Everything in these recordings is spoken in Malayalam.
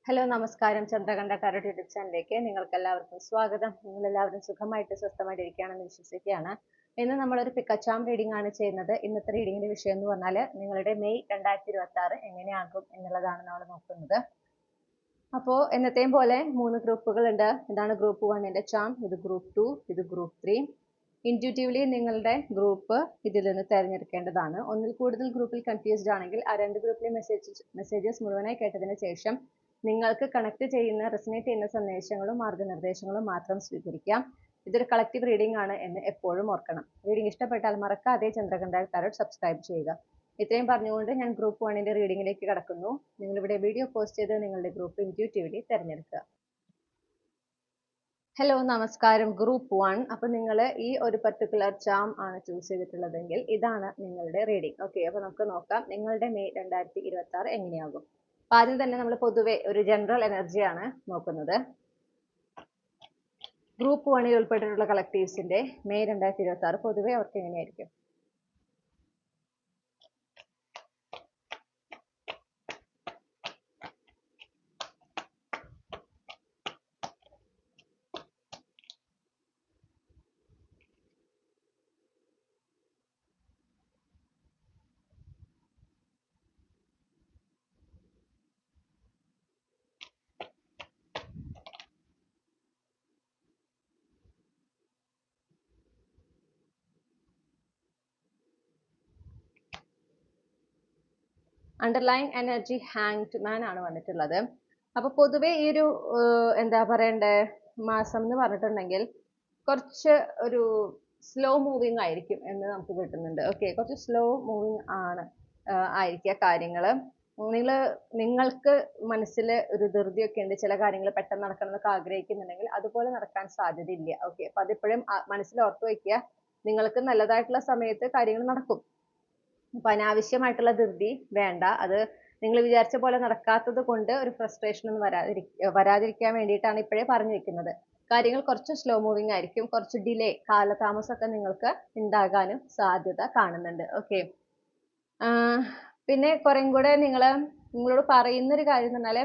ഹലോ നമസ്കാരം. ചന്ദ്രകണ്ഠ ടാരോ യൂട്യൂബ് ചാനലിലേക്ക് നിങ്ങൾക്കെല്ലാവർക്കും സ്വാഗതം. നിങ്ങളെല്ലാവരും സുഖമായിട്ട് സ്വസ്ഥമായിട്ട് ഇരിക്കുകയാണെന്ന് വിശ്വസിക്കുകയാണ്. ഇന്ന് നമ്മളൊരു പിക്കച്ചാം റീഡിംഗ് ആണ് ചെയ്യുന്നത്. ഇന്നത്തെ റീഡിങ്ങിന്റെ വിഷയം എന്ന് പറഞ്ഞാൽ നിങ്ങളുടെ മെയ് 2026 എങ്ങനെയാകും എന്നുള്ളതാണ് നമ്മൾ നോക്കുന്നത്. അപ്പോൾ എന്നത്തെയും പോലെ 3 ഗ്രൂപ്പുകളുണ്ട്. ഇതാണ് ഗ്രൂപ്പ് 1ന്റെ ചാം, ഇത് ഗ്രൂപ്പ് 2, ഇത് ഗ്രൂപ്പ് 3. ഇൻറ്റ്യൂട്ടീവ്ലി നിങ്ങളുടെ ഗ്രൂപ്പ് ഇതിൽ നിന്ന് തിരഞ്ഞെടുക്കേണ്ടതാണ്. ഒന്നിൽ കൂടുതൽ ഗ്രൂപ്പിൽ കൺഫ്യൂസ്ഡ് ആണെങ്കിൽ ആ 2 ഗ്രൂപ്പിലെ മെസ്സേജസ് മുഴുവനായി കേട്ടതിന് ശേഷം നിങ്ങൾക്ക് കണക്ട് ചെയ്യുന്ന റെസനേറ്റ് ചെയ്യുന്ന സന്ദേശങ്ങളും മാർഗനിർദ്ദേശങ്ങളും മാത്രം സ്വീകരിക്കാം. ഇതൊരു കളക്റ്റീവ് റീഡിംഗ് ആണ് എന്ന് എപ്പോഴും ഓർക്കണം. റീഡിംഗ് ഇഷ്ടപ്പെട്ടാൽ മറക്കാതെ ചന്ദ്രകണ്ഠ ടാരോ സബ്സ്ക്രൈബ് ചെയ്യുക. ഇത്രയും പറഞ്ഞുകൊണ്ട് ഞാൻ ഗ്രൂപ്പ് 1ന്റെ റീഡിംഗിലേക്ക് കടക്കുന്നു. നിങ്ങളിവിടെ വീഡിയോ പോസ്റ്റ് ചെയ്ത് നിങ്ങളുടെ ഗ്രൂപ്പ് ഇൻറ്റ്യൂട്ടീവ്ലി തിരഞ്ഞെടുക്കുക. ഹലോ നമസ്കാരം. ഗ്രൂപ്പ് 1. അപ്പൊ നിങ്ങൾ ഈ ഒരു പർട്ടിക്കുലർ ചാം ആണ് ചൂസ് ചെയ്തിട്ടുള്ളതെങ്കിൽ ഇതാണ് നിങ്ങളുടെ റീഡിംഗ്. ഓക്കെ, അപ്പൊ നമുക്ക് നോക്കാം നിങ്ങളുടെ മെയ് 2026 എങ്ങനെയാകും. ആദ്യം തന്നെ നമ്മൾ പൊതുവെ ഒരു ജനറൽ എനർജിയാണ് നോക്കുന്നത്. ഗ്രൂപ്പ് 1ൽ ഉൾപ്പെട്ടിട്ടുള്ള കളക്ടീവ്സിന്റെ മെയ് 2026 പൊതുവെ അവർക്ക് എങ്ങനെയായിരിക്കും? അണ്ടർലൈൻ എനർജി ഹാങ്ഡ് മാൻ ആണ് വന്നിട്ടുള്ളത്. അപ്പൊ പൊതുവെ ഈ ഒരു എന്താ പറയണ്ടേ മാസം എന്ന് പറഞ്ഞിട്ടുണ്ടെങ്കിൽ കുറച്ച് ഒരു സ്ലോ മൂവിങ് ആയിരിക്കും എന്ന് നമുക്ക് കിട്ടുന്നുണ്ട്. ഓക്കെ, കുറച്ച് സ്ലോ മൂവിങ് ആണ് ആയിരിക്കുക കാര്യങ്ങള്. നിങ്ങൾക്ക് മനസ്സിൽ ഒരു ധൃതിയൊക്കെ ഉണ്ട്, ചില കാര്യങ്ങൾ പെട്ടെന്ന് നടക്കണം എന്നൊക്കെ ആഗ്രഹിക്കുന്നുണ്ടെങ്കിൽ അതുപോലെ നടക്കാൻ സാധ്യതയില്ല. ഓക്കെ, അപ്പൊ അതിപ്പോഴും മനസ്സിൽ ഓർത്തു വയ്ക്കുക. നിങ്ങൾക്ക് നല്ലതായിട്ടുള്ള സമയത്ത് കാര്യങ്ങൾ നടക്കും. അപ്പൊ അനാവശ്യമായിട്ടുള്ള ധൃതി വേണ്ട. അത് നിങ്ങൾ വിചാരിച്ച പോലെ നടക്കാത്തത് കൊണ്ട് ഒരു ഫ്രസ്ട്രേഷൻ ഒന്നും വരാതിരിക്കാൻ വേണ്ടിയിട്ടാണ് ഇപ്പോഴേ പറഞ്ഞു വെക്കുന്നത്. കാര്യങ്ങൾ കുറച്ച് സ്ലോ മൂവിങ് ആയിരിക്കും, കുറച്ച് ഡിലേ, കാലതാമസമൊക്കെ നിങ്ങൾക്ക് ഉണ്ടാകാനും സാധ്യത കാണുന്നുണ്ട്. ഓക്കെ, പിന്നെ കുറേം കൂടെ നിങ്ങളോട് പറയുന്ന ഒരു കാര്യം എന്ന് പറഞ്ഞാൽ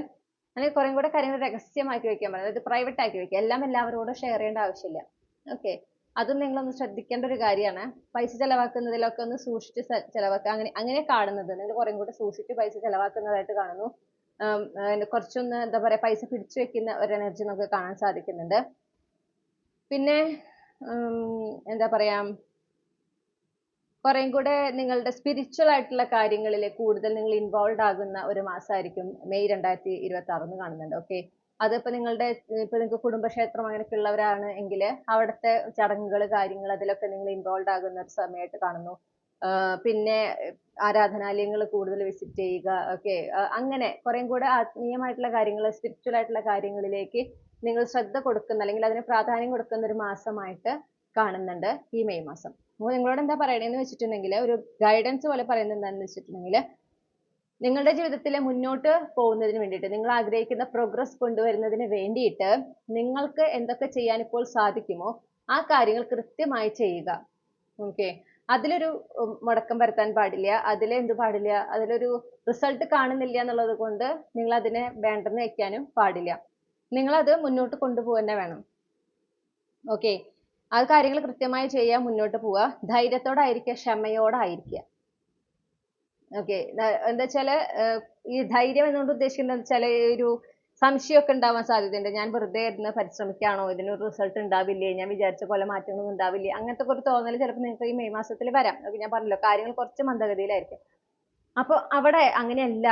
അല്ലെങ്കിൽ കുറേം കൂടെ കാര്യങ്ങൾ രഹസ്യമാക്കി വെക്കാൻ പറയും, അതായത് പ്രൈവറ്റ് ആക്കി വെക്കുക. എല്ലാം എല്ലാവരോടും ഷെയർ ചെയ്യേണ്ട ആവശ്യമില്ല. ഓക്കെ, അതും നിങ്ങളൊന്ന് ശ്രദ്ധിക്കേണ്ട ഒരു കാര്യമാണ്. പൈസ ചെലവാക്കുന്നതിലൊക്കെ ഒന്ന് സൂക്ഷിച്ച് ചെലവാക്കുക. അങ്ങനെ കാണുന്നത് നിങ്ങൾ കുറേം കൂടെ സൂക്ഷിച്ച് പൈസ ചെലവാക്കുന്നതായിട്ട് കാണുന്നു. കുറച്ചൊന്ന് എന്താ പറയാ പൈസ പിടിച്ചു വെക്കുന്ന ഒരു എനർജി നമുക്ക് കാണാൻ സാധിക്കുന്നുണ്ട്. പിന്നെ എന്താ പറയാ കുറേം കൂടെ നിങ്ങളുടെ സ്പിരിച്വൽ ആയിട്ടുള്ള കാര്യങ്ങളിൽ കൂടുതൽ നിങ്ങൾ ഇൻവോൾവ് ആകുന്ന ഒരു മാസമായിരിക്കും മെയ് 2026 എന്ന് കാണുന്നുണ്ട്. ഓക്കെ, അതിപ്പോ നിങ്ങൾക്ക് കുടുംബക്ഷേത്രം അങ്ങനെയൊക്കെ ഉള്ളവരാണ് എങ്കിൽ അവിടുത്തെ ചടങ്ങുകൾ കാര്യങ്ങൾ അതിലൊക്കെ നിങ്ങൾ ഇൻവോൾവ് ആകുന്ന ഒരു സമയമായിട്ട് കാണുന്നു. പിന്നെ ആരാധനാലയങ്ങൾ കൂടുതൽ വിസിറ്റ് ചെയ്യുക. ഓക്കെ, അങ്ങനെ കുറേം കൂടെ ആത്മീയമായിട്ടുള്ള കാര്യങ്ങൾ, സ്പിരിച്വൽ ആയിട്ടുള്ള കാര്യങ്ങളിലേക്ക് നിങ്ങൾ ശ്രദ്ധ കൊടുക്കുന്ന അല്ലെങ്കിൽ അതിന് പ്രാധാന്യം കൊടുക്കുന്ന ഒരു മാസമായിട്ട് കാണുന്നുണ്ട് ഈ മെയ് മാസം. അപ്പോൾ നിങ്ങളോട് എന്താ പറയണേന്ന് വെച്ചിട്ടുണ്ടെങ്കിൽ, ഒരു ഗൈഡൻസ് പോലെ പറയുന്നത് എന്താണെന്ന് വെച്ചിട്ടുണ്ടെങ്കിൽ, നിങ്ങളുടെ ജീവിതത്തിൽ മുന്നോട്ട് പോകുന്നതിന് വേണ്ടിയിട്ട്, നിങ്ങൾ ആഗ്രഹിക്കുന്ന പ്രോഗ്രസ് കൊണ്ടുവരുന്നതിന് വേണ്ടിയിട്ട് നിങ്ങൾക്ക് എന്തൊക്കെ ചെയ്യാൻ ഇപ്പോൾ സാധിക്കുമോ ആ കാര്യങ്ങൾ കൃത്യമായി ചെയ്യുക. ഓക്കെ, അതിലൊരു മുടക്കം വരുത്താൻ പാടില്ല. അതിലൊരു റിസൾട്ട് കാണുന്നില്ല എന്നുള്ളത് കൊണ്ട് നിങ്ങൾ അതിനെ വേണ്ടെന്ന് വെക്കാനും പാടില്ല. നിങ്ങളത് മുന്നോട്ട് കൊണ്ടുപോകുക തന്നെ വേണം. ഓക്കെ, ആ കാര്യങ്ങൾ കൃത്യമായി ചെയ്യാൻ മുന്നോട്ട് പോവുക. ധൈര്യത്തോടായിരിക്കുക, ക്ഷമയോടായിരിക്കുക. ഓക്കെ, എന്താ വെച്ചാല് ഈ ധൈര്യം എന്നുകൊണ്ട് ഉദ്ദേശിക്കുന്നത് വെച്ചാൽ ഒരു സംശയമൊക്കെ ഉണ്ടാവാൻ സാധ്യതയുണ്ട്. ഞാൻ വെറുതെ ഇരുന്ന് പരിശ്രമിക്കുകയാണോ, ഇതിനൊരു റിസൾട്ട് ഉണ്ടാവില്ലേ, ഞാൻ വിചാരിച്ച പോലെ മാറ്റങ്ങളൊന്നും ഉണ്ടാവില്ലേ, അങ്ങനത്തെ ഒരു തോന്നൽ ചിലപ്പോൾ നിങ്ങൾക്ക് ഈ മെയ് മാസത്തിൽ വരാം. ഞാൻ പറഞ്ഞല്ലോ കാര്യങ്ങൾ കുറച്ച് മന്ദഗതിയിലായിരിക്കും. അപ്പോൾ അവിടെ അങ്ങനെയല്ല.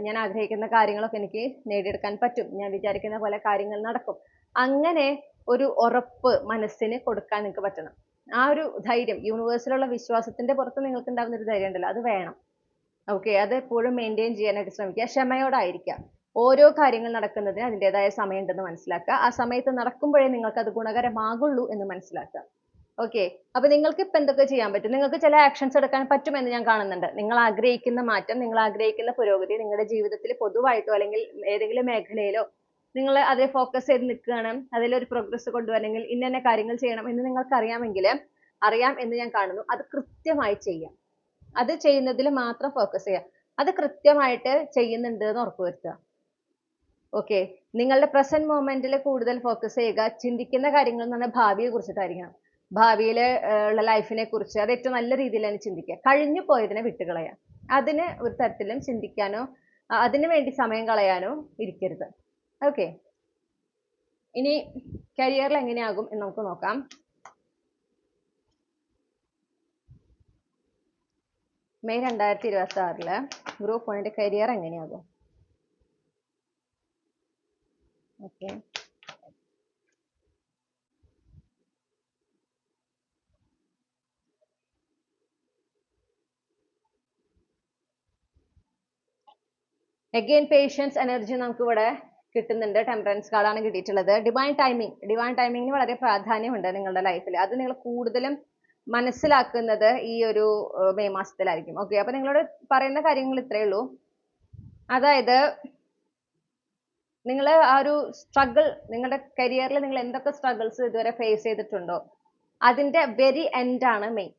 ഞാൻ ആഗ്രഹിക്കുന്ന കാര്യങ്ങളൊക്കെ എനിക്ക് നേടിയെടുക്കാൻ പറ്റും, ഞാൻ വിചാരിക്കുന്ന പോലെ കാര്യങ്ങൾ നടക്കും, അങ്ങനെ ഒരു ഉറപ്പ് മനസ്സിന് കൊടുക്കാൻ നിങ്ങൾക്ക് പറ്റണം. ആ ഒരു ധൈര്യം, യൂണിവേഴ്സിലുള്ള വിശ്വാസത്തിന്റെ പുറത്ത് നിങ്ങൾക്ക് ഉണ്ടാകുന്ന ഒരു ധൈര്യം ഉണ്ടല്ലോ, അത് വേണം. ഓക്കെ, അത് എപ്പോഴും മെയിൻറ്റെയിൻ ചെയ്യാനായിട്ട് ശ്രമിക്കുക. ക്ഷമയോടായിരിക്കുക. ഓരോ കാര്യങ്ങൾ നടക്കുന്നതിന് അതിൻ്റെതായ സമയം ഉണ്ടെന്ന് മനസ്സിലാക്കുക. ആ സമയത്ത് നടക്കുമ്പോഴേ നിങ്ങൾക്ക് അത് ഗുണകരമാകുള്ളൂ എന്ന് മനസ്സിലാക്കുക. ഓക്കെ, അപ്പൊ നിങ്ങൾക്ക് ഇപ്പൊ എന്തൊക്കെ ചെയ്യാൻ പറ്റും? നിങ്ങൾക്ക് ചില ആക്ഷൻസ് എടുക്കാൻ പറ്റുമെന്ന് ഞാൻ കാണുന്നുണ്ട്. നിങ്ങൾ ആഗ്രഹിക്കുന്ന മാറ്റം, നിങ്ങൾ ആഗ്രഹിക്കുന്ന പുരോഗതി നിങ്ങളുടെ ജീവിതത്തിൽ പൊതുവായിട്ടോ അല്ലെങ്കിൽ ഏതെങ്കിലും മേഖലയിലോ നിങ്ങൾ അതിൽ ഫോക്കസ് ചെയ്ത് നിൽക്കുകയാണ്, അതിലൊരു പ്രോഗ്രസ് കൊണ്ടുവരണമെങ്കിൽ ഇന്ന കാര്യങ്ങൾ ചെയ്യണം എന്ന് നിങ്ങൾക്ക് അറിയാം എന്ന് ഞാൻ കാണുന്നു. അത് കൃത്യമായി ചെയ്യാം. അത് ചെയ്യുന്നതിൽ മാത്രം ഫോക്കസ് ചെയ്യുക. അത് കൃത്യമായിട്ട് ചെയ്യുന്നുണ്ട് എന്ന് ഉറപ്പുവരുത്തുക. ഓക്കെ, നിങ്ങളുടെ പ്രസന്റ് മൊമെന്റിൽ കൂടുതൽ ഫോക്കസ് ചെയ്യുക. ചിന്തിക്കുന്ന കാര്യങ്ങൾ എന്ന് പറഞ്ഞാൽ ഭാവിയെ കുറിച്ചിട്ടായിരിക്കണം. ഭാവിയിലെ ഉള്ള ലൈഫിനെ കുറിച്ച് അത് ഏറ്റവും നല്ല രീതിയിൽ തന്നെ ചിന്തിക്കുക. കഴിഞ്ഞു പോയതിനെ വിട്ടുകളയാം. അതിന് ഒരു തരത്തിലും ചിന്തിക്കാനോ അതിനു വേണ്ടി സമയം കളയാനോ ഇരിക്കരുത്. ഓക്കെ, ഇനി കരിയറിൽ എങ്ങനെയാകും എന്ന് നമുക്ക് നോക്കാം. മെയ് 2026 ഗ്രൂപ്പ് 1 കരിയർ എങ്ങനെയാകും? ഓക്കെ, അഗെയിൻ പേഷ്യൻസ് എനർജി നമുക്ക് ഇവിടെ കിട്ടുന്നുണ്ട്. ടെമ്പറൻസ് കാർഡാണ് കിട്ടിയിട്ടുള്ളത്. ഡിവൈൻ ടൈമിങ്ങിന് വളരെ പ്രാധാന്യമുണ്ട് നിങ്ങളുടെ ലൈഫിൽ. അത് നിങ്ങൾ കൂടുതലും മനസ്സിലാക്കുന്നത് ഈ ഒരു മെയ് മാസത്തിലായിരിക്കും. ഓക്കെ, അപ്പൊ നിങ്ങളോട് പറയുന്ന കാര്യങ്ങൾ ഇത്രയേ ഉള്ളൂ. അതായത് നിങ്ങൾ ആ ഒരു സ്ട്രഗിൾ, നിങ്ങളുടെ കരിയറിൽ നിങ്ങൾ എന്തൊക്കെ സ്ട്രഗിൾസ് ഇതുവരെ ഫേസ് ചെയ്തിട്ടുണ്ടോ അതിന്റെ വെരി എൻഡ് ആണ് മെയ്.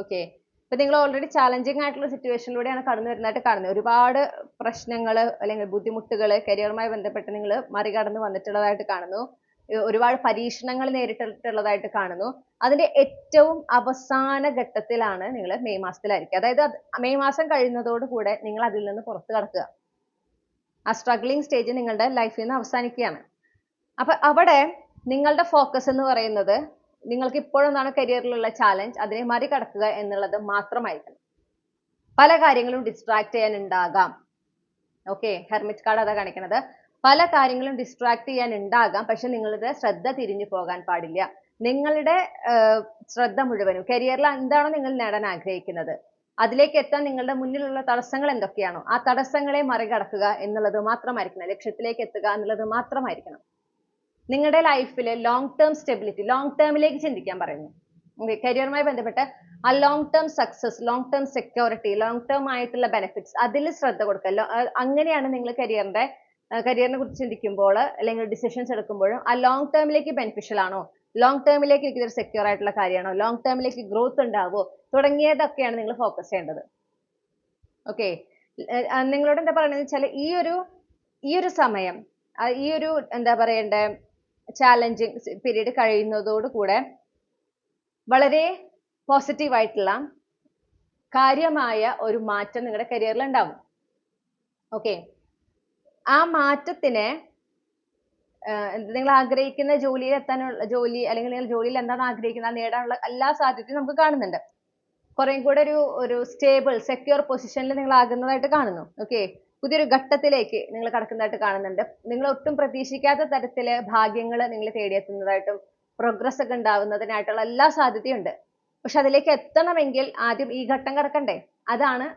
ഓക്കെ, ഇപ്പൊ നിങ്ങൾ ഓൾറെഡി ചാലഞ്ചിങ് ആയിട്ടുള്ള സിറ്റുവേഷനിലൂടെയാണ് കടന്നു വരുന്നതായിട്ട് കാണുന്നത്. ഒരുപാട് പ്രശ്നങ്ങൾ അല്ലെങ്കിൽ ബുദ്ധിമുട്ടുകൾ കരിയറുമായി ബന്ധപ്പെട്ട് നിങ്ങൾ മറികടന്ന് വന്നിട്ടുള്ളതായിട്ട് കാണുന്നു. ഒരുപാട് പരീക്ഷണങ്ങൾ നേരിട്ടിട്ടുള്ളതായിട്ട് കാണുന്നു. അതിന്റെ ഏറ്റവും അവസാന ഘട്ടത്തിലാണ് നിങ്ങൾ മെയ് മാസത്തിലായിരിക്കുക. അതായത് മെയ് മാസം കഴിയുന്നതോടുകൂടെ നിങ്ങൾ അതിൽ നിന്ന് പുറത്തു കടക്കുക. ആ സ്ട്രഗ്ലിംഗ് സ്റ്റേജ് നിങ്ങളുടെ ലൈഫിൽ നിന്ന് അവസാനിക്കുകയാണ്. അപ്പൊ അവിടെ നിങ്ങളുടെ ഫോക്കസ് എന്ന് പറയുന്നത് നിങ്ങൾക്ക് ഇപ്പോഴെന്താണ് കരിയറിലുള്ള ചാലഞ്ച് അതിനെ മറികടക്കുക എന്നുള്ളത് മാത്രമായിരിക്കണം. പല കാര്യങ്ങളും ഡിസ്ട്രാക്ട് ചെയ്യാൻ ഉണ്ടാകാം. ഓക്കെ, ഹെർമിറ്റ് കാർഡ് അതാ കാണിക്കുന്നത്. പല കാര്യങ്ങളും ഡിസ്ട്രാക്ട് ചെയ്യാൻ ഉണ്ടാകാം, പക്ഷെ നിങ്ങളുടെ ശ്രദ്ധ തിരിഞ്ഞു പോകാൻ പാടില്ല. നിങ്ങളുടെ ശ്രദ്ധ മുഴുവനും കരിയറിൽ എന്താണോ നിങ്ങൾ നേടാൻ ആഗ്രഹിക്കുന്നത് അതിലേക്ക് എത്താൻ നിങ്ങളുടെ മുന്നിലുള്ള തടസ്സങ്ങൾ എന്തൊക്കെയാണോ ആ തടസ്സങ്ങളെ മറികടക്കുക എന്നുള്ളത് മാത്രമായിരിക്കണം. ലക്ഷ്യത്തിലേക്ക് എത്തുക എന്നുള്ളത് മാത്രമായിരിക്കണം. നിങ്ങളുടെ ലൈഫിൽ ലോങ് ടേം സ്റ്റെബിലിറ്റി, ലോങ് ടേമിലേക്ക് ചിന്തിക്കാൻ പറയുന്നു. കരിയറുമായി ബന്ധപ്പെട്ട് ആ long term success, long term security, long term ആയിട്ടുള്ള ബെനിഫിറ്റ്സ് അതിൽ ശ്രദ്ധ കൊടുക്കുക. അങ്ങനെയാണ് നിങ്ങൾ കരിയറിനെ കുറിച്ച് ചിന്തിക്കുമ്പോൾ അല്ലെങ്കിൽ ഡിസിഷൻസ് എടുക്കുമ്പോഴും ആ ലോങ് ടേമിലേക്ക് ബെനിഫിഷ്യൽ ആണോ, ലോങ് ടേമിലേക്ക് എനിക്ക് ഇതൊരു സെക്യൂർ ആയിട്ടുള്ള കാര്യമാണോ, ലോങ് ടേമിലേക്ക് ഗ്രോത്ത് ഉണ്ടാവോ തുടങ്ങിയതൊക്കെയാണ് നിങ്ങൾ ഫോക്കസ് ചെയ്യേണ്ടത്. ഓക്കെ, നിങ്ങളോട് എന്താ പറയുന്നത് വെച്ചാൽ ഈ ഒരു സമയം, ഈ ഒരു എന്താ പറയണ്ടേ ചാലഞ്ചിങ് പീരീഡ് കഴിയുന്നതോടുകൂടെ വളരെ പോസിറ്റീവ് ആയിട്ടുള്ള കാര്യമായ ഒരു മാറ്റം നിങ്ങളുടെ കരിയറിൽ ഉണ്ടാവും. ഓക്കെ, ആ മാറ്റത്തിനെ നിങ്ങൾ ആഗ്രഹിക്കുന്ന ജോലിയിൽ എത്താനുള്ള അല്ലെങ്കിൽ നിങ്ങൾ ജോലിയിൽ എന്താണ് ആഗ്രഹിക്കുന്നത് നേടാനുള്ള എല്ലാ സാധ്യതയും നമുക്ക് കാണുന്നുണ്ട്. കുറേ കൂടെ ഒരു സ്റ്റേബിൾ സെക്യൂർ പൊസിഷനിൽ നിങ്ങൾ ആകുന്നതായിട്ട് കാണുന്നു. ഓക്കെ, പുതിയൊരു ഘട്ടത്തിലേക്ക് നിങ്ങൾ കടക്കുന്നതായിട്ട് കാണുന്നുണ്ട്. നിങ്ങൾ ഒട്ടും പ്രതീക്ഷിക്കാത്ത തരത്തില് ഭാഗ്യങ്ങൾ നിങ്ങൾ തേടിയെത്തുന്നതായിട്ടും പ്രോഗ്രസ് ഒക്കെ ഉണ്ടാവുന്നതിനായിട്ടുള്ള എല്ലാ സാധ്യതയുണ്ട്. പക്ഷെ അതിലേക്ക് എത്തണമെങ്കിൽ ആദ്യം ഈ ഘട്ടം കടക്കണ്ടേ,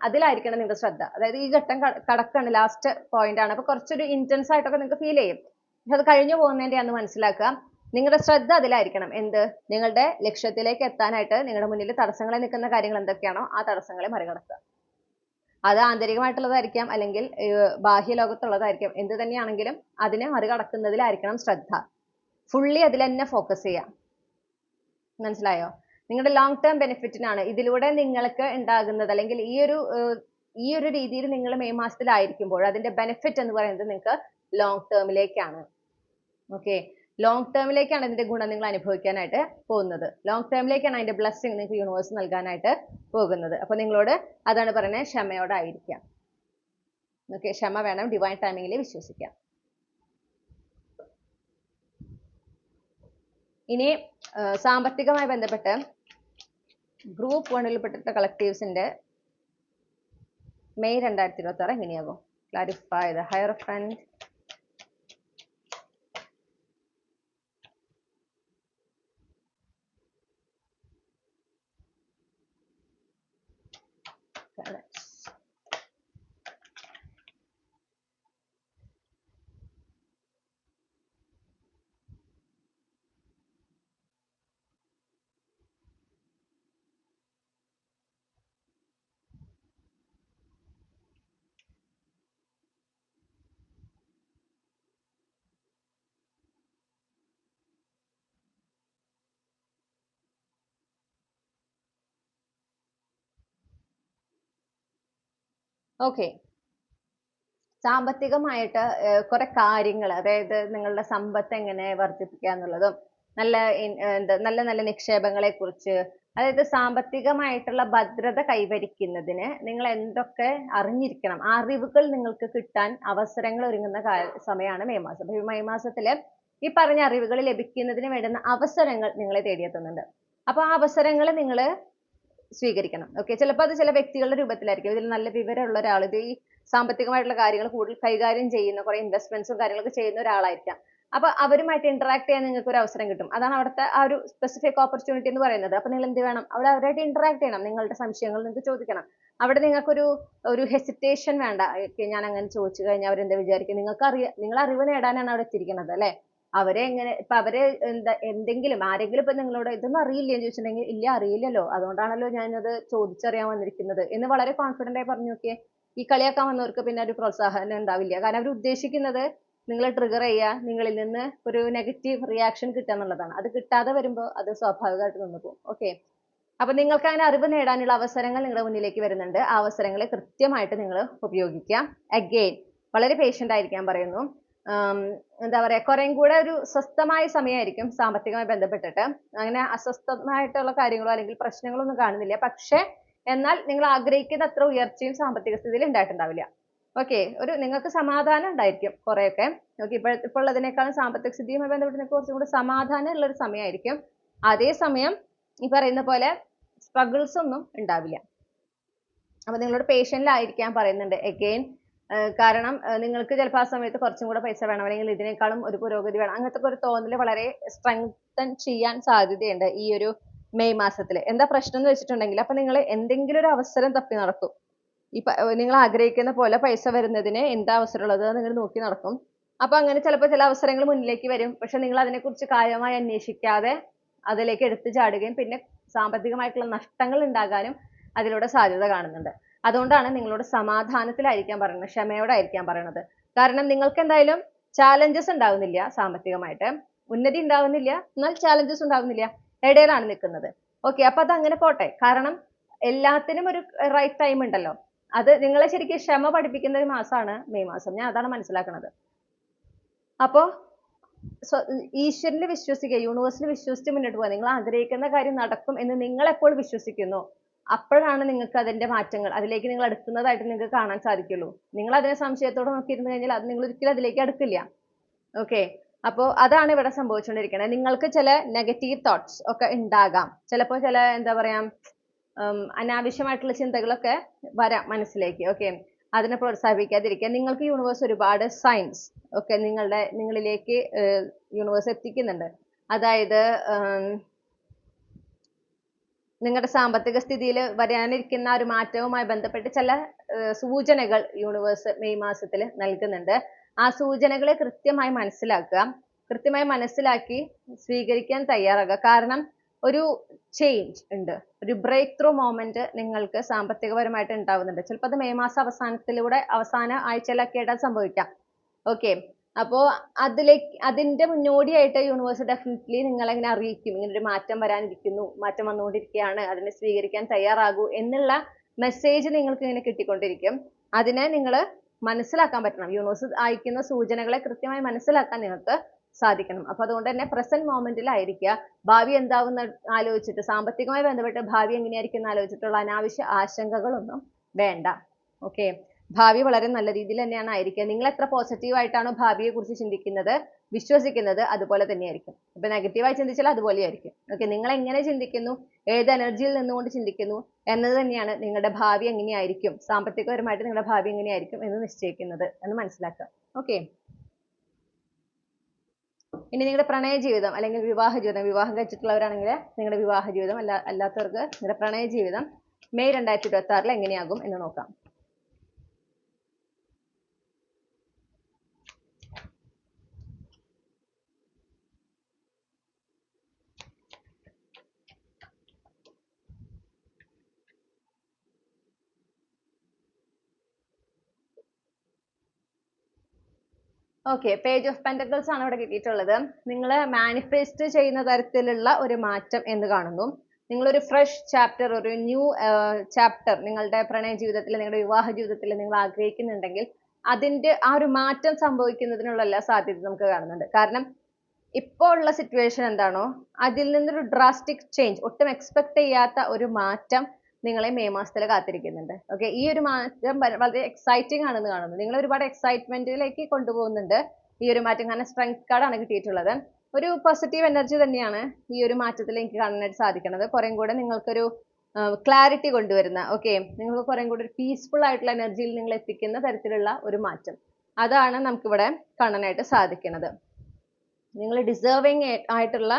അതിലായിരിക്കണം നിങ്ങളുടെ ശ്രദ്ധ. അതായത് ഈ ഘട്ടം കടക്കാണ് ലാസ്റ്റ് പോയിന്റ് ആണ്. അപ്പൊ കുറച്ചൊരു ഇന്റൻസ് ആയിട്ടൊക്കെ നിങ്ങൾക്ക് ഫീൽ ചെയ്യും. പക്ഷെ അത് കഴിഞ്ഞു പോകുന്നതിന്റെ അന്ന് മനസ്സിലാക്കുക നിങ്ങളുടെ ശ്രദ്ധ അതിലായിരിക്കണം. നിങ്ങളുടെ ലക്ഷ്യത്തിലേക്ക് എത്താനായിട്ട് നിങ്ങളുടെ മുന്നിൽ തടസ്സങ്ങളായി നിൽക്കുന്ന കാര്യങ്ങൾ എന്തൊക്കെയാണോ ആ തടസ്സങ്ങളെ മറികടക്കുക. അത് ആന്തരികമായിട്ടുള്ളതായിരിക്കാം അല്ലെങ്കിൽ ബാഹ്യ ലോകത്തുള്ളതായിരിക്കാം. എന്ത് തന്നെയാണെങ്കിലും അതിനെ മറികടക്കുന്നതിലായിരിക്കണം ശ്രദ്ധ. ഫുള്ളി അതിൽ തന്നെ ഫോക്കസ് ചെയ്യാം. മനസ്സിലായോ? നിങ്ങളുടെ ലോങ് ടേം ബെനിഫിറ്റിനാണ് ഇതിലൂടെ നിങ്ങൾക്ക് ഉണ്ടാകുന്നത്. അല്ലെങ്കിൽ ഈ ഒരു രീതിയിൽ നിങ്ങൾ മെയ് മാസത്തിലായിരിക്കുമ്പോൾ അതിന്റെ ബെനിഫിറ്റ് എന്ന് പറയുന്നത് നിങ്ങൾക്ക് ലോങ് ടേമിലേക്കാണ്. ഓക്കെ, ലോങ് ടേമിലേക്കാണ് ഇതിന്റെ ഗുണം നിങ്ങൾ അനുഭവിക്കാനായിട്ട് പോകുന്നത്. ലോങ് ടേമിലേക്കാണ് അതിന്റെ ബ്ലെസ്സിങ് നിങ്ങൾക്ക് യൂണിവേഴ്സ് നൽകാനായിട്ട് പോകുന്നത്. അപ്പൊ നിങ്ങളോട് അതാണ് പറയുന്നത്, ക്ഷമയോടായിരിക്കാം. ഓക്കെ, ക്ഷമ വേണം, ഡിവൈൻ ടൈമിങ്ങിൽ വിശ്വസിക്കാം. ഇനി സാമ്പത്തികമായി ബന്ധപ്പെട്ട് ഗ്രൂപ്പ് 1 പെട്ടിട്ട കളക്ടീവ്സിന്റെ മെയ് 2026 എങ്ങനെയാകും? Clarify the hierophant. ഓക്കെ, സാമ്പത്തികമായിട്ട് കുറെ കാര്യങ്ങൾ, അതായത് നിങ്ങളുടെ സമ്പത്ത് എങ്ങനെ വർദ്ധിപ്പിക്കുക എന്നുള്ളതും നല്ല നല്ല നല്ല നിക്ഷേപങ്ങളെ കുറിച്ച്, അതായത് സാമ്പത്തികമായിട്ടുള്ള ഭദ്രത കൈവരിക്കുന്നതിന് നിങ്ങൾ എന്തൊക്കെ അറിഞ്ഞിരിക്കണം, ആ അറിവുകൾ നിങ്ങൾക്ക് കിട്ടാൻ അവസരങ്ങൾ ഒരുങ്ങുന്ന സമയമാണ് മെയ് മാസം. അപ്പൊ മെയ് മാസത്തില് ഈ പറഞ്ഞ അറിവുകൾ ലഭിക്കുന്നതിന് വേണ്ടുന്ന അവസരങ്ങൾ നിങ്ങളെ തേടിയെത്തുന്നുണ്ട്. അപ്പൊ ആ അവസരങ്ങൾ നിങ്ങൾ സ്വീകരിക്കണം. ഓക്കെ, ചിലപ്പോൾ അത് ചില വ്യക്തികളുടെ രൂപത്തിലായിരിക്കും. ഇതിൽ നല്ല വിവരമുള്ള ഒരാൾ, ഇത് ഈ സാമ്പത്തികമായിട്ടുള്ള കാര്യങ്ങൾ കൂടുതൽ കൈകാര്യം ചെയ്യുന്ന, കുറെ ഇൻവെസ്റ്റ്മെന്റ്സും കാര്യങ്ങളൊക്കെ ചെയ്യുന്ന ഒരാളായിരിക്കാം. അപ്പൊ അവരുമായിട്ട് ഇന്ററാക്ട് ചെയ്യാൻ നിങ്ങൾക്ക് ഒരു അവസരം കിട്ടും. അതാണ് അവിടുത്തെ ആ ഒരു സ്പെസിഫിക് ഓപ്പർച്യൂണിറ്റി എന്ന് പറയുന്നത്. അപ്പൊ നിങ്ങൾ എന്ത് വേണം, അവിടെ അവരായിട്ട് ഇന്ററാക്ട് ചെയ്യണം, നിങ്ങളുടെ സംശയങ്ങൾ നിങ്ങൾക്ക് ചോദിക്കണം. അവിടെ നിങ്ങൾക്കൊരു ഹെസിറ്റേഷൻ വേണ്ട. ഞാൻ അങ്ങനെ ചോദിച്ചു കഴിഞ്ഞാൽ അവരെന്താ വിചാരിക്കും, നിങ്ങൾ അറിവ് നേടാനാണ് അവിടെ എത്തിയിരിക്കുന്നത് അല്ലെ. അവരെ എങ്ങനെ ഇപ്പൊ അവരെ എന്തെങ്കിലും ആരെങ്കിലും ഇപ്പൊ നിങ്ങളോട് ഇതൊന്നും അറിയില്ലേ എന്ന് ചോദിച്ചിട്ടുണ്ടെങ്കിൽ, ഇല്ല അറിയില്ലല്ലോ, അതുകൊണ്ടാണല്ലോ ഞാനത് ചോദിച്ചറിയാൻ വന്നിരിക്കുന്നത് എന്ന് വളരെ കോൺഫിഡന്റ് ആയി പറഞ്ഞു നോക്കിയേ. ഈ കളിയാക്കാൻ വന്നവർക്ക് പിന്നെ ഒരു പ്രോത്സാഹനം ഉണ്ടാവില്ല. കാരണം അവർ ഉദ്ദേശിക്കുന്നത് നിങ്ങളെ ട്രിഗർ ചെയ്യുക, നിങ്ങളിൽ നിന്ന് ഒരു നെഗറ്റീവ് റിയാക്ഷൻ കിട്ടുക എന്നുള്ളതാണ്. അത് കിട്ടാതെ വരുമ്പോൾ അത് സ്വാഭാവികമായിട്ട് നിന്ന് പോകും. ഓക്കെ, അപ്പൊ നിങ്ങൾക്ക് അങ്ങനെ അറിവ് നേടാനുള്ള അവസരങ്ങൾ നിങ്ങളുടെ മുന്നിലേക്ക് വരുന്നുണ്ട്. ആ അവസരങ്ങളെ കൃത്യമായിട്ട് നിങ്ങൾ ഉപയോഗിക്കുക. അഗെയിൻ വളരെ പേഷ്യന്റ് ആയിരിക്കാൻ പറയുന്നു. എന്താ പറയാ, കുറേം കൂടെ ഒരു സ്വസ്ഥമായ സമയമായിരിക്കും സാമ്പത്തികമായി ബന്ധപ്പെട്ടിട്ട്. അങ്ങനെ അസ്വസ്ഥമായിട്ടുള്ള കാര്യങ്ങളോ അല്ലെങ്കിൽ പ്രശ്നങ്ങളോ ഒന്നും കാണുന്നില്ല. പക്ഷെ എന്നാൽ നിങ്ങൾ ആഗ്രഹിക്കുന്ന അത്ര ഉയർച്ചയും സാമ്പത്തിക സ്ഥിതിയിൽ ഉണ്ടായിട്ടുണ്ടാവില്ല. ഓക്കെ, നിങ്ങൾക്ക് സമാധാനം ഉണ്ടായിരിക്കും കുറെയൊക്കെ. ഓക്കെ, ഇപ്പോൾ ഉള്ളതിനേക്കാളും സാമ്പത്തിക സ്ഥിതിയുമായി ബന്ധപ്പെട്ട് കുറച്ചും കൂടി സമാധാനം ഉള്ള ഒരു സമയമായിരിക്കും. അതേസമയം ഈ പറയുന്ന പോലെ സ്ട്രഗിൾസ് ഒന്നും ഉണ്ടാവില്ല. അപ്പൊ നിങ്ങളോട് പേഷ്യന്റിലായിരിക്കാൻ പറയുന്നുണ്ട് അഗെയിൻ. കാരണം നിങ്ങൾക്ക് ചിലപ്പോൾ ആ സമയത്ത് കുറച്ചും കൂടെ പൈസ വേണം, അല്ലെങ്കിൽ ഇതിനേക്കാളും ഒരു പുരോഗതി വേണം, അങ്ങനത്തെ ഒരു തോന്നൽ വളരെ സ്ട്രെങ്തൻ ചെയ്യാൻ സാധ്യതയുണ്ട് ഈ ഒരു മെയ് മാസത്തിൽ. എന്താ പ്രശ്നം എന്ന് വെച്ചിട്ടുണ്ടെങ്കിൽ, അപ്പൊ നിങ്ങൾ എന്തെങ്കിലും ഒരു അവസരം തപ്പി നടക്കും. നിങ്ങൾ ആഗ്രഹിക്കുന്ന പോലെ പൈസ വരുന്നതിന് എന്താ അവസരം ഉള്ളത് നിങ്ങൾ നോക്കി നടക്കും. അപ്പൊ അങ്ങനെ ചിലപ്പോൾ ചില അവസരങ്ങൾ മുന്നിലേക്ക് വരും. പക്ഷെ നിങ്ങൾ അതിനെക്കുറിച്ച് കാര്യമായി അന്വേഷിക്കാതെ അതിലേക്ക് എടുത്തു ചാടുകയും പിന്നെ സാമ്പത്തികമായിട്ടുള്ള നഷ്ടങ്ങൾ ഉണ്ടാകാനും അതിലൂടെ സാധ്യത കാണുന്നുണ്ട്. അതുകൊണ്ടാണ് നിങ്ങളോട് സമാധാനത്തിലായിരിക്കാൻ പറയുന്നത്, ക്ഷമയോടായിരിക്കാൻ പറയുന്നത്. കാരണം നിങ്ങൾക്ക് എന്തായാലും ചാലഞ്ചസ് ഉണ്ടാവുന്നില്ല, സാമ്പത്തികമായിട്ട് ഉന്നതി ഉണ്ടാവുന്നില്ല, എന്നാൽ ചാലഞ്ചസ് ഉണ്ടാവുന്നില്ല, ഇടയിലാണ് നിൽക്കുന്നത്. ഓക്കെ, അപ്പൊ അത് അങ്ങനെ പോട്ടെ. കാരണം എല്ലാത്തിനും ഒരു റൈറ്റ് ടൈം ഉണ്ടല്ലോ. അത് നിങ്ങളെ ശരിക്കും ക്ഷമ പഠിപ്പിക്കുന്ന ഒരു മാസമാണ് മെയ് മാസം. ഞാൻ അതാണ് മനസ്സിലാക്കുന്നത്. അപ്പോ ഈശ്വരനിൽ വിശ്വസിക്കുക, യൂണിവേഴ്സിൽ വിശ്വസിച്ച് മുന്നോട്ട് പോവുക. നിങ്ങൾ ആഗ്രഹിക്കുന്ന കാര്യം നടക്കും എന്ന് നിങ്ങൾ എപ്പോൾ വിശ്വസിക്കുന്നു, അപ്പോഴാണ് നിങ്ങൾക്ക് അതിന്റെ മാറ്റങ്ങൾ, അതിലേക്ക് നിങ്ങൾ അടുക്കുന്നതായിട്ട് നിങ്ങൾക്ക് കാണാൻ സാധിക്കുള്ളൂ. നിങ്ങൾ അതിനെ സംശയത്തോടെ നോക്കിയിരുന്നു കഴിഞ്ഞാൽ അത് നിങ്ങൾ ഒരിക്കലും അതിലേക്ക് അടുക്കില്ല. ഓക്കെ, അപ്പോൾ അതാണ് ഇവിടെ സംഭവിച്ചുകൊണ്ടിരിക്കുന്നത്. നിങ്ങൾക്ക് ചില നെഗറ്റീവ് തോട്ട്സ് ഒക്കെ ഉണ്ടാകാം. ചിലപ്പോൾ ചില എന്താ പറയാ അനാവശ്യമായിട്ടുള്ള ചിന്തകളൊക്കെ വരാം മനസ്സിലേക്ക്. ഓക്കെ, അതിനെ പ്രോത്സാഹിപ്പിക്കാതിരിക്കുക. നിങ്ങൾക്ക് യൂണിവേഴ്സ് ഒരുപാട് സയൻസ് ഒക്കെ നിങ്ങളിലേക്ക് യൂണിവേഴ്സ് എത്തിക്കുന്നുണ്ട്. അതായത് നിങ്ങളുടെ സാമ്പത്തിക സ്ഥിതിയിൽ വരാനിരിക്കുന്ന ഒരു മാറ്റവുമായി ബന്ധപ്പെട്ട് ചില സൂചനകൾ യൂണിവേഴ്സ് മെയ് മാസത്തിൽ നൽകുന്നുണ്ട്. ആ സൂചനകളെ കൃത്യമായി മനസ്സിലാക്കുക, കൃത്യമായി മനസ്സിലാക്കി സ്വീകരിക്കാൻ തയ്യാറാകുക. കാരണം ഒരു ചേഞ്ച് ഉണ്ട്, ഒരു ബ്രേക്ക് ത്രൂ മൊമെന്റ് നിങ്ങൾക്ക് സാമ്പത്തികപരമായിട്ട് ഉണ്ടാവുന്നുണ്ട്. ചിലപ്പോൾ അത് മെയ് മാസം അവസാന ആഴ്ചയിലൊക്കെ ആയിട്ട് സംഭവിക്കാം. ഓക്കെ, അപ്പോ അതിന്റെ മുന്നോടിയായിട്ട് യൂണിവേഴ്സ് ഡെഫിനറ്റ്ലി നിങ്ങളെ ഇങ്ങനെ അറിയിക്കും, ഇങ്ങനെ ഒരു മാറ്റം വരാനിരിക്കുന്നു, മാറ്റം വന്നുകൊണ്ടിരിക്കുകയാണ്, അതിനെ സ്വീകരിക്കാൻ തയ്യാറാകൂ എന്നുള്ള മെസ്സേജ് നിങ്ങൾക്ക് ഇങ്ങനെ കിട്ടിക്കൊണ്ടിരിക്കും. അതിനെ നിങ്ങൾ മനസ്സിലാക്കാൻ പറ്റണം. യൂണിവേഴ്സ് അയക്കുന്ന സൂചനകളെ കൃത്യമായി മനസ്സിലാക്കാൻ നിങ്ങൾക്ക് സാധിക്കണം. അപ്പൊ അതുകൊണ്ട് തന്നെ പ്രസന്റ് മൊമെന്റിലായിരിക്കുക. ഭാവി എന്താവുന്ന ആലോചിച്ചിട്ട്, സാമ്പത്തികമായി ബന്ധപ്പെട്ട് ഭാവി എങ്ങനെയായിരിക്കും എന്ന് ആലോചിച്ചിട്ടുള്ള അനാവശ്യ ആശങ്കകളൊന്നും വേണ്ട. ഓക്കെ, ഭാവി വളരെ നല്ല രീതിയിൽ തന്നെയാണ് ആയിരിക്കുക. നിങ്ങൾ എത്ര പോസിറ്റീവ് ആയിട്ടാണോ ഭാവിയെ കുറിച്ച് ചിന്തിക്കുന്നത്, വിശ്വസിക്കുന്നത്, അതുപോലെ തന്നെയായിരിക്കും. ഇപ്പൊ നെഗറ്റീവായി ചിന്തിച്ചാൽ അതുപോലെയായിരിക്കും. ഓക്കെ, നിങ്ങൾ എങ്ങനെ ചിന്തിക്കുന്നു, ഏത് എനർജിയിൽ നിന്നുകൊണ്ട് ചിന്തിക്കുന്നു എന്നത് തന്നെയാണ് നിങ്ങളുടെ ഭാവി എങ്ങനെയായിരിക്കും, സാമ്പത്തികപരമായിട്ട് നിങ്ങളുടെ ഭാവി എങ്ങനെയായിരിക്കും എന്ന് നിശ്ചയിക്കുന്നത് എന്ന് മനസ്സിലാക്കുക. ഓക്കെ, ഇനി നിങ്ങളുടെ പ്രണയ ജീവിതം അല്ലെങ്കിൽ വിവാഹ ജീവിതം, വിവാഹം കഴിച്ചിട്ടുള്ളവരാണെങ്കിൽ നിങ്ങളുടെ വിവാഹ ജീവിതം, അല്ലാത്തവർക്ക് നിങ്ങളുടെ പ്രണയ ജീവിതം മെയ് 2026 എങ്ങനെയാകും എന്ന് നോക്കാം. ഓക്കെ, പേജ് ഓഫ് പെന്റക്കിൾസ് ആണ് ഇവിടെ കിട്ടിയിട്ടുള്ളത്. നിങ്ങൾ മാനിഫെസ്റ്റ് ചെയ്യുന്ന തരത്തിലുള്ള ഒരു മാറ്റം എന്ന് കാണുന്നു. നിങ്ങളൊരു ഫ്രഷ് ചാപ്റ്റർ, ഒരു ന്യൂ ചാപ്റ്റർ നിങ്ങളുടെ പ്രണയ ജീവിതത്തിൽ, നിങ്ങളുടെ വിവാഹ ജീവിതത്തിൽ നിങ്ങൾ ആഗ്രഹിക്കുന്നുണ്ടെങ്കിൽ അതിന്റെ ആ ഒരു മാറ്റം സംഭവിക്കുന്നതിനുള്ള എല്ലാ സാധ്യത നമുക്ക് കാണുന്നുണ്ട്. കാരണം ഇപ്പോൾ ഉള്ള സിറ്റുവേഷൻ എന്താണോ അതിൽ നിന്നൊരു ഡ്രാസ്റ്റിക് ചേഞ്ച്, ഒട്ടും എക്സ്പെക്ട് ചെയ്യാത്ത ഒരു മാറ്റം നിങ്ങളെ മെയ് മാസത്തിൽ കാത്തിരിക്കുന്നുണ്ട്. ഓക്കെ, ഈ ഒരു മാറ്റം വളരെ എക്സൈറ്റിംഗ് ആണെന്ന് കാണുന്നു. നിങ്ങൾ ഒരുപാട് എക്സൈറ്റ്മെന്റിലേക്ക് കൊണ്ടുപോകുന്നുണ്ട് ഈ ഒരു മാറ്റം. കാരണം സ്ട്രെങ്ത് കാർഡാണ് കിട്ടിയിട്ടുള്ളത്. ഒരു പോസിറ്റീവ് എനർജി തന്നെയാണ് ഈ ഒരു മാറ്റത്തിൽ എനിക്ക് കാണാനായിട്ട് സാധിക്കുന്നത്. കുറേ കൂടെ നിങ്ങൾക്കൊരു ക്ലാരിറ്റി കൊണ്ടുവരുന്ന, ഓക്കെ, നിങ്ങൾക്ക് കുറേ കൂടി ഒരു പീസ്ഫുൾ ആയിട്ടുള്ള എനർജിയിൽ നിങ്ങൾ എത്തിക്കുന്ന തരത്തിലുള്ള ഒരു മാറ്റം, അതാണ് നമുക്കിവിടെ കാണാനായിട്ട് സാധിക്കുന്നത്. നിങ്ങൾ ഡിസേർവിങ് ആയിട്ടുള്ള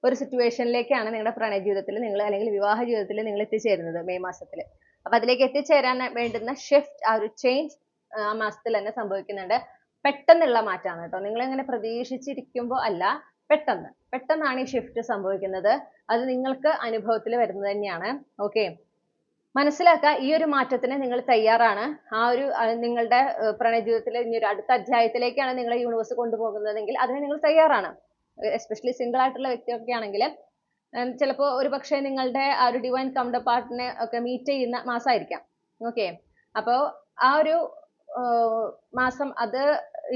ഒരു സിറ്റുവേഷനിലേക്കാണ് നിങ്ങളുടെ പ്രണയ ജീവിതത്തിൽ നിങ്ങൾ അല്ലെങ്കിൽ വിവാഹ ജീവിതത്തിൽ നിങ്ങൾ എത്തിച്ചേരുന്നത് മെയ് മാസത്തിൽ. അപ്പൊ അതിലേക്ക് എത്തിച്ചേരാൻ വേണ്ടുന്ന ഷിഫ്റ്റ്, ആ ഒരു ചേഞ്ച് ആ മാസത്തിൽ തന്നെ സംഭവിക്കുന്നുണ്ട്. പെട്ടെന്നുള്ള മാറ്റമാണ് കേട്ടോ. നിങ്ങൾ ഇങ്ങനെ പ്രതീക്ഷിച്ചിരിക്കുമ്പോൾ അല്ല, പെട്ടെന്നാണ് ഈ ഷിഫ്റ്റ് സംഭവിക്കുന്നത്. അത് നിങ്ങൾക്ക് അനുഭവത്തിൽ വരുന്നത് തന്നെയാണ്. ഓക്കെ, മനസ്സിലാക്കുക, ഈ ഒരു മാറ്റത്തിന് നിങ്ങൾ തയ്യാറാണ്. ആ ഒരു നിങ്ങളുടെ പ്രണയ ജീവിതത്തിലെ ഇനി ഒരു അടുത്ത അധ്യായത്തിലേക്കാണ് നിങ്ങളെ യൂണിവേഴ്സ് കൊണ്ടുപോകുന്നതെങ്കിൽ അതിന് നിങ്ങൾ തയ്യാറാണ്. എസ്പെഷ്യലി സിംഗിൾ ആയിട്ടുള്ള വ്യക്തിയൊക്കെ ആണെങ്കിൽ ചിലപ്പോൾ ഒരു പക്ഷേ നിങ്ങളുടെ ആ ഒരു ഡിവൈൻ കൗണ്ടർ പാർട്ടിനെ ഒക്കെ മീറ്റ് ചെയ്യുന്ന മാസമായിരിക്കാം. ഓക്കെ, അപ്പോൾ ആ ഒരു മാസം, അത്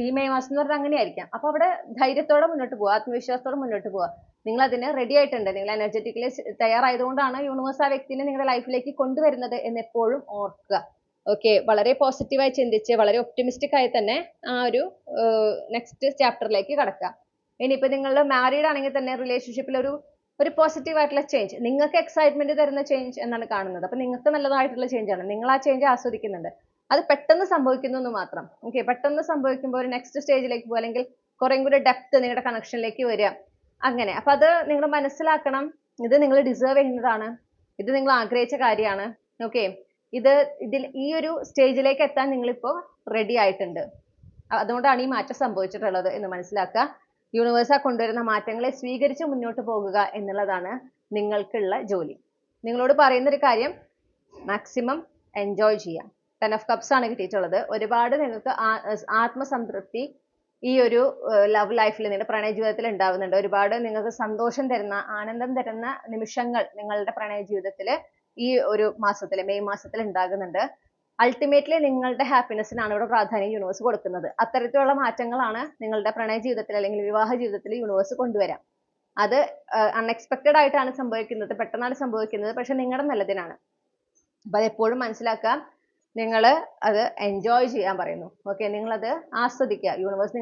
ഈ മെയ് മാസം എന്ന് പറഞ്ഞാൽ അങ്ങനെയായിരിക്കാം. അപ്പോൾ അവിടെ ധൈര്യത്തോടെ മുന്നോട്ട് പോവുക, ആത്മവിശ്വാസത്തോടെ മുന്നോട്ട് പോവുക. നിങ്ങൾ അതിന് റെഡി ആയിട്ടുണ്ട്, നിങ്ങൾ എനർജറ്റിക്കലി തയ്യാറായതുകൊണ്ടാണ് യൂണിവേഴ്സ് ആ വ്യക്തിനെ നിങ്ങളുടെ ലൈഫിലേക്ക് കൊണ്ടുവരുന്നത് എന്ന് എപ്പോഴും ഓർക്കുക. ഓക്കെ, വളരെ പോസിറ്റീവായി ചിന്തിച്ച് വളരെ ഒപ്റ്റിമിസ്റ്റിക് ആയി തന്നെ ആ ഒരു നെക്സ്റ്റ് ചാപ്റ്ററിലേക്ക് കടക്കുക. ഇനിയിപ്പോൾ നിങ്ങൾ മാരീഡ് ആണെങ്കിൽ തന്നെ റിലേഷൻഷിപ്പിൽ ഒരു പോസിറ്റീവ് ആയിട്ടുള്ള ചേഞ്ച്, നിങ്ങൾക്ക് എക്സൈറ്റ്മെന്റ് തരുന്ന ചേഞ്ച് എന്നാണ് കാണുന്നത്. അപ്പൊ നിങ്ങൾക്ക് നല്ലതായിട്ടുള്ള ചേഞ്ച് ആണ്, നിങ്ങൾ ആ ചേഞ്ച് ആസ്വദിക്കുന്നുണ്ട്. അത് പെട്ടെന്ന് സംഭവിക്കുന്നു എന്ന് മാത്രം. ഓക്കെ, പെട്ടെന്ന് സംഭവിക്കുമ്പോൾ ഒരു നെക്സ്റ്റ് സ്റ്റേജിലേക്ക് പോകുക, അല്ലെങ്കിൽ കുറേ കൂടി ഡെപ്ത് നിങ്ങളുടെ കണക്ഷനിലേക്ക് വരിക, അങ്ങനെ. അപ്പൊ അത് നിങ്ങൾ മനസ്സിലാക്കണം, ഇത് നിങ്ങൾ ഡിസേർവ് ചെയ്യുന്നതാണ്, ഇത് നിങ്ങൾ ആഗ്രഹിച്ച കാര്യമാണ്. ഓക്കെ, ഈ ഒരു സ്റ്റേജിലേക്ക് എത്താൻ നിങ്ങളിപ്പോ റെഡി ആയിട്ടുണ്ട്. അതുകൊണ്ടാണ് ഈ മാറ്റം സംഭവിച്ചിട്ടുള്ളത് എന്ന് മനസ്സിലാക്കുക. യൂണിവേഴ്സ് കൊണ്ടുവരുന്ന മാറ്റങ്ങളെ സ്വീകരിച്ച് മുന്നോട്ട് പോകുക എന്നുള്ളതാണ് നിങ്ങൾക്കുള്ള ജോലി. നിങ്ങളോട് പറയുന്ന ഒരു കാര്യം, മാക്സിമം എൻജോയ് ചെയ്യാം. 10 of Cups ആണ് കിട്ടിയിട്ടുള്ളത്. ഒരുപാട് നിങ്ങൾക്ക് ആത്മസംതൃപ്തി ഈ ഒരു ലവ് ലൈഫിൽ, നിങ്ങളുടെ പ്രണയ ജീവിതത്തിൽ ഉണ്ടാവുന്നുണ്ട്. ഒരുപാട് നിങ്ങൾക്ക് സന്തോഷം തരുന്ന, ആനന്ദം തരുന്ന നിമിഷങ്ങൾ നിങ്ങളുടെ പ്രണയ ജീവിതത്തിൽ ഈ ഒരു മാസത്തിൽ, മെയ് മാസത്തിൽ ഉണ്ടാകുന്നുണ്ട്. അൾട്ടിമേറ്റ്ലി നിങ്ങളുടെ ഹാപ്പിനെസ്സിനാണ് ഇവിടെ പ്രാധാന്യം യൂണിവേഴ്സ് കൊടുക്കുന്നത്. അത്തരത്തിലുള്ള മാറ്റങ്ങളാണ് നിങ്ങളുടെ പ്രണയ ജീവിതത്തിൽ അല്ലെങ്കിൽ വിവാഹ ജീവിതത്തിൽ യൂണിവേഴ്സ് കൊണ്ടുവരാം. അത് അൺഎക്സ്പെക്റ്റഡ് ആയിട്ടാണ് സംഭവിക്കുന്നത്, പെട്ടെന്നാണ് സംഭവിക്കുന്നത്, പക്ഷെ നിങ്ങളുടെ നല്ലതിനാണ്. അപ്പൊ അത് എപ്പോഴും മനസ്സിലാക്കുക, നിങ്ങൾ അത് എൻജോയ് ചെയ്യാൻ പറയുന്നു. ഓക്കെ, നിങ്ങളത് ആസ്വദിക്കുക. യൂണിവേഴ്സ്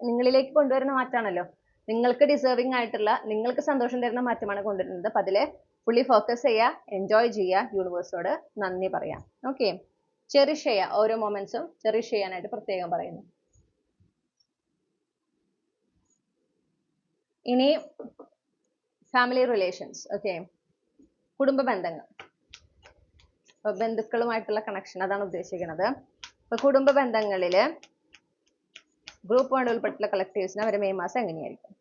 നിങ്ങളിലേക്ക് കൊണ്ടുവരുന്ന മാറ്റമാണല്ലോ, നിങ്ങൾക്ക് ഡിസേർവിംഗ് ആയിട്ടുള്ള, നിങ്ങൾക്ക് സന്തോഷം തരുന്ന മാറ്റമാണ് കൊണ്ടുവരുന്നത്. അപ്പൊ അതില് ഫുള്ളി ഫോക്കസ് ചെയ്യുക, എൻജോയ് ചെയ്യുക, യൂണിവേഴ്സോട് നന്ദി പറയാം. ഓക്കെ, ചെറിഷ് ചെയ്യുക, ഓരോ മൊമെന്റ്സും ചെറിഷ് ചെയ്യാനായിട്ട് പ്രത്യേകം പറയുന്നു. ഇനി ഫാമിലി റിലേഷൻസ്. ഓക്കെ, കുടുംബ ബന്ധങ്ങൾ, ബന്ധുക്കളുമായിട്ടുള്ള കണക്ഷൻ, അതാണ് ഉദ്ദേശിക്കുന്നത്. അപ്പൊ കുടുംബ ബന്ധങ്ങളില് ഗ്രൂപ്പ് 1 ഉൾപ്പെട്ടുള്ള കളക്ടീവ്സിന് അവരെ മെയ് മാസം എങ്ങനെയായിരിക്കും?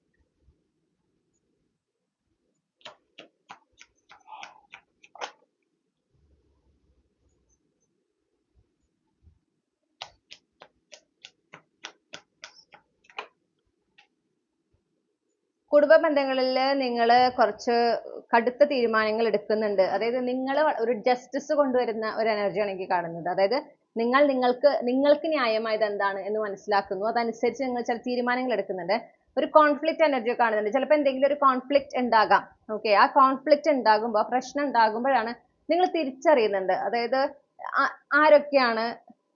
കുടുംബ ബന്ധങ്ങളിൽ നിങ്ങൾ കുറച്ച് കടുത്ത തീരുമാനങ്ങൾ എടുക്കുന്നുണ്ട്. അതായത് നിങ്ങൾ ഒരു ജസ്റ്റിസ് കൊണ്ടുവരുന്ന ഒരു എനർജിയാണ് എനിക്ക് കാണുന്നത്. അതായത് നിങ്ങൾക്ക് ന്യായമായത് എന്താണ് എന്ന് മനസ്സിലാക്കുന്നു, അതനുസരിച്ച് നിങ്ങൾ ചില തീരുമാനങ്ങൾ എടുക്കുന്നുണ്ട്. ഒരു കോൺഫ്ലിക്റ്റ് എനർജി കാണുന്നുണ്ട്. ചിലപ്പോൾ എന്തെങ്കിലും ഒരു കോൺഫ്ലിക്റ്റ് ഉണ്ടാകാം. ഓക്കെ, ആ കോൺഫ്ലിക്റ്റ് ഉണ്ടാകുമ്പോൾ, പ്രശ്നം ഉണ്ടാകുമ്പോഴാണ് നിങ്ങൾ തിരിച്ചറിയുന്നുണ്ട്. അതായത് ആരൊക്കെയാണ്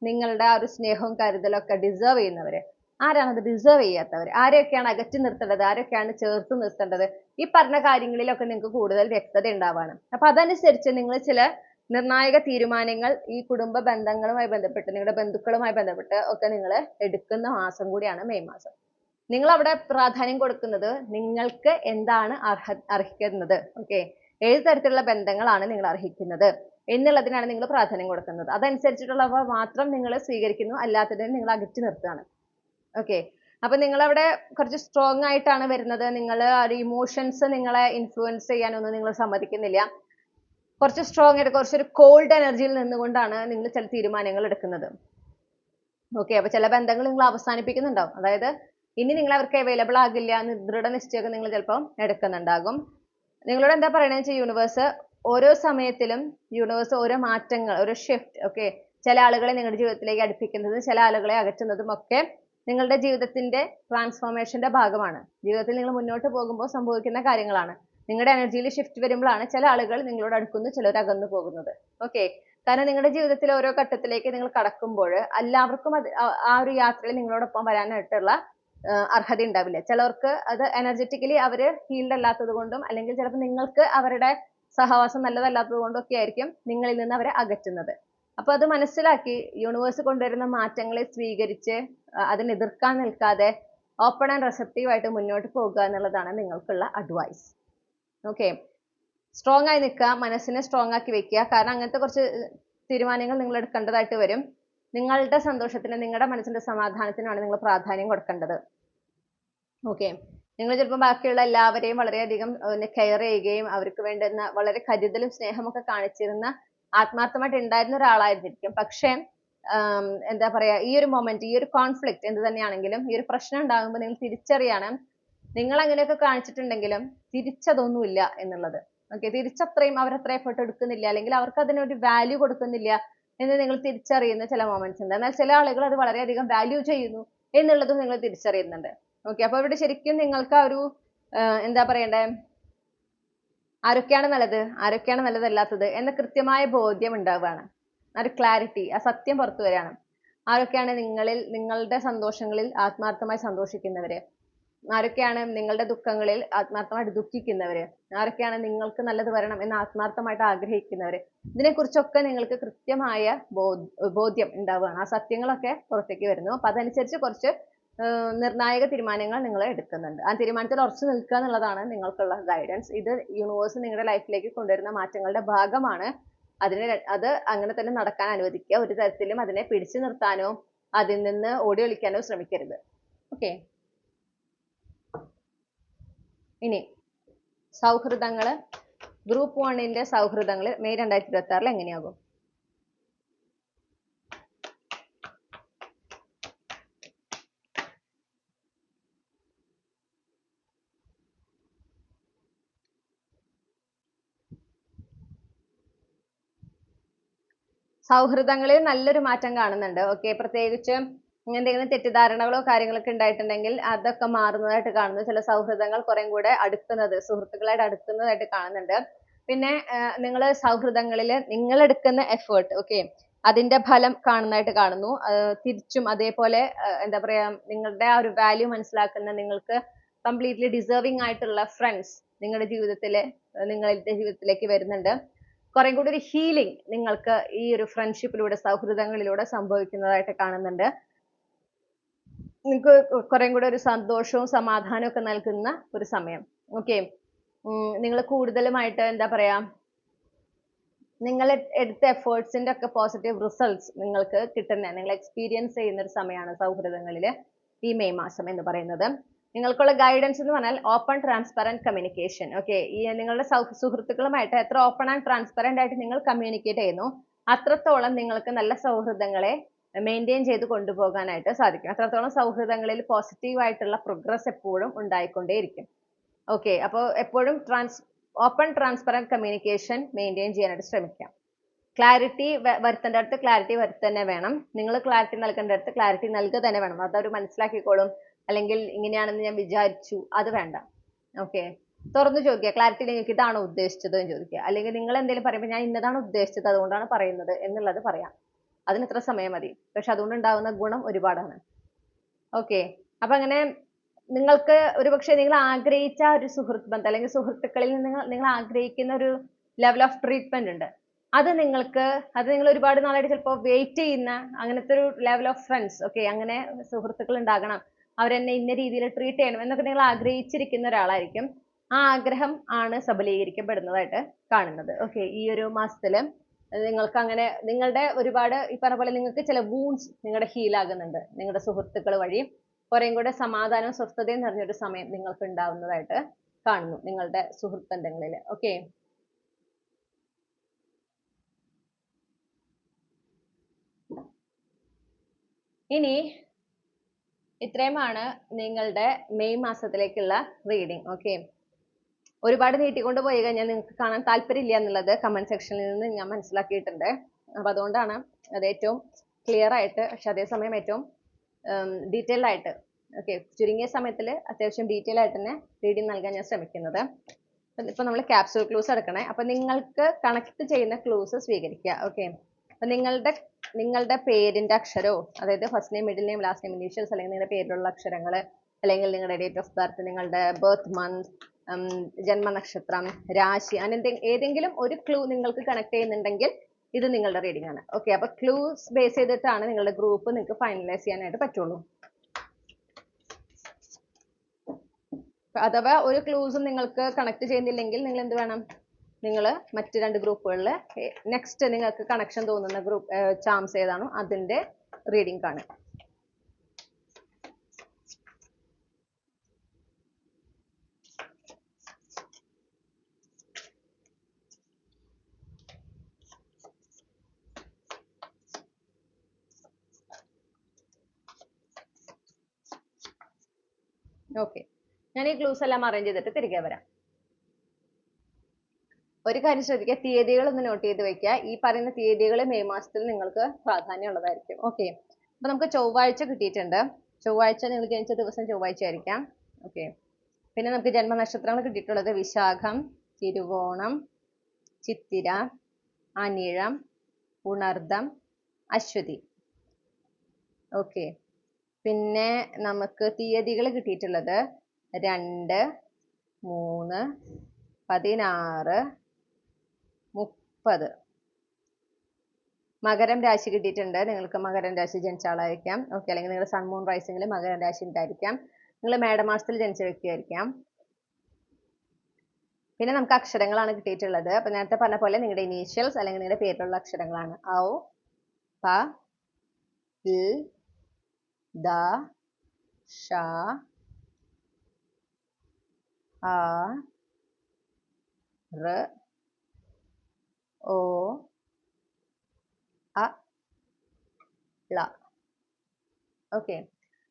നിങ്ങളുടെ ആ ഒരു സ്നേഹവും കരുതലും ഒക്കെ ഡിസേർവ് ചെയ്യുന്നവര്, ആരാണ് അത് ഡിസേർവ് ചെയ്യാത്തവർ, ആരെയൊക്കെയാണ് അകറ്റി നിർത്തേണ്ടത്, ആരൊക്കെയാണ് ചേർത്ത് നിർത്തേണ്ടത്. ഈ പറഞ്ഞ കാര്യങ്ങളിലൊക്കെ നിങ്ങൾക്ക് കൂടുതൽ വ്യക്തത ഉണ്ടാവാണ്. അപ്പൊ അതനുസരിച്ച് നിങ്ങൾ ചില നിർണായക തീരുമാനങ്ങൾ ഈ കുടുംബ ബന്ധങ്ങളുമായി ബന്ധപ്പെട്ട്, നിങ്ങളുടെ ബന്ധുക്കളുമായി ബന്ധപ്പെട്ട് ഒക്കെ നിങ്ങൾ എടുക്കുന്ന മാസം കൂടിയാണ് മെയ് മാസം. നിങ്ങൾ അവിടെ പ്രാധാന്യം കൊടുക്കുന്നത് നിങ്ങൾക്ക് എന്താണ് അർഹിക്കുന്നത്. ഓക്കെ, ഏത് തരത്തിലുള്ള ബന്ധങ്ങളാണ് നിങ്ങൾ അർഹിക്കുന്നത് എന്നുള്ളതിനാണ് നിങ്ങൾ പ്രാധാന്യം കൊടുക്കുന്നത്. അതനുസരിച്ചിട്ടുള്ളവ മാത്രം നിങ്ങൾ സ്വീകരിക്കുന്നു, അല്ലാത്തതിനെ നിങ്ങൾ അകറ്റി നിർത്തുകയാണ്. ഓക്കെ, അപ്പൊ നിങ്ങൾ അവിടെ കുറച്ച് സ്ട്രോങ് ആയിട്ടാണ് വരുന്നത്. നിങ്ങൾ ഒരു ഇമോഷൻസ് നിങ്ങളെ ഇൻഫ്ലുവൻസ് ചെയ്യാനൊന്നും നിങ്ങൾ സമ്മതിക്കുന്നില്ല. കുറച്ച് സ്ട്രോങ് ആയിട്ട്, കുറച്ചൊരു കോൾഡ് എനർജിയിൽ നിന്നുകൊണ്ടാണ് നിങ്ങൾ ചില തീരുമാനങ്ങൾ എടുക്കുന്നത്. ഓക്കെ, അപ്പൊ ചില ബന്ധങ്ങൾ നിങ്ങൾ അവസാനിപ്പിക്കുന്നുണ്ടാവും. അതായത് ഇനി നിങ്ങൾ അവർക്ക് അവൈലബിൾ ആകില്ല എന്ന് ദൃഢനിശ്ചയമൊക്കെ നിങ്ങൾ ചിലപ്പോൾ എടുക്കുന്നുണ്ടാകും. നിങ്ങളോട് എന്താ പറയണെന്ന് വെച്ചാൽ യൂണിവേഴ്സ് ഓരോ സമയത്തിലും യൂണിവേഴ്സ് ഓരോ മാറ്റങ്ങൾ, ഓരോ ഷിഫ്റ്റ്, ഓക്കെ, ചില ആളുകളെ നിങ്ങളുടെ ജീവിതത്തിലേക്ക് അടുപ്പിക്കുന്നതും ചില ആളുകളെ അകറ്റുന്നതും ഒക്കെ നിങ്ങളുടെ ജീവിതത്തിന്റെ ട്രാൻസ്ഫോർമേഷന്റെ ഭാഗമാണ്. ജീവിതത്തിൽ നിങ്ങൾ മുന്നോട്ട് പോകുമ്പോൾ സംഭവിക്കുന്ന കാര്യങ്ങളാണ്. നിങ്ങളുടെ എനർജിയിൽ ഷിഫ്റ്റ് വരുമ്പോഴാണ് ചില ആളുകൾ നിങ്ങളോട് അടുക്കുന്നു, ചിലർ അകന്നു പോകുന്നത്. ഓക്കെ, കാരണം നിങ്ങളുടെ ജീവിതത്തിൽ ഓരോ ഘട്ടത്തിലേക്ക് നിങ്ങൾ കടക്കുമ്പോൾ എല്ലാവർക്കും ആ ഒരു യാത്രയിൽ നിങ്ങളോടൊപ്പം വരാനായിട്ടുള്ള അർഹത ഉണ്ടാവില്ല. ചിലർക്ക് അത് എനർജറ്റിക്കലി അവര് ഹീൽഡ് അല്ലാത്തത് കൊണ്ടും, അല്ലെങ്കിൽ ചിലപ്പോൾ നിങ്ങൾക്ക് അവരുടെ സഹവാസം നല്ലതല്ലാത്തത് കൊണ്ടും ഒക്കെ ആയിരിക്കും നിങ്ങളിൽ നിന്ന് അവരെ അകറ്റുന്നത്. അപ്പൊ അത് മനസ്സിലാക്കി യൂണിവേഴ്സ് കൊണ്ടുവരുന്ന മാറ്റങ്ങളെ സ്വീകരിച്ച് അതിനെ എതിർക്കാൻ നിൽക്കാതെ ഓപ്പൺ ആൻഡ് റിസപ്റ്റീവ് ആയിട്ട് മുന്നോട്ട് പോകുക എന്നുള്ളതാണ് നിങ്ങൾക്കുള്ള അഡ്വൈസ്. ഓക്കെ, സ്ട്രോങ് ആയി നിൽക്കുക, മനസ്സിനെ സ്ട്രോങ് ആക്കി വെക്കുക. കാരണം അങ്ങനത്തെ കുറച്ച് തീരുമാനങ്ങൾ നിങ്ങൾ എടുക്കേണ്ടതായിട്ട് വരും. നിങ്ങളുടെ സന്തോഷത്തിന്, നിങ്ങളുടെ മനസ്സിന്റെ സമാധാനത്തിനാണ് നിങ്ങൾ പ്രാധാന്യം കൊടുക്കേണ്ടത്. ഓക്കെ, നിങ്ങൾ ചിലപ്പോൾ ബാക്കിയുള്ള എല്ലാവരെയും വളരെയധികം കെയർ ചെയ്യുകയും അവർക്ക് വേണ്ടുന്ന വളരെ കരുതലും സ്നേഹമൊക്കെ കാണിച്ചിരുന്ന ആത്മാർത്ഥമായിട്ട് ഉണ്ടായിരുന്ന ഒരാളായിരിക്കും. പക്ഷേ എന്താ പറയാ, ഈ ഒരു മൊമെന്റ്, ഈ ഒരു കോൺഫ്ലിക്റ്റ് എന്ത് തന്നെയാണെങ്കിലും, ഈ ഒരു പ്രശ്നം ഉണ്ടാകുമ്പോൾ നിങ്ങൾ തിരിച്ചറിയാണ് നിങ്ങൾ അങ്ങനെയൊക്കെ കാണിച്ചിട്ടുണ്ടെങ്കിലും തിരിച്ചതൊന്നുമില്ല എന്നുള്ളത്. ഓക്കെ, തിരിച്ചത്രയും അവരത്ര എഫേർട്ട് എടുക്കുന്നില്ല, അല്ലെങ്കിൽ അവർക്ക് അതിനൊരു വാല്യൂ കൊടുക്കുന്നില്ല എന്ന് നിങ്ങൾ തിരിച്ചറിയുന്ന ചില മൊമെന്റ്സ് ഉണ്ട്. എന്നാൽ ചില ആളുകൾ അത് വളരെയധികം വാല്യൂ ചെയ്യുന്നു എന്നുള്ളതും നിങ്ങൾ തിരിച്ചറിയുന്നുണ്ട്. ഓക്കെ, അപ്പൊ ഇവിടെ ശരിക്കും നിങ്ങൾക്ക് ആ ഒരു എന്താ പറയണ്ടേ, ആരൊക്കെയാണ് നല്ലത്, ആരൊക്കെയാണ് നല്ലതല്ലാത്തത് എന്ന കൃത്യമായ ബോധ്യം ഉണ്ടാവുകയാണ്. ആ ഒരു ക്ലാരിറ്റി, ആ സത്യം പുറത്തു വരികയാണ്. ആരൊക്കെയാണ് നിങ്ങളുടെ സന്തോഷങ്ങളിൽ ആത്മാർത്ഥമായി സന്തോഷിക്കുന്നവര്, ആരൊക്കെയാണ് നിങ്ങളുടെ ദുഃഖങ്ങളിൽ ആത്മാർത്ഥമായിട്ട് ദുഃഖിക്കുന്നവര്, ആരൊക്കെയാണ് നിങ്ങൾക്ക് നല്ലത് വരണം എന്ന് ആത്മാർത്ഥമായിട്ട് ആഗ്രഹിക്കുന്നവര്, ഇതിനെക്കുറിച്ചൊക്കെ നിങ്ങൾക്ക് കൃത്യമായ ബോധ്യം ഉണ്ടാവുകയാണ്. ആ സത്യങ്ങളൊക്കെ പുറത്തേക്ക് വരുന്നു. അപ്പൊ അതനുസരിച്ച് കുറച്ച് നിർണായക തീരുമാനങ്ങൾ നിങ്ങൾ എടുക്കുന്നുണ്ട്. ആ തീരുമാനത്തിൽ ഉറച്ചു നിൽക്കുക എന്നുള്ളതാണ് നിങ്ങൾക്കുള്ള ഗൈഡൻസ്. ഇത് യൂണിവേഴ്സ് നിങ്ങളുടെ ലൈഫിലേക്ക് കൊണ്ടുവരുന്ന മാറ്റങ്ങളുടെ ഭാഗമാണ്. അത് അങ്ങനെ തന്നെ നടക്കാൻ അനുവദിക്കുക. ഒരു തരത്തിലും അതിനെ പിടിച്ചു നിർത്താനോ അതിൽ നിന്ന് ഓടി ഒളിക്കാനോ ശ്രമിക്കരുത്. ഓക്കെ, ഇനി സൗഹൃദങ്ങള്, ഗ്രൂപ്പ് 1ന്റെ സൗഹൃദങ്ങൾ മെയ് 2026 എങ്ങനെയാകും? സൗഹൃദങ്ങളിൽ നല്ലൊരു മാറ്റം കാണുന്നുണ്ട്. ഓക്കെ, പ്രത്യേകിച്ച് എന്തെങ്കിലും തെറ്റിദ്ധാരണകളോ കാര്യങ്ങളൊക്കെ ഉണ്ടായിട്ടുണ്ടെങ്കിൽ അതൊക്കെ മാറുന്നതായിട്ട് കാണുന്നു. ചില സൗഹൃദങ്ങൾ കുറേ കൂടെ അടുക്കുന്നത്, സുഹൃത്തുക്കളായിട്ട് അടുക്കുന്നതായിട്ട് കാണുന്നുണ്ട്. പിന്നെ നിങ്ങൾ സൗഹൃദങ്ങളിൽ നിങ്ങൾ എടുക്കുന്ന എഫേർട്ട്, ഓക്കെ, അതിന്റെ ഫലം കാണുന്നതായിട്ട് കാണുന്നു. തിരിച്ചും അതേപോലെ എന്താ പറയാ, നിങ്ങളുടെ ആ ഒരു വാല്യൂ മനസ്സിലാക്കുന്ന, നിങ്ങൾക്ക് കംപ്ലീറ്റ്ലി ഡിസേർവിംഗ് ആയിട്ടുള്ള ഫ്രണ്ട്സ് നിങ്ങളുടെ ജീവിതത്തിലേക്ക് വരുന്നുണ്ട്. കുറെ കൂടി ഒരു ഹീലിംഗ് നിങ്ങൾക്ക് ഈ ഒരു ഫ്രണ്ട്ഷിപ്പിലൂടെ, സൗഹൃദങ്ങളിലൂടെ സംഭവിക്കുന്നതായിട്ട് കാണുന്നുണ്ട്. നിങ്ങൾക്ക് കുറെ കൂടെ ഒരു സന്തോഷവും സമാധാനവും ഒക്കെ നൽകുന്ന ഒരു സമയം. ഓക്കെ, നിങ്ങൾ കൂടുതലുമായിട്ട് എന്താ പറയാ, നിങ്ങൾ എടുത്ത എഫേർട്സിന്റെ ഒക്കെ പോസിറ്റീവ് റിസൾട്ട്സ് നിങ്ങൾക്ക് കിട്ടുന്ന, നിങ്ങൾ എക്സ്പീരിയൻസ് ചെയ്യുന്ന ഒരു സമയമാണ് സൗഹൃദങ്ങളിൽ ഈ മെയ് മാസം എന്ന് പറയുന്നത്. നിങ്ങൾക്കുള്ള ഗൈഡൻസ് എന്ന് പറഞ്ഞാൽ ഓപ്പൺ ട്രാൻസ്പെറന്റ് കമ്മ്യൂണിക്കേഷൻ. ഓക്കെ, ഈ നിങ്ങളുടെ സുഹൃത്തുക്കളുമായിട്ട് എത്ര ഓപ്പൺ ആൻഡ് ട്രാൻസ്പെറന്റ് ആയിട്ട് നിങ്ങൾ കമ്മ്യൂണിക്കേറ്റ് ചെയ്യുന്നു അത്രത്തോളം നിങ്ങൾക്ക് നല്ല സൗഹൃദങ്ങളെ മെയിൻറ്റെയിൻ ചെയ്ത് കൊണ്ടുപോകാനായിട്ട് സാധിക്കും. അത്രത്തോളം സൗഹൃദങ്ങളിൽ പോസിറ്റീവ് ആയിട്ടുള്ള പ്രോഗ്രസ് എപ്പോഴും ഉണ്ടായിക്കൊണ്ടേയിരിക്കും. ഓക്കെ, അപ്പോൾ എപ്പോഴും ഓപ്പൺ ട്രാൻസ്പെറന്റ് കമ്മ്യൂണിക്കേഷൻ മെയിൻറ്റെയിൻ ചെയ്യാനായിട്ട് ശ്രമിക്കാം. ക്ലാരിറ്റി വരുത്തേണ്ടടുത്ത് ക്ലാരിറ്റി വരുത്തന്നെ വേണം. നിങ്ങൾ ക്ലാരിറ്റി നൽകേണ്ടടുത്ത് ക്ലാരിറ്റി നൽകുക തന്നെ വേണം. അതൊരു മനസ്സിലാക്കിക്കോളും, അല്ലെങ്കിൽ ഇങ്ങനെയാണെന്ന് ഞാൻ വിചാരിച്ചു, അത് വേണ്ട. ഓക്കെ, തുറന്നു ചോദിക്കുക. ക്ലാരിറ്റി നിങ്ങൾക്ക് ഇതാണോ ഉദ്ദേശിച്ചത് എന്ന് ചോദിക്കുക. അല്ലെങ്കിൽ നിങ്ങൾ എന്തെങ്കിലും പറയുമ്പോൾ ഞാൻ ഇന്നതാണ് ഉദ്ദേശിച്ചത് അതുകൊണ്ടാണ് പറയുന്നത് എന്നുള്ളത് പറയാം. അതിന് ഇത്ര സമയം മതി, പക്ഷെ അതുകൊണ്ട് ഉണ്ടാകുന്ന ഗുണം ഒരുപാടാണ്. ഓക്കെ, അപ്പൊ അങ്ങനെ നിങ്ങൾക്ക് ഒരുപക്ഷെ നിങ്ങൾ ആഗ്രഹിച്ച ഒരു സുഹൃത്ത് ബന്ധം, അല്ലെങ്കിൽ സുഹൃത്തുക്കളിൽ നിന്ന് നിങ്ങൾ ആഗ്രഹിക്കുന്ന ഒരു ലെവൽ ഓഫ് ട്രീറ്റ്മെന്റ് ഉണ്ട്. അത് നിങ്ങൾ ഒരുപാട് നാളായിട്ട് ചിലപ്പോൾ വെയിറ്റ് ചെയ്യുന്ന അങ്ങനത്തെ ഒരു ലെവൽ ഓഫ് ഫ്രണ്ട്സ്, ഓക്കെ, അങ്ങനെ സുഹൃത്തുക്കൾ ഉണ്ടാകണം, അവരെന്നെ ഇന്ന രീതിയിൽ ട്രീറ്റ് ചെയ്യണം എന്നൊക്കെ നിങ്ങൾ ആഗ്രഹിച്ചിരിക്കുന്ന ഒരാളായിരിക്കും. ആ ആഗ്രഹം ആണ് സബലീകരിക്കപ്പെടുന്നതായിട്ട് കാണുന്നത്. ഓക്കെ, ഈ ഒരു മാസത്തില് നിങ്ങൾക്ക് അങ്ങനെ നിങ്ങളുടെ ഒരുപാട് ഈ പറഞ്ഞ പോലെ നിങ്ങൾക്ക് ചില വൂൺസ് നിങ്ങളുടെ ഹീൽ ആകുന്നുണ്ട്. നിങ്ങളുടെ സുഹൃത്തുക്കൾ വഴി കുറേയും കൂടെ സമാധാനവും സ്വസ്ഥതയും നിറഞ്ഞൊരു സമയം നിങ്ങൾക്ക് ഉണ്ടാവുന്നതായിട്ട് കാണുന്നു നിങ്ങളുടെ സുഹൃത്ത് ബന്ധങ്ങളിൽ. ഓക്കെ, ഇനി ഇത്രയുമാണ് നിങ്ങളുടെ മെയ് മാസത്തിലേക്കുള്ള റീഡിംഗ്. ഓക്കെ, ഒരുപാട് നീട്ടിക്കൊണ്ട് പോയി കഴിഞ്ഞാൽ നിങ്ങൾക്ക് കാണാൻ താല്പര്യമില്ല എന്നുള്ളത് കമന്റ് സെക്ഷനിൽ നിന്ന് ഞാൻ മനസ്സിലാക്കിയിട്ടുണ്ട്. അപ്പൊ അതുകൊണ്ടാണ് അത് ഏറ്റവും ക്ലിയർ ആയിട്ട്, പക്ഷെ അതേസമയം ഏറ്റവും ഡീറ്റെയിൽഡ് ആയിട്ട്, ഓക്കെ, ചുരുങ്ങിയ സമയത്തിൽ അത്യാവശ്യം ഡീറ്റെയിൽ ആയിട്ട് തന്നെ റീഡിങ് നൽകാൻ ഞാൻ ശ്രമിക്കുന്നത്. ഇപ്പൊ നമ്മൾ ക്യാപ്സ്യൂൾ ക്ലൂസ് എടുക്കണേ. അപ്പൊ നിങ്ങൾക്ക് കണക്ട് ചെയ്യുന്ന ക്ലൂസ് സ്വീകരിക്കുക. ഓക്കെ, അപ്പൊ നിങ്ങളുടെ പേരിന്റെ അക്ഷരോ, അതായത് first name, middle name, last name, initials, അല്ലെങ്കിൽ നിങ്ങളുടെ പേരിലുള്ള അക്ഷരങ്ങൾ, അല്ലെങ്കിൽ നിങ്ങളുടെ ഡേറ്റ് ഓഫ് ബർത്ത്, നിങ്ങളുടെ ബർത്ത് മന്ത്, ജന്മനക്ഷത്രം, രാശി, അങ്ങനെ ഏതെങ്കിലും ഒരു ക്ലൂ നിങ്ങൾക്ക് കണക്ട് ചെയ്യുന്നുണ്ടെങ്കിൽ ഇത് നിങ്ങളുടെ റീഡിംഗ് ആണ്. ഓക്കെ, അപ്പൊ ക്ലൂസ് ബേസ് ചെയ്തിട്ടാണ് നിങ്ങളുടെ ഗ്രൂപ്പ് നിങ്ങൾക്ക് ഫൈനലൈസ് ചെയ്യാനായിട്ട് പറ്റുള്ളൂ. അഥവാ ഒരു ക്ലൂസും നിങ്ങൾക്ക് കണക്ട് ചെയ്യുന്നില്ലെങ്കിൽ നിങ്ങൾ എന്ത് വേണം, നിങ്ങൾ മറ്റ് 2 ഗ്രൂപ്പുകളിൽ നെക്സ്റ്റ് നിങ്ങൾക്ക് കണക്ഷൻ തോന്നുന്ന ഗ്രൂപ്പ് ചാംസ് ഏതാണോ അതിന്റെ റീഡിംഗ് കാണുക. ഓക്കെ, ഞാൻ ഈ ക്ലൂസ് എല്ലാം അറേഞ്ച് ചെയ്തിട്ട് തിരികെ വരാം. ഒരു കാര്യം ശ്രദ്ധിക്കുക, തീയതികൾ ഒന്ന് നോട്ട് ചെയ്ത് വെക്കുക. ഈ പറയുന്ന തീയതികൾ മെയ് മാസത്തിൽ നിങ്ങൾക്ക് പ്രാധാന്യമുള്ളതായിരിക്കും. ഓക്കെ, അപ്പൊ നമുക്ക് ചൊവ്വാഴ്ച കിട്ടിയിട്ടുണ്ട്. ചൊവ്വാഴ്ച, നിങ്ങൾ ജനിച്ച ദിവസം ചൊവ്വാഴ്ച ആയിരിക്കാം. ഓക്കെ, പിന്നെ നമുക്ക് ജന്മനക്ഷത്രങ്ങൾ കിട്ടിയിട്ടുള്ളത് വിശാഖം, തിരുവോണം, ചിത്തിര, അനിഴം, ഉണർദം, അശ്വതി. ഓക്കെ, പിന്നെ നമുക്ക് തീയതികൾ കിട്ടിയിട്ടുള്ളത് 2, 3, 16, 30. മകരം രാശി കിട്ടിയിട്ടുണ്ട്. നിങ്ങൾക്ക് മകരം രാശി ജനിച്ച ആളായിരിക്കാം. ഓക്കെ, അല്ലെങ്കിൽ നിങ്ങൾ സൺ മൂൺ റൈസിംഗിൽ മകരം രാശി ഉണ്ടായിരിക്കാം. നിങ്ങൾ മേടമാസത്തിൽ ജനിച്ച വ്യക്തിയായിരിക്കാം. പിന്നെ നമുക്ക് അക്ഷരങ്ങളാണ് കിട്ടിയിട്ടുള്ളത്. അപ്പൊ നേരത്തെ പറഞ്ഞ പോലെ നിങ്ങളുടെ ഇനീഷ്യൽസ് അല്ലെങ്കിൽ നിങ്ങളുടെ പേരിലുള്ള അക്ഷരങ്ങളാണ്. ഔ, പ, ൽ, ദ, ഷ, ആ, ർ, ഓ, അ, ള. ഓക്കെ,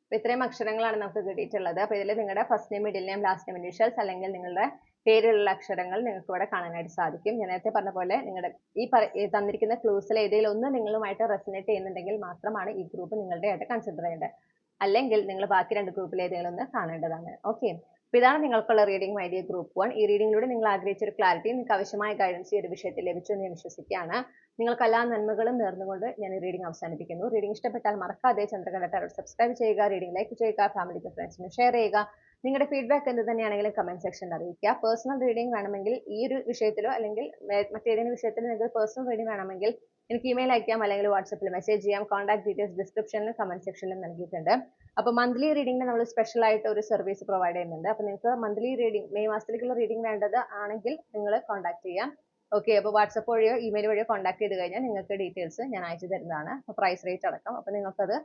അപ്പൊ ഇത്രയും അക്ഷരങ്ങളാണ് നമുക്ക് കിട്ടിയിട്ടുള്ളത്. അപ്പൊ ഇതിൽ നിങ്ങളുടെ first name, middle name, last name, initials അല്ലെങ്കിൽ നിങ്ങളുടെ പേരിലുള്ള അക്ഷരങ്ങൾ നിങ്ങൾക്ക് ഇവിടെ കാണാനായിട്ട് സാധിക്കും. ഞാൻ നേരത്തെ പറഞ്ഞ പോലെ നിങ്ങളുടെ ഈ തന്നിരിക്കുന്ന ക്ലൂസിൽ ഏതെങ്കിലും ഒന്ന് നിങ്ങളുമായിട്ട് റെസനേറ്റ് ചെയ്യുന്നുണ്ടെങ്കിൽ മാത്രമാണ് ഈ ഗ്രൂപ്പ് നിങ്ങളുടെ ആയിട്ട് കൺസിഡർ ചെയ്യേണ്ടത്. അല്ലെങ്കിൽ നിങ്ങൾ ബാക്കി 2 ഗ്രൂപ്പിൽ ഏതെങ്കിലും ഒന്ന് കാണേണ്ടതാണ്. ഓക്കെ, അപ്പൊ ഇതാണ് നിങ്ങൾക്കുള്ള റീഡിംഗ് മൈ ഡിയർ ഗ്രൂപ്പ് 1. ഈ റീഡിംഗിലൂടെ നിങ്ങൾ ആഗ്രഹിച്ച ഒരു ക്ലാരിറ്റി, നിങ്ങൾക്ക് ആവശ്യമായ ഗൈഡൻസ് ഈ ഒരു വിഷയത്തിൽ ലഭിച്ചു എന്ന് ഞാൻ വിശ്വസിക്കുകയാണ്. നിങ്ങൾക്ക് എല്ലാ നന്മകളും നേർന്നുകൊണ്ട് ഞാൻ ഈ റീഡിംഗ് അവസാനിപ്പിക്കുന്നു. റീഡിംഗ് ഇഷ്ടപ്പെട്ടാൽ മറക്കാതെ ചന്ദ്രകല ടാരോട്ട് സബ്സ്ക്രൈബ് ചെയ്യുക, റീഡിംഗ് ലൈക്ക് ചെയ്യുക, ഫാമിലിക്ക് ഫ്രണ്ട്സിന് ഷെയർ ചെയ്യുക. നിങ്ങളുടെ ഫീഡ്ബാക്ക് എന്ത് തന്നെയാണെങ്കിലും കമന്റ് സെക്ഷനിൽ അറിയിക്കുക. പേഴ്സണൽ റീഡിംഗ് വേണമെങ്കിൽ ഈ ഒരു വിഷയത്തിലോ അല്ലെങ്കിൽ മറ്റേതെങ്കിലും വിഷയത്തിൽ നിങ്ങൾക്ക് പേഴ്സണൽ റീഡിംഗ് വേണമെങ്കിൽ എനിക്ക് ഇമെയിൽ അയക്കാം, അല്ലെങ്കിൽ വാട്സപ്പിൽ മെസ്സേജ് ചെയ്യാം. കോൺടാക്ട് ഡീറ്റെയിൽസ് ഡിസ്ക്രിപ്ഷനിലും കമന്റ് സെക്ഷനിലും നൽകിയിട്ടുണ്ട്. അപ്പോൾ മന്ത്ലി റീഡിംഗിന് നമ്മൾ സ്പെഷ്യൽ ആയിട്ട് ഒരു സർവീസ് പ്രൊവൈഡ് ചെയ്യുന്നുണ്ട്. അപ്പോൾ നിങ്ങൾക്ക് മന്ത്ലി റീഡിംഗ്, മെയ് മാസത്തിലേക്കുള്ള റീഡിംഗ് വേണ്ടത് ആണെങ്കിൽ നിങ്ങൾ കോൺടാക്ട് ചെയ്യാം. ഓക്കെ, അപ്പോൾ വാട്സപ്പ് വഴിയോ ഇമെയിൽ വഴിയോ കോൺടാക്ട് ചെയ്ത് കഴിഞ്ഞാൽ നിങ്ങൾക്ക് ഡീറ്റെയിൽസ് ഞാൻ അയച്ചു തരുന്നതാണ്. അപ്പോൾ പ്രൈസ് റേറ്റ് അടക്കം. അപ്പോൾ നിങ്ങൾക്കത്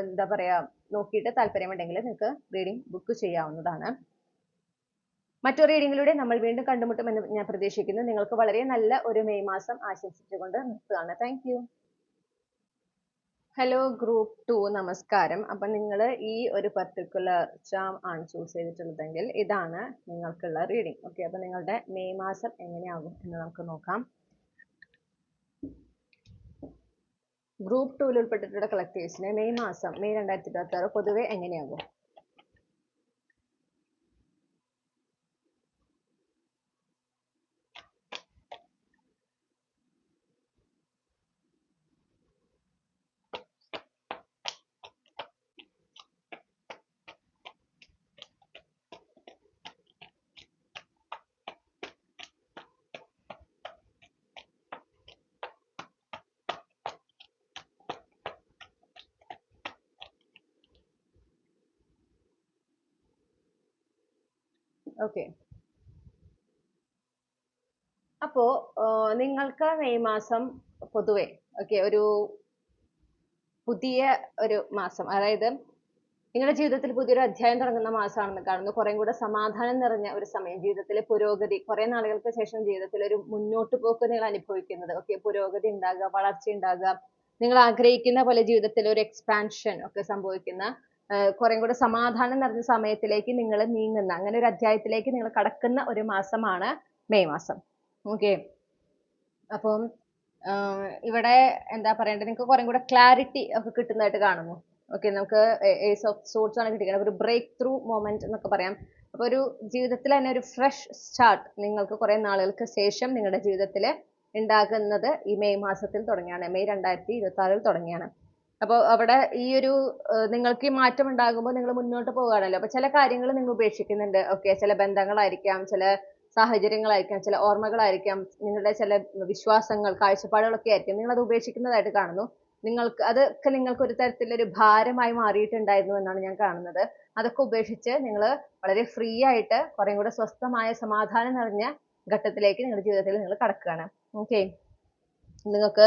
എന്താ പറയാ, നോക്കിയിട്ട് താല്പര്യമുണ്ടെങ്കിൽ നിങ്ങൾക്ക് റീഡിംഗ് ബുക്ക് ചെയ്യാവുന്നതാണ്. മറ്റൊരു റീഡിംഗിലൂടെ നമ്മൾ വീണ്ടും കണ്ടുമുട്ടുമെന്ന് ഞാൻ പ്രതീക്ഷിക്കുന്നു. നിങ്ങൾക്ക് വളരെ നല്ല ഒരു മെയ് മാസം ആശംസിച്ചുകൊണ്ട് നിർത്തുകയാണ്. Thank you. ഹലോ ഗ്രൂപ്പ് 2, നമസ്കാരം. അപ്പൊ നിങ്ങൾ ഈ ഒരു പർട്ടിക്കുലർ ചാം ആണ് ചൂസ് ചെയ്തിട്ടുള്ളതെങ്കിൽ ഇതാണ് നിങ്ങൾക്കുള്ള റീഡിംഗ്. ഓക്കെ, അപ്പൊ നിങ്ങളുടെ മെയ് മാസം എങ്ങനെയാകും എന്ന് നമുക്ക് നോക്കാം. ഗ്രൂപ്പ് 2 ഉൾപ്പെട്ടിട്ടുള്ള കളക്ടേഴ്സിന് മെയ് മാസം, മെയ് 2026 പൊതുവെ എങ്ങനെയാകും? ഓക്കെ, അപ്പോ നിങ്ങൾക്ക് മെയ് മാസം പൊതുവെ ഒരു പുതിയ ഒരു മാസം, അതായത് നിങ്ങളുടെ ജീവിതത്തിൽ പുതിയൊരു അധ്യായം തുടങ്ങുന്ന മാസമാണെന്ന് കാണുന്നു. കുറേ കൂടെ സമാധാനം നിറഞ്ഞ ഒരു സമയം, ജീവിതത്തിലെ പുരോഗതി, കുറെ നാളുകൾക്ക് ശേഷം ജീവിതത്തിൽ ഒരു മുന്നോട്ട് പോക്ക് നിങ്ങൾ അനുഭവിക്കുന്നത്. പുരോഗതി ഉണ്ടാകുക, വളർച്ച ഉണ്ടാകുക, നിങ്ങൾ ആഗ്രഹിക്കുന്ന പോലെ ജീവിതത്തിൽ ഒരു എക്സ്പാൻഷൻ ഒക്കെ സംഭവിക്കുന്ന, കുറെ കൂടെ സമാധാനം നിറഞ്ഞ സമയത്തിലേക്ക് നിങ്ങൾ നീങ്ങുന്ന, അങ്ങനെ ഒരു അധ്യായത്തിലേക്ക് നിങ്ങൾ കടക്കുന്ന ഒരു മാസമാണ് മെയ് മാസം. ഓക്കെ, അപ്പം ഇവിടെ എന്താ പറയണ്ടത്, നിങ്ങൾക്ക് കുറേ കൂടെ ക്ലാരിറ്റി ഒക്കെ കിട്ടുന്നതായിട്ട് കാണുന്നു. ഓക്കെ, നമുക്ക് ഏസ് ഓഫ് സോർട്സ് ആണ് കിട്ടിയത്, ഒരു ബ്രേക്ക് ത്രൂ മൊമെന്റ് എന്നൊക്കെ പറയാം. അപ്പോൾ ഒരു ജീവിതത്തിൽ തന്നെ ഒരു ഫ്രഷ് സ്റ്റാർട്ട് നിങ്ങൾക്ക് കുറേ നാളുകൾക്ക് ശേഷം നിങ്ങളുടെ ജീവിതത്തിൽ ഉണ്ടാകുന്നത് ഈ മെയ് മാസത്തിൽ തുടങ്ങിയാണ്, മെയ് 2026 തുടങ്ങിയാണ്. അപ്പോൾ അവിടെ ഈ ഒരു നിങ്ങൾക്ക് ഈ മാറ്റം ഉണ്ടാകുമ്പോൾ നിങ്ങൾ മുന്നോട്ട് പോകുകയാണല്ലോ. അപ്പോൾ ചില കാര്യങ്ങൾ നിങ്ങൾ ഉപേക്ഷിക്കുന്നുണ്ട്. ഓക്കെ, ചില ബന്ധങ്ങളായിരിക്കാം, ചില സാഹചര്യങ്ങളായിരിക്കാം, ചില ഓർമ്മകളായിരിക്കാം, നിങ്ങളുടെ ചില വിശ്വാസങ്ങൾ, കാഴ്ചപ്പാടുകളൊക്കെ ആയിരിക്കും നിങ്ങൾ അത് ഉപേക്ഷിക്കുന്നതായിട്ട് കാണുന്നു. നിങ്ങൾക്ക് അതൊക്കെ നിങ്ങൾക്ക് ഒരു തരത്തിലൊരു ഭാരമായി മാറിയിട്ടുണ്ടായിരുന്നു എന്നാണ് ഞാൻ കാണുന്നത്. അതൊക്കെ ഉപേക്ഷിച്ച് നിങ്ങൾ വളരെ ഫ്രീ ആയിട്ട് കുറേ കൂടെ സ്വസ്ഥമായ സമാധാനം നിറഞ്ഞ ഘട്ടത്തിലേക്ക് നിങ്ങളുടെ ജീവിതത്തിൽ നിങ്ങൾ കടക്കുകയാണ്. ഓക്കെ, നിങ്ങൾക്ക്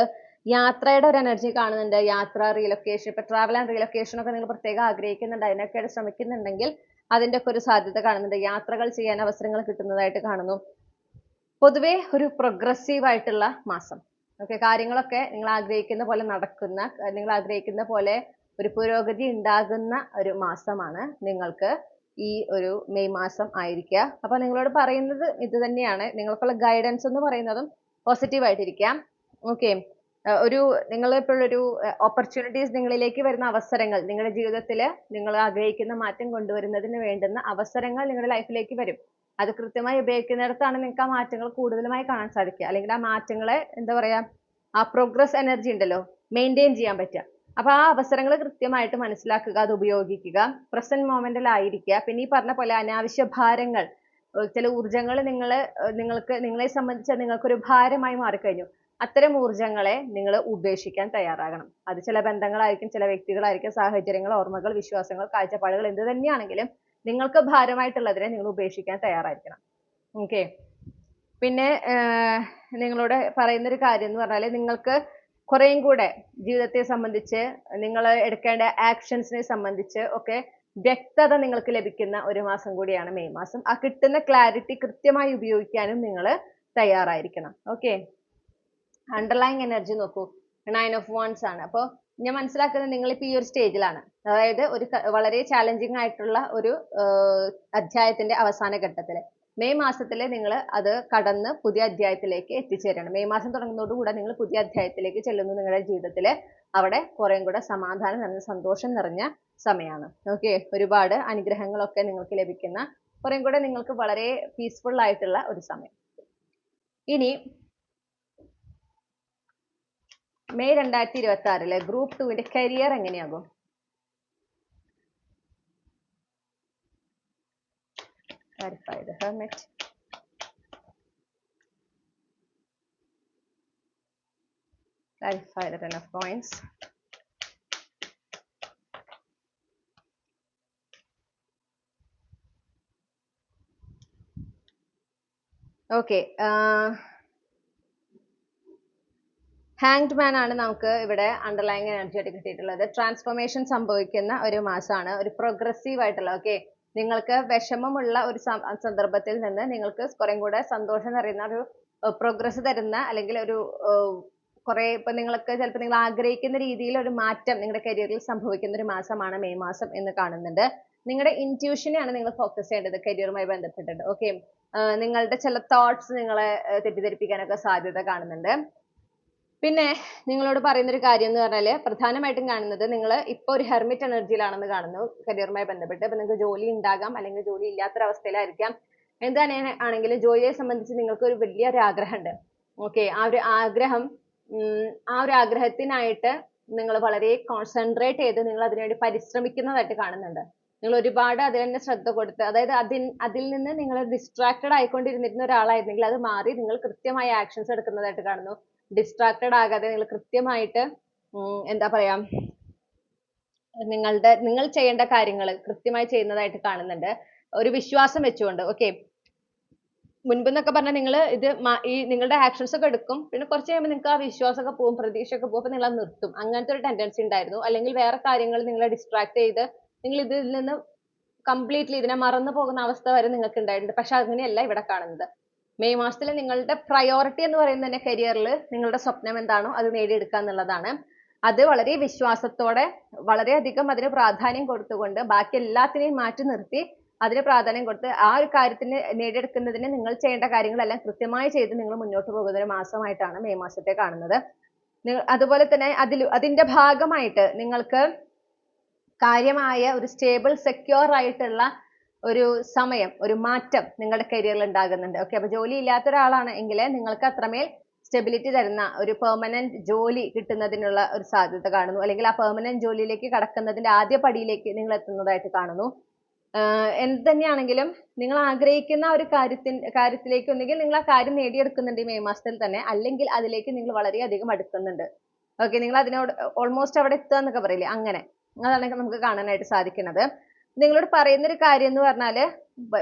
യാത്രയുടെ ഒരു എനർജി കാണുന്നുണ്ട്. യാത്ര, റീലൊക്കേഷൻ, ഇപ്പൊ ട്രാവൽ ആൻഡ് റീലൊക്കേഷൻ ഒക്കെ നിങ്ങൾ പ്രത്യേകം ആഗ്രഹിക്കുന്നുണ്ട്, അതിനൊക്കെ ശ്രമിക്കുന്നുണ്ടെങ്കിൽ അതിന്റെ ഒക്കെ ഒരു സാധ്യത കാണുന്നുണ്ട്. യാത്രകൾ ചെയ്യാൻ അവസരങ്ങൾ കിട്ടുന്നതായിട്ട് കാണുന്നു. പൊതുവെ ഒരു progressive ആയിട്ടുള്ള മാസം. ഓക്കെ, കാര്യങ്ങളൊക്കെ നിങ്ങൾ ആഗ്രഹിക്കുന്ന പോലെ നടക്കുന്ന, നിങ്ങൾ ആഗ്രഹിക്കുന്ന പോലെ ഒരു പുരോഗതി ഉണ്ടാകുന്ന ഒരു മാസമാണ് നിങ്ങൾക്ക് ഈ ഒരു മെയ് മാസം ആയിരിക്കുക. അപ്പൊ നിങ്ങളോട് പറയുന്നത് ഇത് തന്നെയാണ്, നിങ്ങൾക്കുള്ള ഗൈഡൻസ് എന്ന് പറയുന്നതും പോസിറ്റീവ് ആയിട്ടിരിക്കാം. ഓക്കെ, ഒരു നിങ്ങൾ ഇപ്പോഴൊരു ഓപ്പർച്യൂണിറ്റീസ്, നിങ്ങളിലേക്ക് വരുന്ന അവസരങ്ങൾ, നിങ്ങളുടെ ജീവിതത്തിൽ നിങ്ങൾ ആഗ്രഹിക്കുന്ന മാറ്റം കൊണ്ടുവരുന്നതിന് വേണ്ടുന്ന അവസരങ്ങൾ നിങ്ങളുടെ ലൈഫിലേക്ക് വരും. അത് കൃത്യമായി ഉപയോഗിക്കുന്നിടത്താണ് നിങ്ങൾക്ക് ആ മാറ്റങ്ങൾ കൂടുതലുമായി കാണാൻ സാധിക്കുക. അല്ലെങ്കിൽ ആ മാറ്റങ്ങളെ എന്താ പറയാ, ആ പ്രോഗ്രസ് എനർജി ഉണ്ടല്ലോ, മെയിൻറ്റെയിൻ ചെയ്യാൻ പറ്റുക. അപ്പൊ ആ അവസരങ്ങൾ കൃത്യമായിട്ട് മനസ്സിലാക്കുക, അത് ഉപയോഗിക്കുക, പ്രസന്റ് മൊമെന്റിലായിരിക്കുക. പിന്നെ ഈ പറഞ്ഞ പോലെ അനാവശ്യ ഭാരങ്ങൾ, ചില ഊർജങ്ങൾ നിങ്ങളെ സംബന്ധിച്ച് നിങ്ങൾക്കൊരു ഭാരമായി മാറിക്കഴിഞ്ഞു. അത്തരം ഊർജങ്ങളെ നിങ്ങൾ ഉപേക്ഷിക്കാൻ തയ്യാറാകണം. അത് ചില ബന്ധങ്ങളായിരിക്കും, ചില വ്യക്തികളായിരിക്കും, സാഹചര്യങ്ങൾ, ഓർമ്മകൾ, വിശ്വാസങ്ങൾ, കാഴ്ചപ്പാടുകൾ എന്ത് തന്നെയാണെങ്കിലും നിങ്ങൾക്ക് ഭാരമായിട്ടുള്ളതിനെ നിങ്ങൾ ഉപേക്ഷിക്കാൻ തയ്യാറായിരിക്കണം. ഓക്കെ, പിന്നെ നിങ്ങളോട് പറയുന്ന ഒരു കാര്യം എന്ന് പറഞ്ഞാൽ, നിങ്ങൾക്ക് കുറേയും കൂടെ ജീവിതത്തെ സംബന്ധിച്ച്, നിങ്ങൾ എടുക്കേണ്ട ആക്ഷൻസിനെ സംബന്ധിച്ച് ഒക്കെ വ്യക്തത നിങ്ങൾക്ക് ലഭിക്കുന്ന ഒരു മാസം കൂടിയാണ് മെയ് മാസം. ആ കിട്ടുന്ന ക്ലാരിറ്റി കൃത്യമായി ഉപയോഗിക്കാനും നിങ്ങൾ തയ്യാറായിരിക്കണം. ഓക്കെ, അണ്ടർലൈങ് എനർജി നോക്കൂ, 9 of Wands ആണ്. അപ്പോൾ ഞാൻ മനസ്സിലാക്കുന്നത് നിങ്ങളിപ്പോൾ ഈ ഒരു സ്റ്റേജിലാണ്, അതായത് ഒരു വളരെ ചാലഞ്ചിങ് ആയിട്ടുള്ള ഒരു അധ്യായത്തിന്റെ അവസാന ഘട്ടത്തിൽ. മെയ് മാസത്തിൽ നിങ്ങൾ അത് കടന്ന് പുതിയ അധ്യായത്തിലേക്ക് എത്തിച്ചേരണം. മെയ് മാസം തുടങ്ങുന്നതോടുകൂടെ നിങ്ങൾ പുതിയ അധ്യായത്തിലേക്ക് ചെല്ലുന്നു നിങ്ങളുടെ ജീവിതത്തിൽ. അവിടെ കുറേയും കൂടെ സമാധാനം നിറഞ്ഞ, സന്തോഷം നിറഞ്ഞ സമയമാണ്. ഓക്കെ, ഒരുപാട് അനുഗ്രഹങ്ങളൊക്കെ നിങ്ങൾക്ക് ലഭിക്കുന്ന, കുറേയും കൂടെ നിങ്ങൾക്ക് വളരെ പീസ്ഫുൾ ആയിട്ടുള്ള ഒരു സമയം. ഇനി മെയ് 2026 ഗ്രൂപ്പ് 2 കരിയർ എങ്ങനെയാകും? Clarify the Hermit. Clarify the Ten of Coins. Okay. Hanged man ആണ് നമുക്ക് ഇവിടെ അണ്ടർലൈങ് എനർജി ആയിട്ട് കിട്ടിയിട്ടുള്ളത്. ട്രാൻസ്ഫോർമേഷൻ സംഭവിക്കുന്ന ഒരു മാസമാണ്, ഒരു പ്രോഗ്രസീവ് ആയിട്ടുള്ള. ഓക്കെ, നിങ്ങൾക്ക് വിഷമമുള്ള ഒരു സന്ദർഭത്തിൽ നിന്ന് നിങ്ങൾക്ക് കുറേ കൂടെ സന്തോഷം നിറയുന്ന ഒരു പ്രോഗ്രസ് തരുന്ന, അല്ലെങ്കിൽ ഒരു കുറെ ഇപ്പൊ നിങ്ങൾക്ക് ചിലപ്പോൾ നിങ്ങൾ ആഗ്രഹിക്കുന്ന രീതിയിൽ ഒരു മാറ്റം നിങ്ങളുടെ കരിയറിൽ സംഭവിക്കുന്ന ഒരു മാസമാണ് മെയ് മാസം എന്ന് കാണുന്നുണ്ട്. നിങ്ങളുടെ ഇൻറ്റ്യൂഷനെയാണ് നിങ്ങൾ ഫോക്കസ് ചെയ്യേണ്ടത് കരിയറുമായി ബന്ധപ്പെട്ടിട്ട്. ഓക്കെ, നിങ്ങളുടെ ചില തോട്ട്സ് നിങ്ങളെ തെറ്റിദ്ധരിപ്പിക്കാനൊക്കെ സാധ്യത കാണുന്നുണ്ട്. പിന്നെ നിങ്ങളോട് പറയുന്ന ഒരു കാര്യം എന്ന് പറഞ്ഞാൽ, പ്രധാനമായിട്ടും കാണുന്നത് നിങ്ങൾ ഇപ്പൊ ഒരു ഹെർമിറ്റ് എനർജിയിലാണെന്ന് കാണുന്നു കരിയറുമായി ബന്ധപ്പെട്ട്. അപ്പൊ നിങ്ങൾക്ക് ജോലി ഉണ്ടാകാം, അല്ലെങ്കിൽ ജോലി ഇല്ലാത്തൊരവസ്ഥയിലായിരിക്കാം. എന്താണ് ആണെങ്കിലും ജോലിയെ സംബന്ധിച്ച് നിങ്ങൾക്ക് ഒരു വലിയൊരു ആഗ്രഹമുണ്ട്. ഓക്കെ, ആ ഒരു ആഗ്രഹത്തിനായിട്ട് നിങ്ങൾ വളരെ കോൺസെൻട്രേറ്റ് ചെയ്ത് നിങ്ങൾ അതിനുവേണ്ടി പരിശ്രമിക്കുന്നതായിട്ട് കാണുന്നുണ്ട്. നിങ്ങൾ ഒരുപാട് അതിൽ തന്നെ ശ്രദ്ധ കൊടുത്ത്, അതായത് അതിൽ നിന്ന് നിങ്ങൾ ഡിസ്ട്രാക്റ്റഡ് ആയിക്കൊണ്ടിരുന്നിരുന്ന ഒരാളായിരുന്നെങ്കിൽ അത് മാറി നിങ്ങൾ കൃത്യമായ ആക്ഷൻസ് എടുക്കുന്നതായിട്ട് കാണുന്നു. ഡിസ്ട്രാക്റ്റഡ് ആകാതെ നിങ്ങൾ കൃത്യമായിട്ട് എന്താ പറയാ, നിങ്ങൾ ചെയ്യേണ്ട കാര്യങ്ങൾ കൃത്യമായി ചെയ്യുന്നതായിട്ട് കാണുന്നുണ്ട്, ഒരു വിശ്വാസം വെച്ചുകൊണ്ട്. ഓക്കെ, മുൻപെന്നൊക്കെ പറഞ്ഞാൽ നിങ്ങൾ ഈ നിങ്ങളുടെ ആക്ഷൻസ് ഒക്കെ എടുക്കും, പിന്നെ കുറച്ച് കഴിയുമ്പോൾ നിങ്ങൾക്ക് ആ വിശ്വാസമൊക്കെ പോകും, പ്രതീക്ഷയൊക്കെ പോകും, അപ്പൊ നിങ്ങൾ അത് നിർത്തും. അങ്ങനത്തെ ഒരു ടെൻഡൻസി ഉണ്ടായിരുന്നു. അല്ലെങ്കിൽ വേറെ കാര്യങ്ങൾ നിങ്ങളെ ഡിസ്ട്രാക്ട് ചെയ്ത് നിങ്ങൾ ഇതിൽ നിന്ന് കംപ്ലീറ്റ്ലി ഇതിനെ മറന്നു പോകുന്ന അവസ്ഥ വരെ നിങ്ങൾക്ക് ഉണ്ടായിട്ടുണ്ട്. പക്ഷെ അങ്ങനെയല്ല ഇവിടെ കാണുന്നത്. മെയ് മാസത്തിൽ നിങ്ങളുടെ പ്രയോറിറ്റി എന്ന് പറയുന്നത് തന്നെ കരിയറിൽ നിങ്ങളുടെ സ്വപ്നം എന്താണോ അത് നേടിയെടുക്കുക എന്നുള്ളതാണ്. അത് വളരെ വിശ്വാസത്തോടെ, വളരെയധികം അതിന് പ്രാധാന്യം കൊടുത്തുകൊണ്ട്, ബാക്കി എല്ലാത്തിനെയും മാറ്റി നിർത്തി അതിന് പ്രാധാന്യം കൊടുത്ത് ആ ഒരു കാര്യത്തിന് നേടിയെടുക്കുന്നതിന് നിങ്ങൾ ചെയ്യേണ്ട കാര്യങ്ങളെല്ലാം കൃത്യമായി ചെയ്ത് നിങ്ങൾ മുന്നോട്ട് പോകുന്ന ഒരു മാസമായിട്ടാണ് മെയ് മാസത്തെ കാണുന്നത്. അതുപോലെ തന്നെ അതിന്റെ ഭാഗമായിട്ട് നിങ്ങൾക്ക് കാര്യമായ ഒരു സ്റ്റേബിൾ സെക്യൂർ ആയിട്ടുള്ള ഒരു സമയം, ഒരു മാറ്റം നിങ്ങളുടെ കരിയറിൽ ഉണ്ടാകുന്നുണ്ട്. ഓക്കെ, അപ്പൊ ജോലി ഇല്ലാത്ത ഒരാളാണ് എങ്കിൽ നിങ്ങൾക്ക് അത്രമേൽ സ്റ്റെബിലിറ്റി തരുന്ന ഒരു പെർമനന്റ് ജോലി കിട്ടുന്നതിനുള്ള ഒരു സാധ്യത കാണുന്നു, അല്ലെങ്കിൽ ആ പെർമനന്റ് ജോലിയിലേക്ക് കടക്കുന്നതിന്റെ ആദ്യ പടിയിലേക്ക് നിങ്ങൾ എത്തുന്നതായിട്ട് കാണുന്നു. എന്ത് തന്നെയാണെങ്കിലും നിങ്ങൾ ആഗ്രഹിക്കുന്ന ഒരു കാര്യത്തിലേക്ക് ഒന്നുകിൽ നിങ്ങൾ ആ കാര്യം നേടിയെടുക്കുന്നുണ്ട് ഈ മെയ് മാസത്തിൽ തന്നെ, അല്ലെങ്കിൽ അതിലേക്ക് നിങ്ങൾ വളരെയധികം അടുക്കുന്നുണ്ട്. ഓക്കെ, നിങ്ങൾ അതിനോട് ഓൾമോസ്റ്റ് അവിടെ എത്തുക എന്നൊക്കെ പറയില്ലേ, അങ്ങനെ അതാണ് നമുക്ക് കാണാനായിട്ട് സാധിക്കുന്നത്. നിങ്ങളോട് പറയുന്ന ഒരു കാര്യം എന്ന് പറഞ്ഞാല്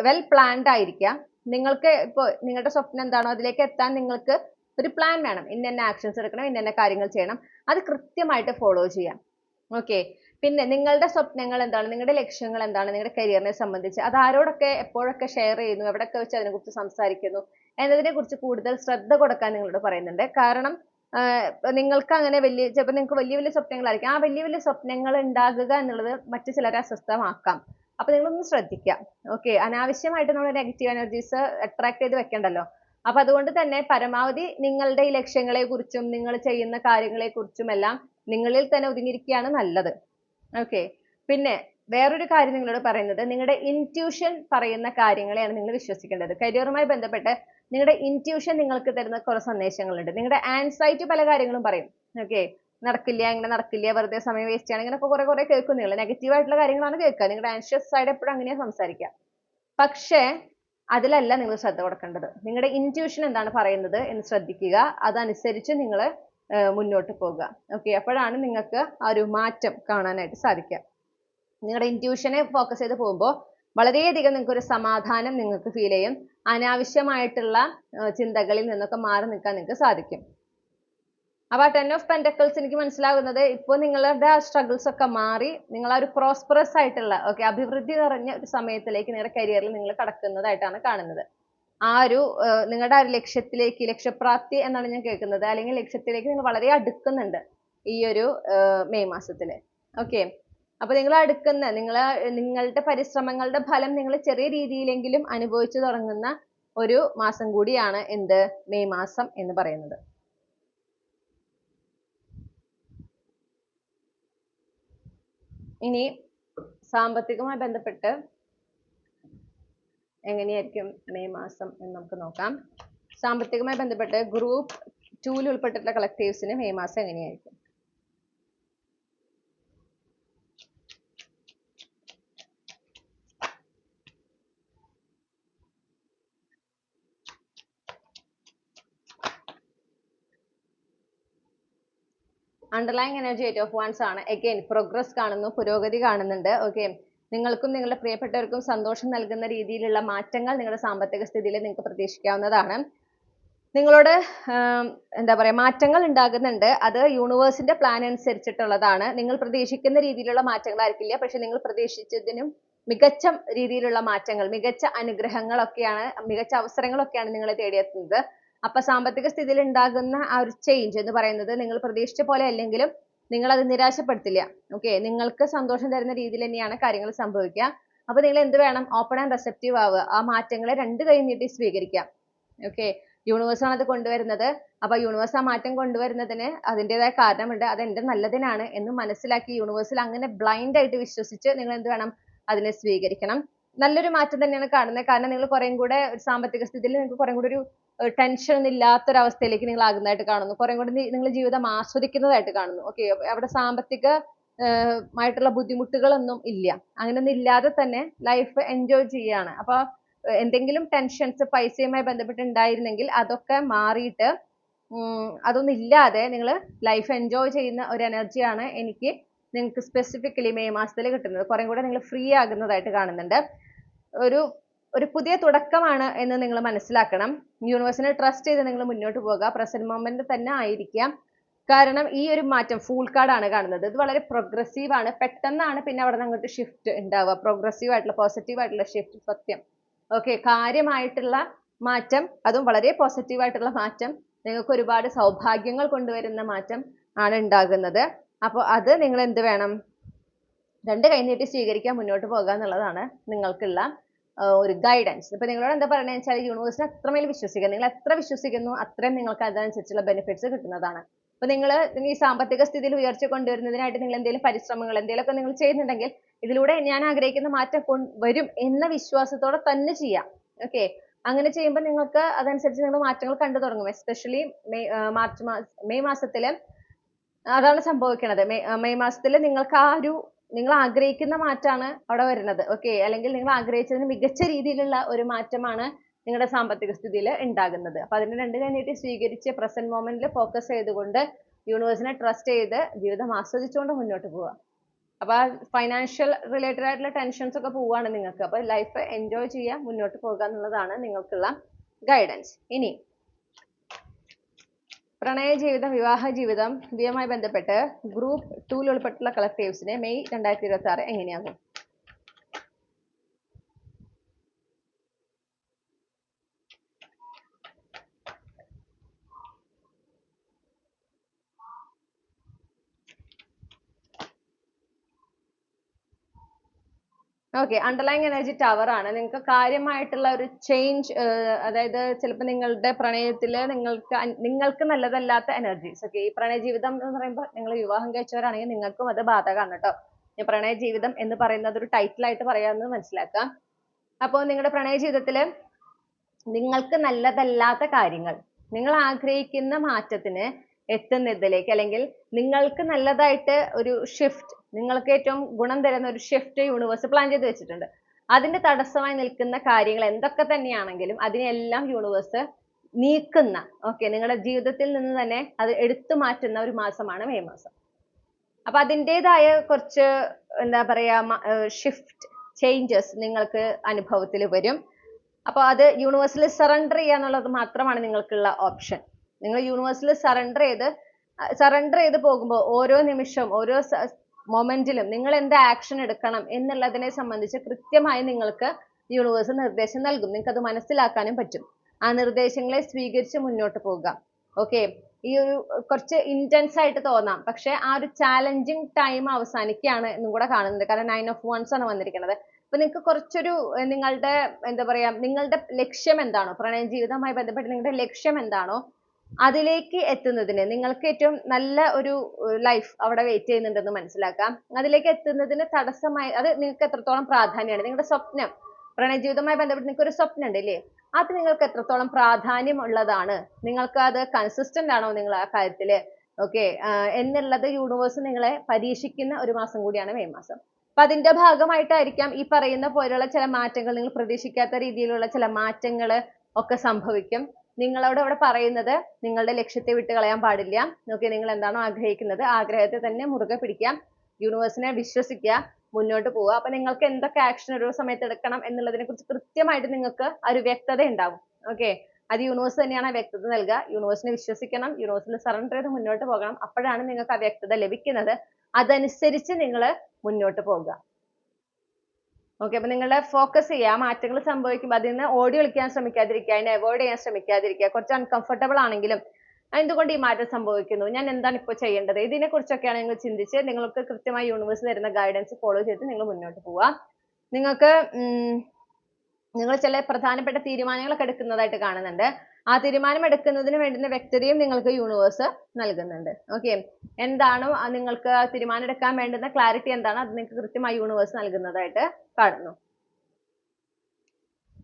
വെൽ പ്ലാൻഡ് ആയിരിക്കാം. നിങ്ങൾക്ക് ഇപ്പോൾ നിങ്ങളുടെ സ്വപ്നം എന്താണോ അതിലേക്ക് എത്താൻ നിങ്ങൾക്ക് ഒരു പ്ലാൻ വേണം. ഇന്ന ആക്ഷൻസ് എടുക്കണം, ഇന്ന കാര്യങ്ങൾ ചെയ്യണം, അത് കൃത്യമായിട്ട് ഫോളോ ചെയ്യാം. ഓക്കെ, പിന്നെ നിങ്ങളുടെ സ്വപ്നങ്ങൾ എന്താണ്, നിങ്ങളുടെ ലക്ഷ്യങ്ങൾ എന്താണ്, നിങ്ങളുടെ കരിയറിനെ സംബന്ധിച്ച് അത് ആരോടൊക്കെ എപ്പോഴൊക്കെ ഷെയർ ചെയ്യുന്നു, എവിടെയൊക്കെ വെച്ച് അതിനെക്കുറിച്ച് സംസാരിക്കുന്നു എന്നതിനെ കുറിച്ച് കൂടുതൽ ശ്രദ്ധ കൊടുക്കാൻ നിങ്ങളോട് പറയുന്നുണ്ട്. കാരണം നിങ്ങൾക്ക് അങ്ങനെ ചിലപ്പോൾ നിങ്ങൾക്ക് വലിയ വലിയ സ്വപ്നങ്ങളായിരിക്കും. ആ വലിയ വലിയ സ്വപ്നങ്ങൾ ഉണ്ടാകുക എന്നുള്ളത് മറ്റു ചിലരെ അസ്വസ്ഥമാക്കാം. അപ്പൊ നിങ്ങളൊന്ന് ശ്രദ്ധിക്കാം. ഓക്കെ, അനാവശ്യമായിട്ട് നമ്മൾ നെഗറ്റീവ് എനർജീസ് അട്രാക്ട് ചെയ്ത് വെക്കണ്ടല്ലോ. അപ്പൊ അതുകൊണ്ട് തന്നെ പരമാവധി നിങ്ങളുടെ ഈ ലക്ഷ്യങ്ങളെ കുറിച്ചും നിങ്ങൾ ചെയ്യുന്ന കാര്യങ്ങളെ കുറിച്ചും എല്ലാം നിങ്ങളിൽ തന്നെ ഒതുങ്ങിയിരിക്കുകയാണ് നല്ലത്. ഓക്കെ, പിന്നെ വേറൊരു കാര്യം നിങ്ങളോട് പറയുന്നത്, നിങ്ങളുടെ ഇൻറ്റ്യൂഷൻ പറയുന്ന കാര്യങ്ങളെയാണ് നിങ്ങൾ വിശ്വസിക്കേണ്ടത്. കരിയറുമായി ബന്ധപ്പെട്ട് നിങ്ങളുടെ ഇൻറ്റ്യൂഷൻ നിങ്ങൾക്ക് തരുന്ന കുറെ സന്ദേശങ്ങളുണ്ട്. നിങ്ങളുടെ ആൻസൈറ്റി പല കാര്യങ്ങളും പറയും. ഓക്കെ, നടക്കില്ല, ഇങ്ങനെ നടക്കില്ല, വെറുതെ സമയം വേസ്റ്റ് ചെയ്യണം, ഇങ്ങനെയൊക്കെ കുറെ കേൾക്കും. നിങ്ങൾ നെഗറ്റീവ് ആയിട്ടുള്ള കാര്യങ്ങളാണ് കേൾക്കുക. നിങ്ങളുടെ ആൻഷ്യസ് സൈഡ് എപ്പോഴും അങ്ങനെയാണ് സംസാരിക്കുക. പക്ഷേ അതിലല്ല നിങ്ങൾ ശ്രദ്ധ കൊടുക്കേണ്ടത്. നിങ്ങളുടെ ഇൻറ്റ്യൂഷൻ എന്താണ് പറയുന്നത് എന്ന് ശ്രദ്ധിക്കുക, അതനുസരിച്ച് നിങ്ങൾ മുന്നോട്ട് പോകുക. ഓക്കെ, അപ്പോഴാണ് നിങ്ങൾക്ക് ആ ഒരു മാറ്റം കാണാനായിട്ട് സാധിക്കുക. നിങ്ങളുടെ ഇൻറ്റ്യൂഷനെ ഫോക്കസ് ചെയ്ത് പോകുമ്പോൾ വളരെയധികം നിങ്ങൾക്ക് ഒരു സമാധാനം നിങ്ങൾക്ക് ഫീൽ ചെയ്യും. അനാവശ്യമായിട്ടുള്ള ചിന്തകളിൽ നിന്നൊക്കെ മാറി നിൽക്കാൻ നിങ്ങൾക്ക് സാധിക്കും. അപ്പൊ ആ 10 ഓഫ് പെന്റക്കിൾസ് എനിക്ക് മനസ്സിലാകുന്നത് ഇപ്പോൾ നിങ്ങളുടെ ആ സ്ട്രഗിൾസ് ഒക്കെ മാറി നിങ്ങൾ ആ ഒരു പ്രോസ്പെറസ് ആയിട്ടുള്ള അഭിവൃദ്ധി നിറഞ്ഞ ഒരു സമയത്തിലേക്ക് നിങ്ങളുടെ കരിയറിൽ നിങ്ങൾ കടക്കുന്നതായിട്ടാണ് കാണുന്നത്. ആ ഒരു നിങ്ങളുടെ ആ ഒരു ലക്ഷ്യപ്രാപ്തി എന്നാണ് ഞാൻ കേൾക്കുന്നത്, അല്ലെങ്കിൽ ലക്ഷ്യത്തിലേക്ക് നിങ്ങൾ വളരെ അടുക്കുന്നുണ്ട് ഈ ഒരു മെയ് മാസത്തില്. ഓക്കെ, അപ്പൊ നിങ്ങൾ അടുക്കുന്ന നിങ്ങളുടെ പരിശ്രമങ്ങളുടെ ഫലം നിങ്ങൾ ചെറിയ രീതിയിലെങ്കിലും അനുഭവിച്ചു തുടങ്ങുന്ന ഒരു മാസം കൂടിയാണ് എന്ത്, മെയ് മാസം എന്ന് പറയുന്നത്. ഇനി സാമ്പത്തികവുമായി ബന്ധപ്പെട്ട് എങ്ങനെയായിരിക്കും മെയ് മാസം എന്ന് നമുക്ക് നോക്കാം. സാമ്പത്തികവുമായി ബന്ധപ്പെട്ട് ഗ്രൂപ്പ് 2 ഉൾപ്പെട്ടിട്ടുള്ള കളക്ടീവ്സിന് മെയ് മാസം എങ്ങനെയായിരിക്കും? അണ്ടർലൈങ് എനർജി 8 ഓഫ് വൺസ് ആണ്. അഗൈൻ പ്രോഗ്രസ് കാണുന്നു, പുരോഗതി കാണുന്നുണ്ട്. ഓക്കെ, നിങ്ങൾക്കും നിങ്ങളുടെ പ്രിയപ്പെട്ടവർക്കും സന്തോഷം നൽകുന്ന രീതിയിലുള്ള മാറ്റങ്ങൾ നിങ്ങളുടെ സാമ്പത്തിക സ്ഥിതിയിൽ നിങ്ങൾക്ക് പ്രതീക്ഷിക്കാവുന്നതാണ്. നിങ്ങളോട് എന്താ പറയുക, മാറ്റങ്ങൾ ഉണ്ടാകുന്നുണ്ട്. അത് യൂണിവേഴ്സിന്റെ പ്ലാൻ അനുസരിച്ചിട്ടുള്ളതാണ്. നിങ്ങൾ പ്രതീക്ഷിക്കുന്ന രീതിയിലുള്ള മാറ്റങ്ങളായിരിക്കില്ല, പക്ഷെ നിങ്ങൾ പ്രതീക്ഷിച്ചതിനും മികച്ച രീതിയിലുള്ള മാറ്റങ്ങൾ, മികച്ച അനുഗ്രഹങ്ങളൊക്കെയാണ്, മികച്ച അവസരങ്ങളൊക്കെയാണ് നിങ്ങളെ തേടിയെത്തുന്നത്. അപ്പൊ സാമ്പത്തിക സ്ഥിതിയിൽ ഉണ്ടാകുന്ന ആ ഒരു ചേഞ്ച് എന്ന് പറയുന്നത് നിങ്ങൾ പ്രതീക്ഷിച്ച പോലെ അല്ലെങ്കിലും നിങ്ങൾ അത് നിരാശപ്പെടുത്തില്ല. ഓക്കെ, നിങ്ങൾക്ക് സന്തോഷം തരുന്ന രീതിയിൽ തന്നെയാണ് കാര്യങ്ങൾ സംഭവിക്കുക. അപ്പൊ നിങ്ങൾ എന്ത് വേണം, ഓപ്പൺ ആൻഡ് റെസെപ്റ്റീവ് ആവുക. ആ മാറ്റങ്ങളെ 2 കൈ നീട്ടി സ്വീകരിക്കാം. ഓക്കെ, യൂണിവേഴ്സ് ആണ് അത് കൊണ്ടുവരുന്നത്. അപ്പൊ യൂണിവേഴ്സ് ആ മാറ്റം കൊണ്ടുവരുന്നതിന് അതിൻ്റെതായ കാരണമുണ്ട്, അത് എൻ്റെ നല്ലതിനാണ് എന്ന് മനസ്സിലാക്കി യൂണിവേഴ്സിൽ അങ്ങനെ ബ്ലൈൻഡ് ആയിട്ട് വിശ്വസിച്ച് നിങ്ങൾ എന്ത് വേണം, അതിനെ സ്വീകരിക്കണം. നല്ലൊരു മാറ്റം തന്നെയാണ് കാണുന്നത്. കാരണം നിങ്ങൾ കുറേം കൂടെ സാമ്പത്തിക സ്ഥിതിയിൽ നിങ്ങൾക്ക് കുറേം കൂടി ഒരു ടെൻഷൻ ഒന്നും ഇല്ലാത്തൊരവസ്ഥയിലേക്ക് നിങ്ങൾ ആകുന്നതായിട്ട് കാണുന്നു. കുറേം കൂടി നിങ്ങൾ ജീവിതം ആസ്വദിക്കുന്നതായിട്ട് കാണുന്നു. ഓക്കെ, അവിടെ സാമ്പത്തിക മായിട്ടുള്ള ബുദ്ധിമുട്ടുകളൊന്നും ഇല്ല. അങ്ങനെയൊന്നും ഇല്ലാതെ തന്നെ ലൈഫ് എൻജോയ് ചെയ്യാണ്. അപ്പൊ എന്തെങ്കിലും ടെൻഷൻസ് പൈസയുമായി ബന്ധപ്പെട്ട് ഉണ്ടായിരുന്നെങ്കിൽ അതൊക്കെ മാറിയിട്ട് അതൊന്നും ഇല്ലാതെ നിങ്ങൾ ലൈഫ് എൻജോയ് ചെയ്യുന്ന ഒരു എനർജിയാണ് എനിക്ക് നിങ്ങൾക്ക് സ്പെസിഫിക്കലി മെയ് മാസത്തിൽ കിട്ടുന്നത്. കുറേ കൂടെ നിങ്ങൾ ഫ്രീ ആകുന്നതായിട്ട് കാണുന്നുണ്ട്. ഒരു പുതിയ തുടക്കമാണ് എന്ന് നിങ്ങൾ മനസ്സിലാക്കണം. യൂണിവേഴ്സിനെ ട്രസ്റ്റ് ചെയ്ത് നിങ്ങൾ മുന്നോട്ട് പോകുക. പ്രസന്റ് മൊമെന്റ് തന്നെ ആയിരിക്കാം. കാരണം ഈ ഒരു മാറ്റം ഫൂൾ കാർഡാണ് കാണുന്നത്. ഇത് വളരെ പ്രോഗ്രസീവ് ആണ്. പെട്ടെന്നാണ് പിന്നെ അവിടെ നിന്ന് അങ്ങോട്ട് ഷിഫ്റ്റ് ഉണ്ടാവുക. പ്രോഗ്രസീവ് ആയിട്ടുള്ള പോസിറ്റീവ് ആയിട്ടുള്ള ഷിഫ്റ്റ്, സത്യം. ഓക്കെ, കാര്യമായിട്ടുള്ള മാറ്റം, അതും വളരെ പോസിറ്റീവ് ആയിട്ടുള്ള മാറ്റം, നിങ്ങൾക്ക് ഒരുപാട് സൗഭാഗ്യങ്ങൾ കൊണ്ടുവരുന്ന മാറ്റം ആണ് ഉണ്ടാകുന്നത്. അപ്പോൾ അത് നിങ്ങൾ എന്ത് വേണം, 2 കൈ നീട്ടി സ്വീകരിക്കാൻ മുന്നോട്ട് പോകുക എന്നുള്ളതാണ് നിങ്ങൾക്കുള്ള ഒരു ഗൈഡൻസ്. ഇപ്പൊ നിങ്ങളോട് എന്താ പറയുന്നത് വെച്ചാൽ യൂണിവേഴ്സിനെ അത്രമേൽ വിശ്വസിക്കുക. നിങ്ങൾ എത്ര വിശ്വസിക്കുന്നു അത്രയും നിങ്ങൾക്ക് അതനുസരിച്ചുള്ള ബെനിഫിറ്റ്സ് കിട്ടുന്നതാണ്. അപ്പൊ നിങ്ങൾ ഈ സാമ്പത്തിക സ്ഥിതിയിൽ ഉയർച്ച കൊണ്ടുവരുന്നതിനായിട്ട് നിങ്ങൾ എന്തെങ്കിലും പരിശ്രമങ്ങൾ എന്തെങ്കിലുമൊക്കെ നിങ്ങൾ ചെയ്യുന്നുണ്ടെങ്കിൽ ഇതിലൂടെ ഞാൻ ആഗ്രഹിക്കുന്ന മാറ്റം വരും എന്ന വിശ്വാസത്തോടെ തന്നെ ചെയ്യാം. ഓക്കെ, അങ്ങനെ ചെയ്യുമ്പോൾ നിങ്ങൾക്ക് അതനുസരിച്ച് നിങ്ങൾ മാറ്റങ്ങൾ കണ്ടു തുടങ്ങും. എസ്പെഷ്യലി മെയ് മാസത്തില് അതാണ് സംഭവിക്കുന്നത്. മെയ് മാസത്തിൽ നിങ്ങൾക്ക് ആ ഒരു നിങ്ങൾ ആഗ്രഹിക്കുന്ന മാറ്റമാണ് അവിടെ വരുന്നത്. ഓക്കെ, അല്ലെങ്കിൽ നിങ്ങൾ ആഗ്രഹിച്ചതിന് മികച്ച രീതിയിലുള്ള ഒരു മാറ്റമാണ് നിങ്ങളുടെ സാമ്പത്തിക സ്ഥിതിയിൽ ഉണ്ടാകുന്നത്. അപ്പൊ അതിന് രണ്ട് കൈനീട്ടി സ്വീകരിച്ച് പ്രസന്റ് മൊമെന്റിൽ ഫോക്കസ് ചെയ്തുകൊണ്ട് യൂണിവേഴ്സിനെ ട്രസ്റ്റ് ചെയ്ത് ജീവിതം ആസ്വദിച്ചുകൊണ്ട് മുന്നോട്ട് പോവുക. അപ്പൊ ഫൈനാൻഷ്യൽ റിലേറ്റഡ് ആയിട്ടുള്ള ടെൻഷൻസ് ഒക്കെ പോവാണ് നിങ്ങൾക്ക്. അപ്പൊ ലൈഫ് എൻജോയ് ചെയ്യാൻ മുന്നോട്ട് പോകുക എന്നുള്ളതാണ് നിങ്ങൾക്കുള്ള ഗൈഡൻസ്. ഇനി പ്രണയ ജീവിതം, വിവാഹ ജീവിതം ഇവയുമായി ബന്ധപ്പെട്ട് ഗ്രൂപ്പ് 2 ഉൾപ്പെട്ടുള്ള കളക്ടീവ്സിനെ മെയ് 2026 എങ്ങനെയാകും? ഓക്കെ, അണ്ടർലൈങ് എനർജി ടവർ ആണ്. നിങ്ങൾക്ക് കാര്യമായിട്ടുള്ള ഒരു ചേഞ്ച്, അതായത് ചിലപ്പോൾ നിങ്ങളുടെ പ്രണയത്തിൽ നിങ്ങൾക്ക് നല്ലതല്ലാത്ത എനർജീസ്. ഓക്കെ, ഈ പ്രണയ ജീവിതം എന്ന് പറയുമ്പോൾ നിങ്ങൾ വിവാഹം കഴിച്ചവരാണെങ്കിൽ നിങ്ങൾക്കും അത് ബാധകമാണ് കേട്ടോ. പ്രണയ ജീവിതം എന്ന് പറയുന്നത് ഒരു ടൈറ്റിൽ ആയിട്ട് പറയാമെന്ന് മനസ്സിലാക്കാം. അപ്പോൾ നിങ്ങളുടെ പ്രണയ ജീവിതത്തിൽ നിങ്ങൾക്ക് നല്ലതല്ലാത്ത കാര്യങ്ങൾ, നിങ്ങൾ ആഗ്രഹിക്കുന്ന മാറ്റത്തിന് എത്തുന്നതിലേക്ക്, അല്ലെങ്കിൽ നിങ്ങൾക്ക് നല്ലതായിട്ട് ഒരു ഷിഫ്റ്റ്, നിങ്ങൾക്ക് ഏറ്റവും ഗുണം തരുന്ന ഒരു ഷിഫ്റ്റ് യൂണിവേഴ്സ് പ്ലാൻ ചെയ്ത് വെച്ചിട്ടുണ്ട്. അതിന്റെ തടസ്സമായി നിൽക്കുന്ന കാര്യങ്ങൾ എന്തൊക്കെ തന്നെയാണെങ്കിലും അതിനെല്ലാം യൂണിവേഴ്സ് നീക്കുന്ന, ഓക്കെ, നിങ്ങളുടെ ജീവിതത്തിൽ നിന്ന് തന്നെ അത് എടുത്തു മാറ്റുന്ന ഒരു മാസമാണ് മെയ് മാസം. അപ്പൊ അതിൻ്റെതായ കുറച്ച് എന്താ പറയാ ഷിഫ്റ്റ് ചേഞ്ചസ് നിങ്ങൾക്ക് അനുഭവത്തിൽ വരും. അപ്പോൾ അത് യൂണിവേഴ്സിൽ സറണ്ടർ ചെയ്യുക എന്നുള്ളത് മാത്രമാണ് നിങ്ങൾക്കുള്ള ഓപ്ഷൻ. നിങ്ങൾ യൂണിവേഴ്സിൽ സറണ്ടർ ചെയ്ത് പോകുമ്പോൾ ഓരോ നിമിഷവും ഓരോ മൊമെന്റിലും നിങ്ങൾ എന്ത് ആക്ഷൻ എടുക്കണം എന്നുള്ളതിനെ സംബന്ധിച്ച് കൃത്യമായി നിങ്ങൾക്ക് യൂണിവേഴ്സ് നിർദ്ദേശം നൽകും. നിങ്ങൾക്ക് അത് മനസ്സിലാക്കാനും പറ്റും. ആ നിർദ്ദേശങ്ങളെ സ്വീകരിച്ച് മുന്നോട്ട് പോകുക. ഓക്കെ, ഈ ഒരു കുറച്ച് ഇന്റൻസ് ആയിട്ട് തോന്നാം, പക്ഷെ ആ ഒരു ചാലഞ്ചിങ് ടൈം അവസാനിക്കുകയാണ് എന്നും കൂടെ കാണുന്നുണ്ട്. കാരണം 9 of Wands ആണ് വന്നിരിക്കുന്നത്. അപ്പൊ നിങ്ങൾക്ക് കുറച്ചൊരു നിങ്ങളുടെ എന്താ പറയാ നിങ്ങളുടെ ലക്ഷ്യം എന്താണോ, പ്രണയ ജീവിതവുമായി ബന്ധപ്പെട്ട് നിങ്ങളുടെ ലക്ഷ്യം എന്താണോ അതിലേക്ക് എത്തുന്നതിന് നിങ്ങൾക്ക് ഏറ്റവും നല്ല ഒരു ലൈഫ് അവിടെ വെയിറ്റ് ചെയ്യുന്നുണ്ടെന്ന് മനസ്സിലാക്കാം. അതിലേക്ക് എത്തുന്നതിന് തടസ്സമായി അത് നിങ്ങൾക്ക് എത്രത്തോളം പ്രാധാന്യമാണ്, നിങ്ങളുടെ സ്വപ്നം, പ്രണയ ജീവിതവുമായി ബന്ധപ്പെട്ട് നിങ്ങൾക്ക് ഒരു സ്വപ്നം ഉണ്ട് അല്ലേ, അത് നിങ്ങൾക്ക് എത്രത്തോളം പ്രാധാന്യം ഉള്ളതാണ്, നിങ്ങൾക്ക് അത് കൺസിസ്റ്റന്റ് ആണോ നിങ്ങൾ ആ കാര്യത്തില്, ഓക്കെ, എന്നുള്ളത് യൂണിവേഴ്സ് നിങ്ങളെ പരീക്ഷിക്കുന്ന ഒരു മാസം കൂടിയാണ് മെയ് മാസം. അപ്പൊ അതിന്റെ ഭാഗമായിട്ടായിരിക്കാം ഈ പറയുന്ന പോലെയുള്ള ചില മാറ്റങ്ങൾ, നിങ്ങൾ പ്രതീക്ഷിക്കാത്ത രീതിയിലുള്ള ചില മാറ്റങ്ങൾ ഒക്കെ സംഭവിക്കും. നിങ്ങളോട് അവിടെ പറയുന്നത് നിങ്ങളുടെ ലക്ഷ്യത്തെ വിട്ട് കളയാൻ പാടില്ല. ഓക്കെ, നിങ്ങൾ എന്താണോ ആഗ്രഹിക്കുന്നത് ആഗ്രഹത്തെ തന്നെ മുറുകെ പിടിക്കാം, യൂണിവേഴ്സിനെ വിശ്വസിക്കുക, മുന്നോട്ട് പോവുക. അപ്പൊ നിങ്ങൾക്ക് എന്തൊക്കെ ആക്ഷൻ ഒരു സമയത്ത് എടുക്കണം എന്നുള്ളതിനെ കുറിച്ച് കൃത്യമായിട്ട് നിങ്ങൾക്ക് ഒരു വ്യക്തത ഉണ്ടാവും. ഓക്കെ, അത് യൂണിവേഴ്സ് തന്നെയാണ് ആ വ്യക്തത നൽകുക. യൂണിവേഴ്സിനെ വിശ്വസിക്കണം, യൂണിവേഴ്സിൽ സറണ്ടർ ചെയ്ത് മുന്നോട്ട് പോകണം. അപ്പോഴാണ് നിങ്ങൾക്ക് ആ വ്യക്തത ലഭിക്കുന്നത്. അതനുസരിച്ച് നിങ്ങൾ മുന്നോട്ട് പോകുക. ഓക്കെ, അപ്പൊ നിങ്ങളുടെ ഫോക്കസ് ചെയ്യുക, മാറ്റങ്ങൾ സംഭവിക്കുമ്പോൾ അതിൽ നിന്ന് ഓടി ഒളിക്കാൻ ശ്രമിക്കാതിരിക്കുക, അതിനെ അവോയ്ഡ് ചെയ്യാൻ ശ്രമിക്കാതിരിക്കുക. കുറച്ച് അൺകംഫർട്ടബിൾ ആണെങ്കിലും എന്തുകൊണ്ട് ഈ മാറ്റം സംഭവിക്കുന്നു, ഞാൻ എന്താണ് ഇപ്പോൾ ചെയ്യേണ്ടത്, ഇതിനെ കുറിച്ചൊക്കെയാണ് നിങ്ങൾ ചിന്തിച്ച് നിങ്ങൾക്ക് കൃത്യമായി യൂണിവേഴ്സ് തരുന്ന ഗൈഡൻസ് ഫോളോ ചെയ്ത് നിങ്ങൾ മുന്നോട്ട് പോവുക. നിങ്ങൾക്ക് നിങ്ങൾ ചില പ്രധാനപ്പെട്ട തീരുമാനങ്ങളൊക്കെ എടുക്കുന്നതായിട്ട് കാണുന്നുണ്ട്. ആ തീരുമാനം എടുക്കുന്നതിന് വേണ്ടുന്ന വ്യക്തതയും നിങ്ങൾക്ക് യൂണിവേഴ്സ് നൽകുന്നുണ്ട്. ഓക്കെ, എന്താണോ നിങ്ങൾക്ക് തീരുമാനം എടുക്കാൻ വേണ്ടുന്ന ക്ലാരിറ്റി എന്താണോ അത് നിങ്ങൾക്ക് കൃത്യമായി യൂണിവേഴ്സ് നൽകുന്നതായിട്ട് കാണുന്നു.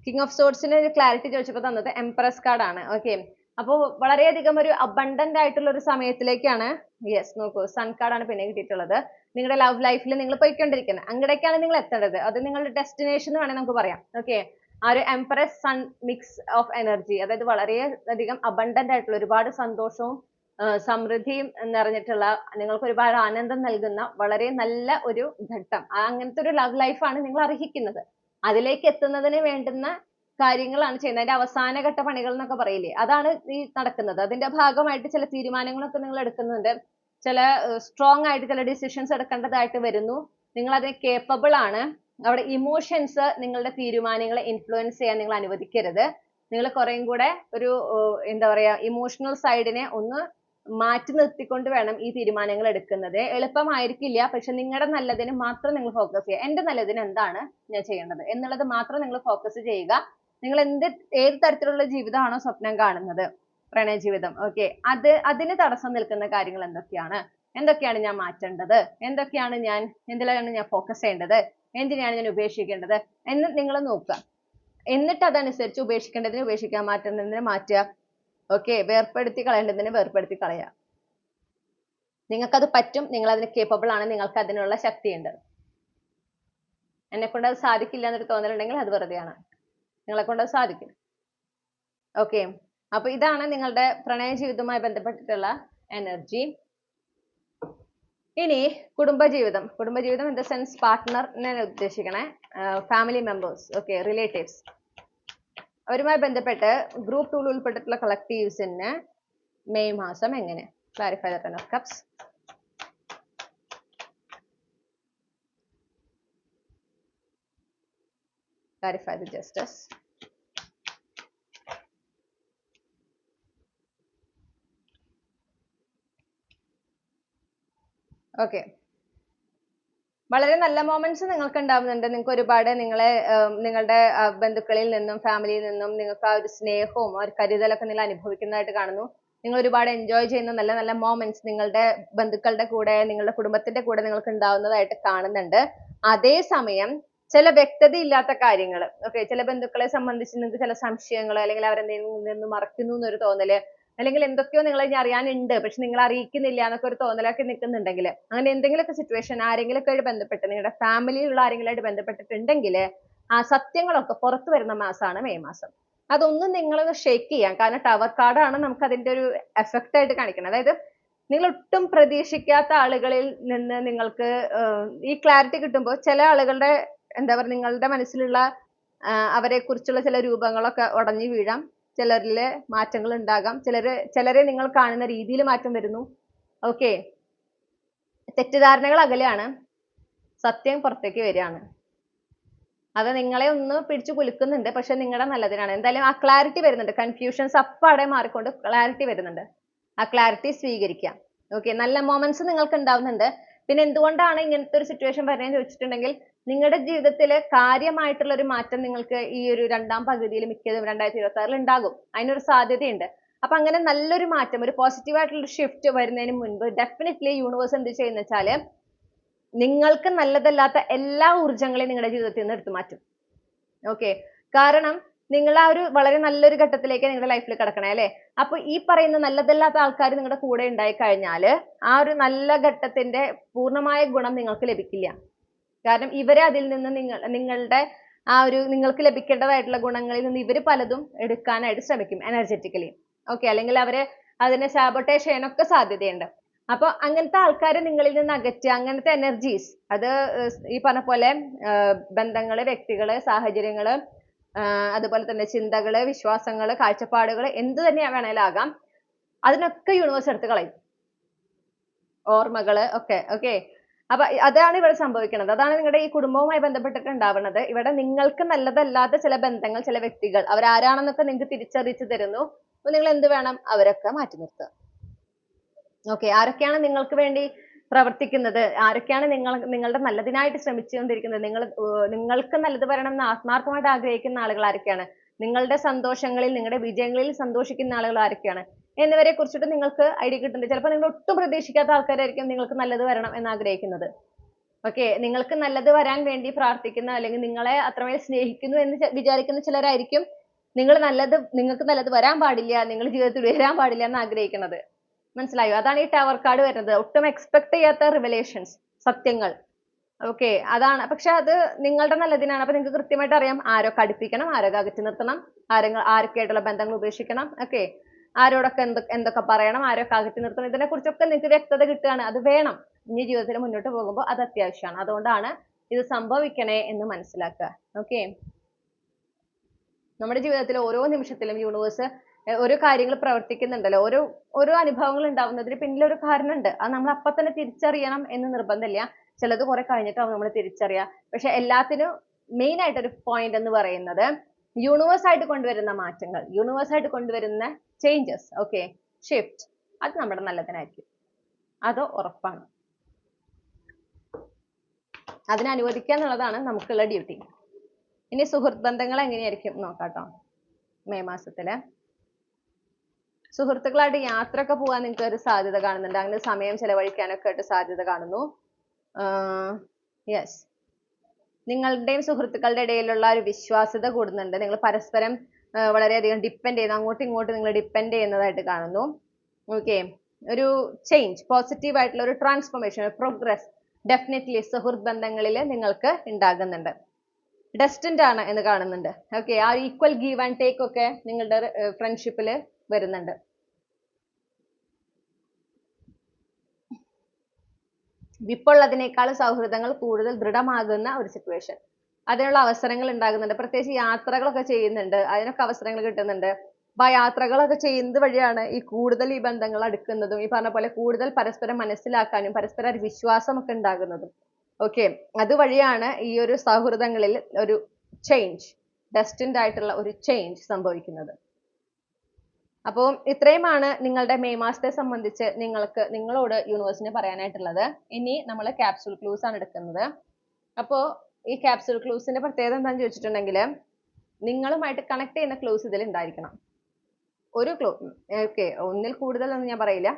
കിങ് ഓഫ് സോർട്സിന് ക്ലാരിറ്റി ചോദിച്ചപ്പോൾ തന്നത് എംപ്രസ് കാർഡാണ്. ഓക്കെ, അപ്പോൾ വളരെയധികം ഒരു അബണ്ടന്റ് ആയിട്ടുള്ള ഒരു സമയത്തിലേക്കാണ്, യെസ് നോക്കൂ, സൺ കാർഡാണ് പിന്നെ കിട്ടിയിട്ടുള്ളത്. നിങ്ങളുടെ ലവ് ലൈഫിൽ നിങ്ങൾ പോയിക്കൊണ്ടിരിക്കുന്നത്, അങ്ങടേക്കാണ് നിങ്ങൾ എത്തേണ്ടത്. അത് നിങ്ങളുടെ ഡെസ്റ്റിനേഷൻ എന്ന് വേണമെങ്കിൽ നമുക്ക് പറയാം. ഓക്കെ, ആ ഒരു empress sun mix of energy, അതായത് വളരെയധികം അബണ്ടന്റ് ആയിട്ടുള്ള ഒരുപാട് സന്തോഷവും സമൃദ്ധിയും നിറഞ്ഞിട്ടുള്ള, നിങ്ങൾക്ക് ഒരുപാട് ആനന്ദം നൽകുന്ന വളരെ നല്ല ഒരു ഘട്ടം, അങ്ങനത്തെ ഒരു ലവ് ലൈഫാണ് നിങ്ങൾ അർഹിക്കുന്നത്. അതിലേക്ക് എത്തുന്നതിന് വേണ്ടുന്ന കാര്യങ്ങളാണ് ചെയ്യുന്നത്. അതിന്റെ അവസാന ഘട്ട പണികൾ എന്നൊക്കെ പറയില്ലേ, അതാണ് ഈ നടക്കുന്നത്. അതിന്റെ ഭാഗമായിട്ട് ചില തീരുമാനങ്ങളൊക്കെ നിങ്ങൾ എടുക്കുന്നുണ്ട്, ചില സ്ട്രോങ് ആയിട്ട് ചില ഡിസിഷൻസ് എടുക്കേണ്ടതായിട്ട് വരുന്നു. നിങ്ങൾ അതിന് കേപ്പബിൾ ആണ്. അവിടെ ഇമോഷൻസ് നിങ്ങളുടെ തീരുമാനങ്ങളെ ഇൻഫ്ലുവൻസ് ചെയ്യാൻ നിങ്ങൾ അനുവദിക്കരുത്. നിങ്ങൾ കുറേയും കൂടെ ഒരു എന്താ പറയാ ഇമോഷണൽ സൈഡിനെ ഒന്ന് മാറ്റി നിർത്തിക്കൊണ്ട് വേണം ഈ തീരുമാനങ്ങൾ എടുക്കുന്നത്. എളുപ്പമായിരിക്കില്ല, പക്ഷെ നിങ്ങളുടെ നല്ലതിന് മാത്രം നിങ്ങൾ ഫോക്കസ് ചെയ്യുക. എന്റെ നല്ലതിന് എന്താണ് ഞാൻ ചെയ്യേണ്ടത് എന്നുള്ളത് മാത്രം നിങ്ങൾ ഫോക്കസ് ചെയ്യുക. നിങ്ങൾ ഏത് തരത്തിലുള്ള ജീവിതമാണോ സ്വപ്നം കാണുന്നത്, പ്രണയ ജീവിതം, ഓക്കെ, അതിന് തടസ്സം നിൽക്കുന്ന കാര്യങ്ങൾ എന്തൊക്കെയാണ് ഞാൻ മാറ്റേണ്ടത്, എന്തിലാണ് ഞാൻ ഫോക്കസ് ചെയ്യേണ്ടത്, എന്തിനാണ് ഞാൻ ഉപേക്ഷിക്കേണ്ടത് എന്ന് നിങ്ങൾ നോക്കുക. എന്നിട്ട് അതനുസരിച്ച് ഉപേക്ഷിക്കേണ്ടതിന് ഉപേക്ഷിക്കുക, മാറ്റേണ്ടതിന് മാറ്റുക. ഓക്കെ, വേർപ്പെടുത്തി കളയേണ്ടതിന് വേർപ്പെടുത്തി കളയുക. നിങ്ങൾക്കത് പറ്റും, നിങ്ങൾ അതിന് കേപ്പബിൾ ആണ്, നിങ്ങൾക്ക് അതിനുള്ള ശക്തിയുണ്ട്. എന്നെ കൊണ്ട് അത് സാധിക്കില്ല എന്നൊരു തോന്നലുണ്ടെങ്കിൽ അത് വെറുതെയാണ്. നിങ്ങളെ കൊണ്ട് അത് സാധിക്കും. ഓക്കെ, അപ്പൊ ഇതാണ് നിങ്ങളുടെ പ്രണയ ജീവിതവുമായി ബന്ധപ്പെട്ടിട്ടുള്ള എനർജി. ഇനി കുടുംബജീവിതം ഇൻ ദ സെൻസ് പാർട്ട്ണറിനെ ഉദ്ദേശിക്കണേ, ഫാമിലി മെമ്പേഴ്സ്, ഓക്കെ, റിലേറ്റീവ്സ്, അവരുമായി ബന്ധപ്പെട്ട് ഗ്രൂപ്പ് 2 ഉൾപ്പെട്ടിട്ടുള്ള കളക്റ്റീവ്സിന് മെയ് മാസം എങ്ങനെ? Clarify the ten of cups. Clarify the justice. Okay, വളരെ നല്ല മൊമെന്റ്സ് നിങ്ങൾക്ക് ഉണ്ടാവുന്നുണ്ട്. നിങ്ങൾക്ക് ഒരുപാട് നിങ്ങളുടെ ബന്ധുക്കളിൽ നിന്നും ഫാമിലിയിൽ നിന്നും നിങ്ങൾക്ക് ആ ഒരു സ്നേഹവും ആ ഒരു കരുതലൊക്കെ നിങ്ങൾ അനുഭവിക്കുന്നതായിട്ട് കാണുന്നു. നിങ്ങൾ ഒരുപാട് എൻജോയ് ചെയ്യുന്ന നല്ല നല്ല മൊമെന്റ്സ് നിങ്ങളുടെ ബന്ധുക്കളുടെ കൂടെ, നിങ്ങളുടെ കുടുംബത്തിന്റെ കൂടെ നിങ്ങൾക്ക് ഉണ്ടാവുന്നതായിട്ട് കാണുന്നുണ്ട്. അതേസമയം ചില വ്യക്തതയില്ലാത്ത കാര്യങ്ങൾ, ഓക്കെ, ചില ബന്ധുക്കളെ സംബന്ധിച്ച് നിങ്ങൾക്ക് ചില സംശയങ്ങൾ, അല്ലെങ്കിൽ അവരെന്തെങ്കിലും മറക്കുന്നു എന്നൊരു തോന്നല്, അല്ലെങ്കിൽ എന്തൊക്കെയോ നിങ്ങൾ ഇനി അറിയാനുണ്ട് പക്ഷെ നിങ്ങൾ അറിയിക്കുന്നില്ല എന്നൊക്കെ ഒരു തോന്നലൊക്കെ നിൽക്കുന്നുണ്ടെങ്കിൽ, അങ്ങനെ എന്തെങ്കിലുമൊക്കെ സിറ്റുവേഷൻ ആരെങ്കിലുമൊക്കെ ആയിട്ട് ബന്ധപ്പെട്ട് നിങ്ങളുടെ ഫാമിലിയിലുള്ള ആരെങ്കിലുമായിട്ട് ബന്ധപ്പെട്ടിട്ടുണ്ടെങ്കിൽ ആ സത്യങ്ങളൊക്കെ പുറത്തു വരുന്ന മാസമാണ് മെയ് മാസം. അതൊന്നും നിങ്ങൾ ഷേക്ക് ചെയ്യാം, കാരണം ടവർ കാർഡാണ് നമുക്ക് അതിന്റെ ഒരു എഫക്റ്റ് ആയിട്ട് കാണിക്കുന്നത്. അതായത് നിങ്ങൾ ഒട്ടും പ്രതീക്ഷിക്കാത്ത ആളുകളിൽ നിന്ന് നിങ്ങൾക്ക് ഈ ക്ലാരിറ്റി കിട്ടുമ്പോൾ ചില ആളുകളുടെ എന്താ പറയുക, നിങ്ങളുടെ മനസ്സിലുള്ള അവരെ കുറിച്ചുള്ള ചില രൂപങ്ങളൊക്കെ ഉടഞ്ഞു വീഴാം, ചിലരിൽ മാറ്റങ്ങൾ ഉണ്ടാകാം, ചിലരെ നിങ്ങൾ കാണുന്ന രീതിയിൽ മാറ്റം വരുന്നു. ഓക്കെ, തെറ്റിദ്ധാരണകൾ അകലെയാണ്, സത്യം പുറത്തേക്ക് വരികയാണ്. അത് നിങ്ങളെ ഒന്ന് പിടിച്ചു കുലുക്കുന്നുണ്ട്, പക്ഷെ നിങ്ങളുടെ നല്ലതിനാണ്. എന്തായാലും ആ ക്ലാരിറ്റി വരുന്നുണ്ട്, കൺഫ്യൂഷൻസ് അപ്പാടെ മാറിക്കൊണ്ട് ക്ലാരിറ്റി വരുന്നുണ്ട്. ആ ക്ലാരിറ്റി സ്വീകരിക്കാം. ഓക്കെ, നല്ല മൊമെന്റ്സ് നിങ്ങൾക്ക് ഉണ്ടാവുന്നുണ്ട്. പിന്നെ എന്തുകൊണ്ടാണ് ഇങ്ങനത്തെ ഒരു സിറ്റുവേഷൻ വരുന്നതെന്ന് ചോദിച്ചിട്ടുണ്ടെങ്കിൽ, നിങ്ങളുടെ ജീവിതത്തിൽ കാര്യമായിട്ടുള്ള ഒരു മാറ്റം നിങ്ങൾക്ക് ഈ ഒരു രണ്ടാം പകുതിയിൽ മിക്കതും 2026 ഉണ്ടാകും. അതിനൊരു സാധ്യതയുണ്ട്. അപ്പൊ അങ്ങനെ നല്ലൊരു മാറ്റം, ഒരു പോസിറ്റീവ് ആയിട്ടുള്ള ഒരു ഷിഫ്റ്റ് വരുന്നതിന് മുൻപ് ഡെഫിനറ്റ്ലി യൂണിവേഴ്സ് എന്ത് ചെയ്യുന്ന വെച്ചാൽ നിങ്ങൾക്ക് നല്ലതല്ലാത്ത എല്ലാ ഊർജങ്ങളെയും നിങ്ങളുടെ ജീവിതത്തിൽ നിന്ന് എടുത്തു മാറ്റും. ഓക്കെ, കാരണം നിങ്ങൾ ആ ഒരു വളരെ നല്ലൊരു ഘട്ടത്തിലേക്ക് നിങ്ങളുടെ ലൈഫിൽ കിടക്കണേ അല്ലെ. അപ്പൊ ഈ പറയുന്ന നല്ലതല്ലാത്ത ആൾക്കാർ നിങ്ങളുടെ കൂടെ ഉണ്ടായി കഴിഞ്ഞാൽ ആ ഒരു നല്ല ഘട്ടത്തിന്റെ പൂർണ്ണമായ ഗുണം നിങ്ങൾക്ക് ലഭിക്കില്ല. കാരണം ഇവരെ അതിൽ നിന്ന് നിങ്ങളുടെ ആ ഒരു നിങ്ങൾക്ക് ലഭിക്കേണ്ടതായിട്ടുള്ള ഗുണങ്ങളിൽ നിന്ന് ഇവർ പലതും എടുക്കാനായിട്ട് ശ്രമിക്കും എനർജറ്റിക്കലി. ഓക്കെ, അല്ലെങ്കിൽ അവരെ അതിനെ സാബോട്ടേജ് ചെയ്യാനൊക്കെ സാധ്യതയുണ്ട്. അപ്പൊ അങ്ങനത്തെ ആൾക്കാരെ നിങ്ങളിൽ നിന്ന് അകറ്റുക, അങ്ങനത്തെ എനർജീസ്, അത് ഈ പറഞ്ഞ പോലെ ബന്ധങ്ങള്, വ്യക്തികള്, സാഹചര്യങ്ങള്, അതുപോലെ തന്നെ ചിന്തകള്, വിശ്വാസങ്ങള്, കാഴ്ചപ്പാടുകള്, എന്ത് തന്നെ വേണേലും ആകാം, അതിനൊക്കെ യൂണിവേഴ്സ് എടുത്ത് കളയും. ഓർമ്മകള് ഒക്കെ. ഓക്കെ, അപ്പൊ അതാണ് ഇവിടെ സംഭവിക്കുന്നത്. അതാണ് നിങ്ങളുടെ ഈ കുടുംബവുമായി ബന്ധപ്പെട്ടിട്ട് ഉണ്ടാവുന്നത്. ഇവിടെ നിങ്ങൾക്ക് നല്ലതല്ലാത്ത ചില ബന്ധങ്ങൾ, ചില വ്യക്തികൾ, അവരാരാണെന്നൊക്കെ നിങ്ങൾക്ക് തിരിച്ചറിയിച്ചു തരുന്നു. അപ്പൊ നിങ്ങൾ എന്ത് വേണം? അവരൊക്കെ മാറ്റി നിർത്തുക. ഓക്കെ, ആരൊക്കെയാണ് നിങ്ങൾക്ക് വേണ്ടി പ്രവർത്തിക്കുന്നത്, ആരൊക്കെയാണ് നിങ്ങളുടെ നല്ലതിനായിട്ട് ശ്രമിച്ചുകൊണ്ടിരിക്കുന്നത്, നിങ്ങൾക്ക് നല്ലത് വരണം എന്ന് ആത്മാർത്ഥമായിട്ട് ആഗ്രഹിക്കുന്ന ആളുകൾ ആരൊക്കെയാണ്, നിങ്ങളുടെ സന്തോഷങ്ങളിൽ, നിങ്ങളുടെ വിജയങ്ങളിൽ സന്തോഷിക്കുന്ന ആളുകൾ ആരൊക്കെയാണ് എന്നിവരെ കുറിച്ചിട്ട് നിങ്ങൾക്ക് ഐഡിയ കിട്ടുന്നുണ്ട്. ചിലപ്പോൾ നിങ്ങൾ ഒട്ടും പ്രതീക്ഷിക്കാത്ത ആൾക്കാരായിരിക്കും നിങ്ങൾക്ക് നല്ലത് വരണം എന്ന് ആഗ്രഹിക്കുന്നത്. ഓക്കെ, നിങ്ങൾക്ക് നല്ലത് വരാൻ വേണ്ടി പ്രാർത്ഥിക്കുന്ന, അല്ലെങ്കിൽ നിങ്ങളെ അത്രമേൽ സ്നേഹിക്കുന്നു എന്ന് വിചാരിക്കുന്ന ചിലരായിരിക്കും നിങ്ങൾക്ക് നല്ലത് വരാൻ പാടില്ല, നിങ്ങൾ ജീവിതത്തിൽ ഉയരാൻ പാടില്ല എന്ന് ആഗ്രഹിക്കുന്നത്. മനസ്സിലായോ? അതാണ് ഈ ടവർ കാർഡ് വരുന്നത്. ഒട്ടും എക്സ്പെക്ട് ചെയ്യാത്ത റിവലേഷൻസ്, സത്യങ്ങൾ. ഓക്കെ, അതാണ്. പക്ഷെ അത് നിങ്ങളുടെ നല്ലതിനാണ്. അപ്പൊ നിങ്ങൾക്ക് കൃത്യമായിട്ട് അറിയാം ആരൊക്കെ അടുപ്പിക്കണം, ആരൊക്കെ അകറ്റി നിർത്തണം, ആരൊക്കെയായിട്ടുള്ള ബന്ധങ്ങൾ ഉപേക്ഷിക്കണം. ഓക്കെ, ആരോടൊക്കെ എന്തൊക്കെ പറയണം, ആരൊക്കെ അകറ്റി നിർത്തണം, ഇതിനെ കുറിച്ചൊക്കെ നിങ്ങൾക്ക് വ്യക്തത കിട്ടുകയാണ്. അത് വേണം, ഇനി ജീവിതത്തിൽ മുന്നോട്ട് പോകുമ്പോൾ അത് അത്യാവശ്യമാണ്. അതുകൊണ്ടാണ് ഇത് സംഭവിക്കണേ എന്ന് മനസ്സിലാക്കുക. ഓക്കെ, നമ്മുടെ ജീവിതത്തിൽ ഓരോ നിമിഷത്തിലും യൂണിവേഴ്സ് ഓരോ കാര്യങ്ങൾ പ്രവർത്തിക്കുന്നുണ്ടല്ലോ, ഓരോ അനുഭവങ്ങൾ ഉണ്ടാവുന്നതിന് പിന്നിൽ ഒരു കാരണമുണ്ട്. അത് നമ്മൾ അപ്പൊ തന്നെ തിരിച്ചറിയണം എന്ന് നിർബന്ധമില്ല. ചിലത് കുറെ കഴിഞ്ഞിട്ടാവും നമ്മൾ തിരിച്ചറിയുക. പക്ഷെ എല്ലാത്തിനും മെയിൻ ആയിട്ടൊരു പോയിന്റ് എന്ന് പറയുന്നത് യൂണിവേഴ്സ് ആയിട്ട് കൊണ്ടുവരുന്ന മാറ്റങ്ങൾ, യൂണിവേഴ്സ് ആയിട്ട് കൊണ്ടുവരുന്ന ചേഞ്ചസ്, ഓക്കെ, ഷിഫ്റ്റ്, അത് നമ്മുടെ നല്ലതിനായിരിക്കും. അത് ഉറപ്പാണ്. അതിനെ അനുവദിക്കുക എന്നുള്ളതാണ് നമുക്കുള്ള ഡ്യൂട്ടി. ഇനി സുഹൃത്ത് ബന്ധങ്ങൾ എങ്ങനെയായിരിക്കും നോക്കാട്ടോ. മെയ് മാസത്തില് സുഹൃത്തുക്കളായിട്ട് യാത്രയൊക്കെ പോകാൻ നിങ്ങൾക്ക് ഒരു സാധ്യത കാണുന്നുണ്ട്. അങ്ങനെ സമയം ചെലവഴിക്കാനൊക്കെ ആയിട്ട് സാധ്യത കാണുന്നു. യെസ്, നിങ്ങളുടെയും സുഹൃത്തുക്കളുടെ ഇടയിലുള്ള ഒരു വിശ്വാസ്യത കൂടുന്നുണ്ട്. നിങ്ങൾ പരസ്പരം വളരെയധികം ഡിപ്പെൻഡ് ചെയ്യുന്നു, അങ്ങോട്ടും ഇങ്ങോട്ടും നിങ്ങൾ ഡിപ്പെൻഡ് ചെയ്യുന്നതായിട്ട് കാണുന്നു. ഓക്കെ, ഒരു ചേഞ്ച്, പോസിറ്റീവ് ആയിട്ടുള്ള ഒരു ട്രാൻസ്ഫോർമേഷൻ, ഒരു പ്രോഗ്രസ് ഡെഫിനറ്റ്ലി സുഹൃത്ത് ബന്ധങ്ങളിൽ നിങ്ങൾക്ക് ഉണ്ടാകുന്നുണ്ട്. ഡെസ്റ്റിൻഡ് ആണ് എന്ന് കാണുന്നുണ്ട്. ഓക്കെ, ആ ഈക്വൽ ഗീവ് ആൻഡ് ടേക്ക് ഒക്കെ നിങ്ങളുടെ ഫ്രണ്ട്ഷിപ്പിൽ വരുന്നുണ്ട്. ഇപ്പോഴുള്ളതിനേക്കാൾ സൗഹൃദങ്ങൾ കൂടുതൽ ദൃഢമാകുന്ന ഒരു സിറ്റുവേഷൻ, അതിനുള്ള അവസരങ്ങൾ ഉണ്ടാകുന്നുണ്ട്. പ്രത്യേകിച്ച് യാത്രകളൊക്കെ ചെയ്യുന്നുണ്ട്, അതിനൊക്കെ അവസരങ്ങൾ കിട്ടുന്നുണ്ട്. അപ്പൊ ആ യാത്രകളൊക്കെ ചെയ്യുന്നത് വഴിയാണ് ഈ കൂടുതൽ ഈ ബന്ധങ്ങൾ അടുക്കുന്നതും ഈ പറഞ്ഞ പോലെ കൂടുതൽ പരസ്പരം മനസ്സിലാക്കാനും പരസ്പര വിശ്വാസമൊക്കെ ഉണ്ടാകുന്നതും. ഓക്കെ, അതുവഴിയാണ് ഈ ഒരു സൗഹൃദങ്ങളിൽ ഒരു ചേഞ്ച്, ഡെസ്റ്റിൻഡ് ആയിട്ടുള്ള ഒരു ചേഞ്ച് സംഭവിക്കുന്നത്. അപ്പോൾ ഇത്രയുമാണ് നിങ്ങളുടെ മെയ് മാസത്തെ സംബന്ധിച്ച് നിങ്ങളോട് യൂണിവേഴ്സിന് പറയാനായിട്ടുള്ളത്. ഇനി നമ്മൾ ക്യാപ്സ്യൂൾ ക്ലൂസ് ആണ് എടുക്കുന്നത്. അപ്പോൾ ഈ ക്യാപ്സ്യൂൾ ക്ലൂസിന്റെ പ്രത്യേകത എന്താണെന്ന് ചോദിച്ചിട്ടുണ്ടെങ്കിൽ, നിങ്ങളുമായിട്ട് കണക്ട് ചെയ്യുന്ന ക്ലൂസ് ഇതിൽ ഉണ്ടായിരിക്കണം. ഒരു ക്ലൂ, ഓക്കെ, ഒന്നിൽ കൂടുതൽ എന്ന് ഞാൻ പറയില്ല.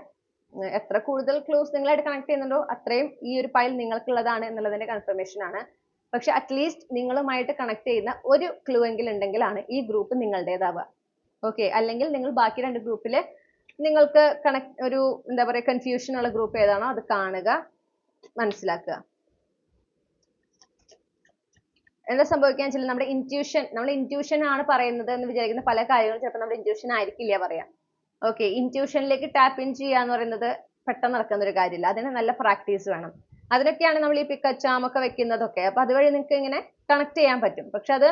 എത്ര കൂടുതൽ ക്ലൂസ് നിങ്ങളായിട്ട് കണക്ട് ചെയ്യുന്നുണ്ടോ അത്രയും ഈ ഒരു ഫയൽ നിങ്ങൾക്കുള്ളതാണ് എന്നുള്ളതിന്റെ കൺഫർമേഷൻ ആണ്. പക്ഷെ അറ്റ്ലീസ്റ്റ് നിങ്ങളുമായിട്ട് കണക്ട് ചെയ്യുന്ന ഒരു ക്ലൂ എങ്കിലും ഉണ്ടെങ്കിലാണ് ഈ ഗ്രൂപ്പ് നിങ്ങളുടേതാവുക. ഓക്കെ, അല്ലെങ്കിൽ നിങ്ങൾ ബാക്കി രണ്ട് ഗ്രൂപ്പിൽ നിങ്ങൾക്ക് ഒരു എന്താ പറയുക കൺഫ്യൂഷൻ ഉള്ള ഗ്രൂപ്പ് ഏതാണോ അത് കാണുക, മനസ്സിലാക്കുക. എന്താ സംഭവിക്കുക വെച്ചാൽ നമ്മുടെ ഇൻറ്റ്യൂഷൻ ആണ് പറയുന്നത് എന്ന് വിചാരിക്കുന്ന പല കാര്യങ്ങളും ചിലപ്പോൾ നമ്മുടെ ഇൻറ്റ്യൂഷൻ ആയിരിക്കില്ല പറയാം. ഓക്കെ, ഇൻറ്റ്യൂഷനിലേക്ക് ടാപ്പ് ഇൻ ചെയ്യുക എന്ന് പറയുന്നത് പെട്ടെന്ന് നടക്കുന്ന ഒരു കാര്യമില്ല. അതിന് നല്ല പ്രാക്ടീസ് വേണം. അതിനൊക്കെയാണ് നമ്മൾ ഈ പിക്കച്ചാമൊക്കെ വെക്കുന്നതൊക്കെ. അപ്പൊ അതുവഴി നിങ്ങൾക്ക് ഇങ്ങനെ കണക്ട് ചെയ്യാൻ പറ്റും. പക്ഷെ അത്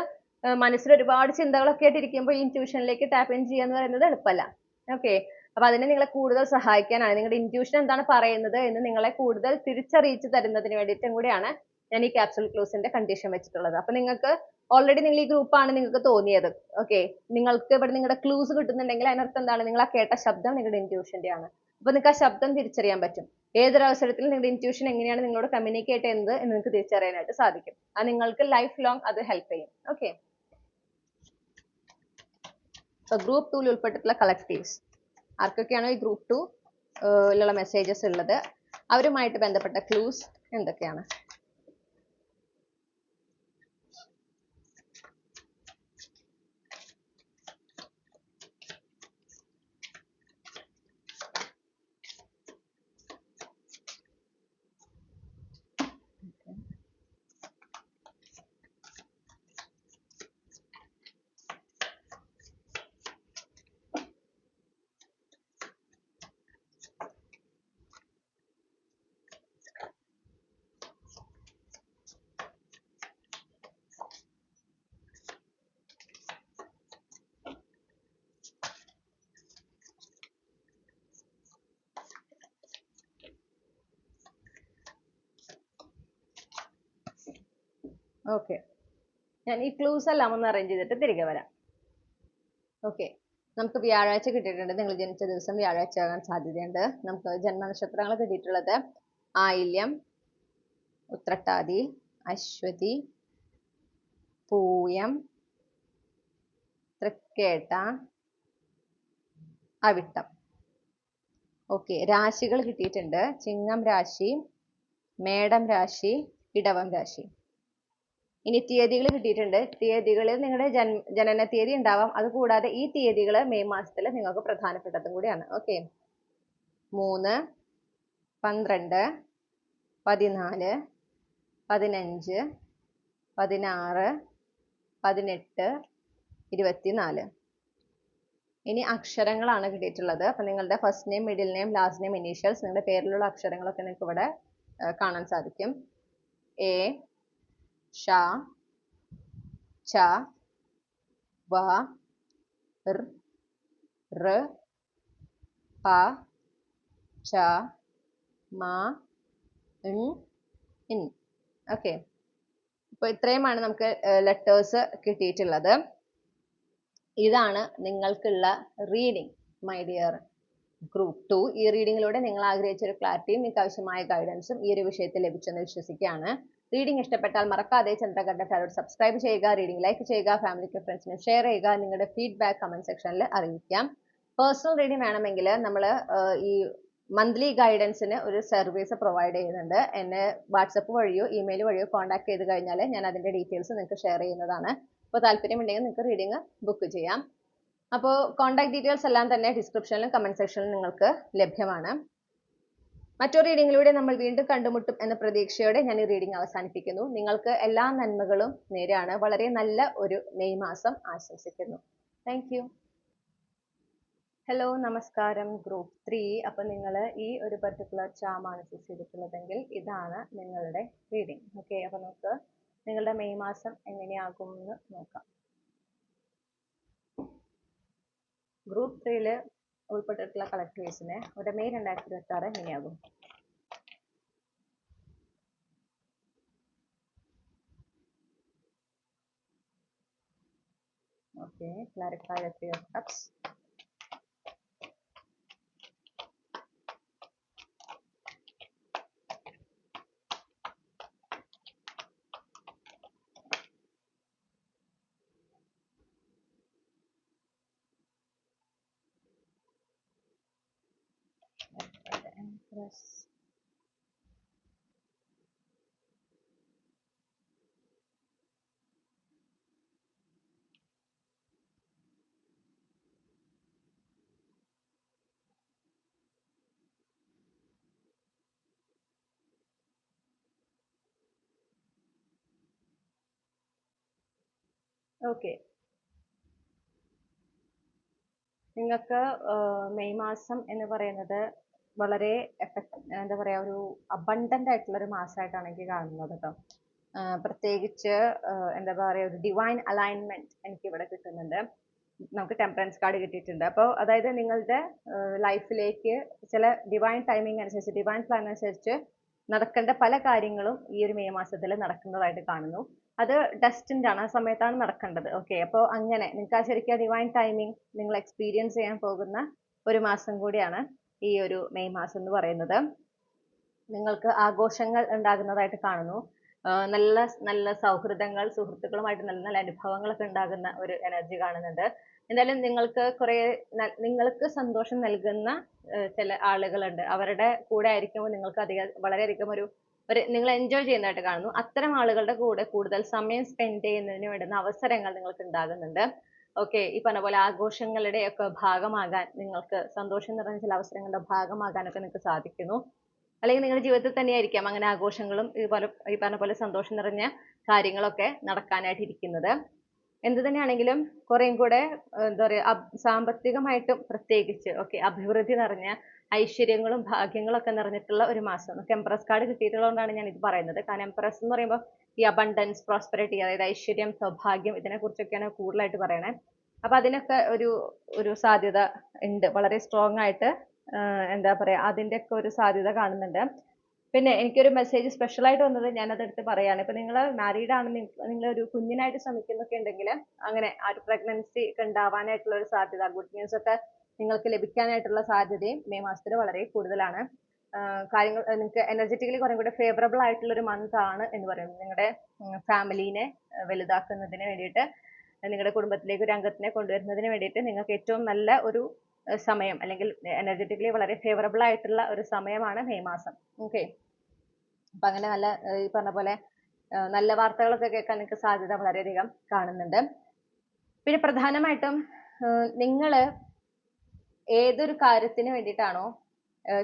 മനസ്സിൽ ഒരുപാട് ചിന്തകളൊക്കെ ആയിട്ട് ഇരിക്കുമ്പോൾ ഇൻറ്റ്യൂഷനിലേക്ക് ടാപ്പ് ഇൻ ചെയ്യുക എന്ന് പറയുന്നത് എളുപ്പമല്ല. ഓക്കെ, അപ്പൊ അതിനെ നിങ്ങളെ കൂടുതൽ സഹായിക്കാനാണ്, നിങ്ങളുടെ ഇൻറ്റ്യൂഷൻ എന്താണ് പറയുന്നത് എന്ന് നിങ്ങളെ കൂടുതൽ തിരിച്ചറിയിച്ചു തരുന്നതിന് വേണ്ടിയിട്ടും കൂടിയാണ് ഞാൻ ഈ ക്യാപ്സ്യൂൾ ക്ലൂസിന്റെ കണ്ടീഷൻ വെച്ചിട്ടുള്ളത്. അപ്പൊ നിങ്ങൾക്ക് ഓൾറെഡി നിങ്ങൾ ഈ ഗ്രൂപ്പാണ് നിങ്ങൾക്ക് തോന്നിയത്. ഓക്കെ, നിങ്ങൾക്ക് ഇവിടെ നിങ്ങളുടെ ക്ലൂസ് കിട്ടുന്നുണ്ടെങ്കിൽ അതിനർത്ഥം എന്താണ്, നിങ്ങൾ ആ കേട്ട ശബ്ദം നിങ്ങളുടെ ഇൻറ്റ്യൂഷന്റെ ആണ്. അപ്പൊ നിങ്ങൾക്ക് ആ ശബ്ദം തിരിച്ചറിയാൻ പറ്റും. ഏതൊരു അവസരത്തിലും നിങ്ങളുടെ ഇൻറ്റ്യൂഷൻ എങ്ങനെയാണ് നിങ്ങളോട് കമ്മ്യൂണിക്കേറ്റ് ചെയ്യുന്നത് എന്ന് നിങ്ങൾക്ക് തിരിച്ചറിയാനായിട്ട് സാധിക്കും. അത് നിങ്ങൾക്ക് ലൈഫ് ലോങ് അത് ഹെൽപ്പ് ചെയ്യും. ഓക്കെ, ഗ്രൂപ്പ് 2 ഉൾപ്പെട്ടിട്ടുള്ള കളക്റ്റീവ്സ് ആർക്കൊക്കെയാണോ ഈ ഗ്രൂപ്പ് 2 മെസ്സേജസ് ഉള്ളത് അവരുമായിട്ട് ബന്ധപ്പെട്ട ക്ലൂസ് എന്തൊക്കെയാണ്? ഓക്കെ, ഞാൻ ഈ ക്ലൂസ് എല്ലാം ഒന്ന് അറേഞ്ച് ചെയ്തിട്ട് തിരികെ വരാം. ഓക്കെ, നമുക്ക് വ്യാഴാഴ്ച കിട്ടിയിട്ടുണ്ട്. നിങ്ങൾ ജനിച്ച ദിവസം വ്യാഴാഴ്ച ആകാൻ സാധ്യതയുണ്ട്. നമുക്ക് ജന്മനക്ഷത്രങ്ങൾ കിട്ടിയിട്ടുള്ളത് ആയില്യം, ഉത്രട്ടാതി, അശ്വതി, പൂയം, തൃക്കേട്ട, അവിട്ടം. ഓക്കെ, രാശികൾ കിട്ടിയിട്ടുണ്ട്. ചിങ്ങം രാശി, മേടം രാശി, ഇടവം രാശി. ഇനി തീയതികൾ കിട്ടിയിട്ടുണ്ട്. തീയതികളിൽ നിങ്ങളുടെ ജനന തീയതി ഉണ്ടാവാം. അതുകൂടാതെ ഈ തീയതികൾ മെയ് മാസത്തിൽ നിങ്ങൾക്ക് പ്രധാനപ്പെട്ടതും കൂടിയാണ്. ഓക്കെ, 3, 12, 14, 15, 16, 18, 24. ഇനി അക്ഷരങ്ങളാണ് കിട്ടിയിട്ടുള്ളത്. അപ്പൊ നിങ്ങളുടെ first name, middle name, last name, initials, നിങ്ങളുടെ പേരിലുള്ള അക്ഷരങ്ങളൊക്കെ നിങ്ങൾക്ക് ഇവിടെ കാണാൻ സാധിക്കും. എ, ഷ, ച, വ, ർ, പ, ച, മ, ഇൻ. ഓക്കെ, അപ്പോൾ ഇത്രയുമാണ് നമുക്ക് ലെറ്റേഴ്സ് കിട്ടിയിട്ടുള്ളത്. ഇതാണ് നിങ്ങൾക്കുള്ള റീഡിംഗ് മൈ ഡിയർ. ഗ്രൂപ്പ് 2 ഈ റീഡിങ്ങിലൂടെ നിങ്ങൾ ആഗ്രഹിച്ച ഒരു ക്ലാരിറ്റിയും നിങ്ങൾക്ക് ആവശ്യമായ ഗൈഡൻസും ഈ ഒരു വിഷയത്തിൽ ലഭിച്ചെന്ന് വിശ്വസിക്കുകയാണ്. റീഡിംഗ് ഇഷ്ടപ്പെട്ടാൽ മറക്കാതെ ചന്ദ്രകണ്ഠ ടാരോട്ട് സബ്സ്ക്രൈബ് ചെയ്യുക, റീഡിംഗ് ലൈക്ക് ചെയ്യുക, ഫാമിലിക്ക് ഫ്രണ്ട്സിന് ഷെയർ ചെയ്യുക, നിങ്ങളുടെ ഫീഡ്ബാക്ക് കമന്റ് സെക്ഷനിൽ അറിയിക്കാം. പേഴ്സണൽ റീഡിംഗ് വേണമെങ്കിൽ നമ്മൾ ഈ മന്ത്ലി ഗൈഡൻസിന് ഒരു സർവീസ് പ്രൊവൈഡ് ചെയ്യുന്നുണ്ട്. എന്നെ വാട്സപ്പ് വഴിയോ ഇമെയിൽ വഴിയോ കോൺടാക്ട് ചെയ്ത് കഴിഞ്ഞാൽ ഞാൻ അതിന്റെ ഡീറ്റെയിൽസ് നിങ്ങൾക്ക് ഷെയർ ചെയ്യുന്നതാണ്. അപ്പോൾ താല്പര്യമുണ്ടെങ്കിൽ നിങ്ങൾക്ക് റീഡിംഗ് ബുക്ക് ചെയ്യാം. അപ്പോൾ കോൺടാക്ട് ഡീറ്റെയിൽസ് എല്ലാം തന്നെ ഡിസ്ക്രിപ്ഷനിലും കമന്റ് സെക്ഷനിലും നിങ്ങൾക്ക് ലഭ്യമാണ്. മറ്റൊരു റീഡിങ്ങിലൂടെ നമ്മൾ വീണ്ടും കണ്ടുമുട്ടും എന്ന പ്രതീക്ഷയോടെ ഞാൻ ഈ റീഡിംഗ് അവസാനിപ്പിക്കുന്നു. നിങ്ങൾക്ക് എല്ലാ നന്മകളും നേരെയാണ്. വളരെ നല്ല ഒരു മെയ് മാസം ആശംസിക്കുന്നു. Thank you. ഹലോ, നമസ്കാരം ഗ്രൂപ്പ് 3. അപ്പോൾ നിങ്ങൾ ഈ ഒരു പർട്ടിക്കുലർ ചാമാണ് ചൂസ് ചെയ്തിട്ടുള്ളതെങ്കിൽ ഇതാണ് നിങ്ങളുടെ റീഡിംഗ്. ഓക്കെ, അപ്പോൾ നമുക്ക് നിങ്ങളുടെ മെയ് മാസം എങ്ങനെയാകും എന്ന് നോക്കാം. ഗ്രൂപ്പ് 3 ഉൾപ്പെട്ടിട്ടുള്ള കളക്ടേഴ്സിന് ഒരു മെയ് 2026 എങ്ങനെയാകും? Okay, clarify the Three of Cups. The Empress. Okay, നിങ്ങൾക്ക് മെയ് മാസം എന്ന് പറയുന്നത് വളരെ എന്താ പറയുക, ഒരു അബണ്ടന്റ് ആയിട്ടുള്ള ഒരു മാസമായിട്ടാണ് എനിക്ക് കാണുന്നത് കേട്ടോ. പ്രത്യേകിച്ച് എന്താ പറയുക, ഒരു ഡിവൈൻ അലൈൻമെന്റ് എനിക്ക് ഇവിടെ കിട്ടുന്നുണ്ട്. നമുക്ക് ടെമ്പറൻസ് കാർഡ് കിട്ടിയിട്ടുണ്ട്. അപ്പോൾ അതായത് നിങ്ങളുടെ ലൈഫിലേക്ക് ചില ഡിവൈൻ ടൈമിംഗ് അനുസരിച്ച്, ഡിവൈൻ പ്ലാൻ അനുസരിച്ച് നടക്കേണ്ട പല കാര്യങ്ങളും ഈ ഒരു മെയ് മാസത്തിൽ നടക്കുന്നതായിട്ട് കാണുന്നു. അത് ഡെസ്റ്റിൻഡ് ആണ്, ആ സമയത്താണ് നടക്കേണ്ടത്. ഓക്കെ, അപ്പോൾ അങ്ങനെ നിങ്ങൾക്ക് ആ ശരിക്കും ഡിവൈൻ ടൈമിംഗ് നിങ്ങൾ എക്സ്പീരിയൻസ് ചെയ്യാൻ പോകുന്ന ഒരു മാസം കൂടിയാണ് ഈ ഒരു മെയ് മാസം എന്ന് പറയുന്നത്. നിങ്ങൾക്ക് ആഘോഷങ്ങൾ ഉണ്ടാകുന്നതായിട്ട് കാണുന്നു. നല്ല നല്ല സൗഹൃദങ്ങൾ, സുഹൃത്തുക്കളുമായിട്ട് നല്ല നല്ല അനുഭവങ്ങളൊക്കെ ഉണ്ടാകുന്ന ഒരു എനർജി കാണുന്നുണ്ട്. എന്തായാലും നിങ്ങൾക്ക് നിങ്ങൾക്ക് സന്തോഷം നൽകുന്ന ചില ആളുകളുണ്ട്. അവരുടെ കൂടെ ആയിരിക്കുമ്പോൾ നിങ്ങൾക്ക് വളരെയധികം ഒരു നിങ്ങൾ എൻജോയ് ചെയ്യുന്നതായിട്ട് കാണുന്നു. അത്തരം ആളുകളുടെ കൂടെ കൂടുതൽ സമയം സ്പെൻഡ് ചെയ്യുന്നതിന് വേണ്ടുന്ന അവസരങ്ങൾ നിങ്ങൾക്ക് ഉണ്ടാകുന്നുണ്ട്. ഓക്കെ, ഈ പറഞ്ഞ പോലെ ആഘോഷങ്ങളുടെ ഒക്കെ ഭാഗമാകാൻ, നിങ്ങൾക്ക് സന്തോഷം നിറഞ്ഞ ചില അവസരങ്ങളുടെ ഭാഗമാകാനൊക്കെ നിങ്ങൾക്ക് സാധിക്കുന്നു. അല്ലെങ്കിൽ നിങ്ങളുടെ ജീവിതത്തിൽ തന്നെയായിരിക്കാം അങ്ങനെ ആഘോഷങ്ങളും ഈ പറഞ്ഞ പോലെ സന്തോഷം നിറഞ്ഞ കാര്യങ്ങളൊക്കെ നടക്കാനായിട്ട് ഇരിക്കുന്നത്. എന്ത് തന്നെയാണെങ്കിലും കുറേയും കൂടെ എന്താ പറയുക, സാമ്പത്തികമായിട്ടും പ്രത്യേകിച്ച് അഭിവൃദ്ധി നിറഞ്ഞ ഐശ്വര്യങ്ങളും ഭാഗ്യങ്ങളും ഒക്കെ നിറഞ്ഞിട്ടുള്ള ഒരു മാസം. നമുക്ക് എംപ്രസ് കാർഡ് കിട്ടിയിട്ടുള്ളതുകൊണ്ടാണ് ഞാൻ ഇത് പറയുന്നത്. കാരണം എംപ്രസ് എന്ന് പറയുമ്പോൾ ഈ അബണ്ടൻസ്, പ്രോസ്പെരിറ്റി, അതായത് ഐശ്വര്യം, സൗഭാഗ്യം, ഇതിനെ കുറിച്ചൊക്കെയാണ് കൂടുതലായിട്ട് പറയണേ. അപ്പൊ അതിനൊക്കെ ഒരു സാധ്യത ഉണ്ട്, വളരെ സ്ട്രോങ് ആയിട്ട് എന്താ പറയാ, അതിന്റെ ഒക്കെ ഒരു സാധ്യത കാണുന്നുണ്ട്. പിന്നെ എനിക്കൊരു മെസ്സേജ് സ്പെഷ്യൽ ആയിട്ട് വന്നത് ഞാൻ അതെടുത്ത് പറയാണ്. ഇപ്പൊ നിങ്ങൾ മാരീഡ് ആണ്, നിങ്ങൾ ഒരു കുഞ്ഞിനായിട്ട് ശ്രമിക്കുന്നൊക്കെ ഉണ്ടെങ്കിൽ അങ്ങനെ ആ ഒരു പ്രഗ്നൻസി ഒക്കെ ഉണ്ടാവാനായിട്ടുള്ള ഒരു സാധ്യത, ഗുഡ് ന്യൂസ് ഒക്കെ നിങ്ങൾക്ക് ലഭിക്കാനായിട്ടുള്ള സാധ്യതയും മെയ് മാസത്തിൽ വളരെ കൂടുതലാണ്. കാര്യങ്ങൾ നിങ്ങൾക്ക് എനർജറ്റിക്കലി കുറേ കൂടെ ഫേവറബിൾ ആയിട്ടുള്ള ഒരു മന്ത് ആണ് എന്ന് പറയുന്നത്. നിങ്ങളുടെ ഫാമിലിനെ വലുതാക്കുന്നതിന് വേണ്ടിയിട്ട്, നിങ്ങളുടെ കുടുംബത്തിലേക്ക് ഒരു അംഗത്തിനെ കൊണ്ടുവരുന്നതിന് വേണ്ടിയിട്ട് നിങ്ങൾക്ക് ഏറ്റവും നല്ല ഒരു സമയം, അല്ലെങ്കിൽ എനർജറ്റിക്കലി വളരെ ഫേവറബിൾ ആയിട്ടുള്ള ഒരു സമയമാണ് മെയ് മാസം. ഓക്കെ, അപ്പൊ അങ്ങനെ നല്ല ഈ പറഞ്ഞ പോലെ നല്ല വാർത്തകളൊക്കെ കേൾക്കാൻ നിങ്ങൾക്ക് സാധ്യത വളരെയധികം കാണുന്നുണ്ട്. പിന്നെ പ്രധാനമായിട്ടും നിങ്ങൾ ഏതൊരു കാര്യത്തിന് വേണ്ടിയിട്ടാണോ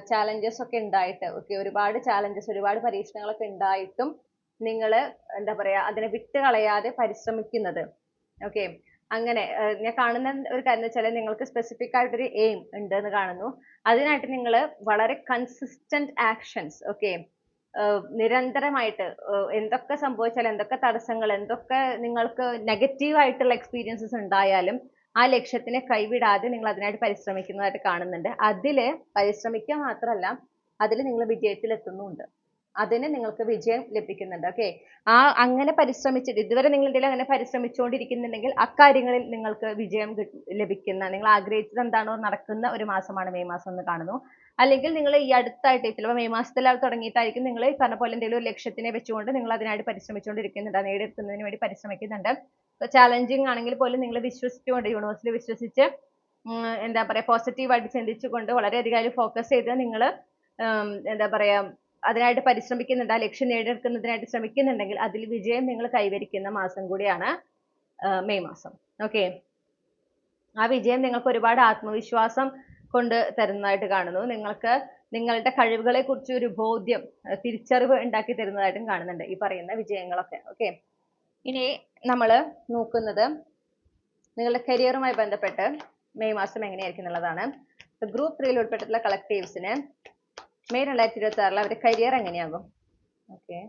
ചാലഞ്ചസ് ഒക്കെ ഉണ്ടായിട്ട്, ഒരുപാട് ചാലഞ്ചസ്, ഒരുപാട് പരീക്ഷണങ്ങളൊക്കെ ഉണ്ടായിട്ടും നിങ്ങൾ എന്താ പറയാ, അതിനെ വിട്ട് കളയാതെ പരിശ്രമിക്കുന്നത്. ഓക്കെ, അങ്ങനെ ഞാൻ കാണുന്ന ഒരു കാര്യം എന്ന് വെച്ചാൽ നിങ്ങൾക്ക് സ്പെസിഫിക് ആയിട്ടൊരു എയിം ഉണ്ട് എന്ന് കാണുന്നു. അതിനായിട്ട് നിങ്ങൾ വളരെ കൺസിസ്റ്റന്റ് ആക്ഷൻസ്, നിരന്തരമായിട്ട് എന്തൊക്കെ സംഭവിച്ചാലും, എന്തൊക്കെ തടസ്സങ്ങൾ, എന്തൊക്കെ നിങ്ങൾക്ക് നെഗറ്റീവ് ആയിട്ടുള്ള എക്സ്പീരിയൻസസ് ഉണ്ടായാലും ആ ലക്ഷ്യത്തിനെ കൈവിടാതെ നിങ്ങൾ അതിനായിട്ട് പരിശ്രമിക്കുന്നതായിട്ട് കാണുന്നുണ്ട്. അതില് പരിശ്രമിക്കുക മാത്രമല്ല, അതിൽ നിങ്ങൾ വിജയത്തിൽ എത്തുന്നുമുണ്ട്. അതിന് നിങ്ങൾക്ക് വിജയം ലഭിക്കുന്നുണ്ട്. ഓക്കെ, അങ്ങനെ പരിശ്രമിച്ചിട്ട് ഇതുവരെ നിങ്ങൾ എന്തെങ്കിലും അങ്ങനെ പരിശ്രമിച്ചുകൊണ്ടിരിക്കുന്നുണ്ടെങ്കിൽ അക്കാര്യങ്ങളിൽ നിങ്ങൾക്ക് വിജയം ലഭിക്കുന്ന, നിങ്ങൾ ആഗ്രഹിച്ചത് എന്താണോ നടക്കുന്ന ഒരു മാസമാണ് മെയ് മാസം എന്ന് കാണുന്നു. അല്ലെങ്കിൽ നിങ്ങൾ ഈ അടുത്തായിട്ട് ചിലപ്പോൾ മെയ് മാസത്തിൽ തുടങ്ങിയിട്ടായിരിക്കും നിങ്ങൾ പറഞ്ഞ പോലെ എന്തെങ്കിലും ഒരു ലക്ഷ്യത്തിനെ വെച്ചുകൊണ്ട് നിങ്ങൾ അതിനായിട്ട് പരിശ്രമിച്ചുകൊണ്ടിരിക്കുന്നുണ്ട്, നേടിയെടുക്കുന്നതിന് വേണ്ടി പരിശ്രമിക്കുന്നുണ്ട്. ചാലഞ്ചിങ് ആണെങ്കിൽ പോലും നിങ്ങൾ വിശ്വസിച്ചുകൊണ്ട്, യൂണിവേഴ്സിൽ വിശ്വസിച്ച് എന്താ പറയുക, പോസിറ്റീവായിട്ട് ചിന്തിച്ചുകൊണ്ട് വളരെയധികം അതിൽ ഫോക്കസ് ചെയ്ത് നിങ്ങൾ എന്താ പറയുക അതിനായിട്ട് പരിശ്രമിക്കുന്നുണ്ട്, ആ ലക്ഷ്യം നേടിയെടുക്കുന്നതിനായിട്ട് ശ്രമിക്കുന്നുണ്ടെങ്കിൽ അതിൽ വിജയം നിങ്ങൾ കൈവരിക്കുന്ന മാസം കൂടിയാണ് മെയ് മാസം. ഓക്കെ, ആ വിജയം നിങ്ങൾക്ക് ഒരുപാട് ആത്മവിശ്വാസം കൊണ്ട് തരുന്നതായിട്ട് കാണുന്നു. നിങ്ങൾക്ക് നിങ്ങളുടെ കഴിവുകളെ കുറിച്ച് ഒരു ബോധ്യം, തിരിച്ചറിവ് ഉണ്ടാക്കി തരുന്നതായിട്ടും കാണുന്നുണ്ട് ഈ പറയുന്ന വിജയങ്ങളൊക്കെ. ഓക്കെ, ഇനി നമ്മൾ നോക്കുന്നത് നിങ്ങളുടെ കരിയറുമായി ബന്ധപ്പെട്ട് മെയ് മാസം എങ്ങനെയായിരിക്കും എന്നുള്ളതാണ്. ഗ്രൂപ്പ് 3 ഉൾപ്പെട്ടിട്ടുള്ള കളക്ടീവ്സിന് മെയ് 2026 അവരുടെ കരിയർ എങ്ങനെയാകും? Okay,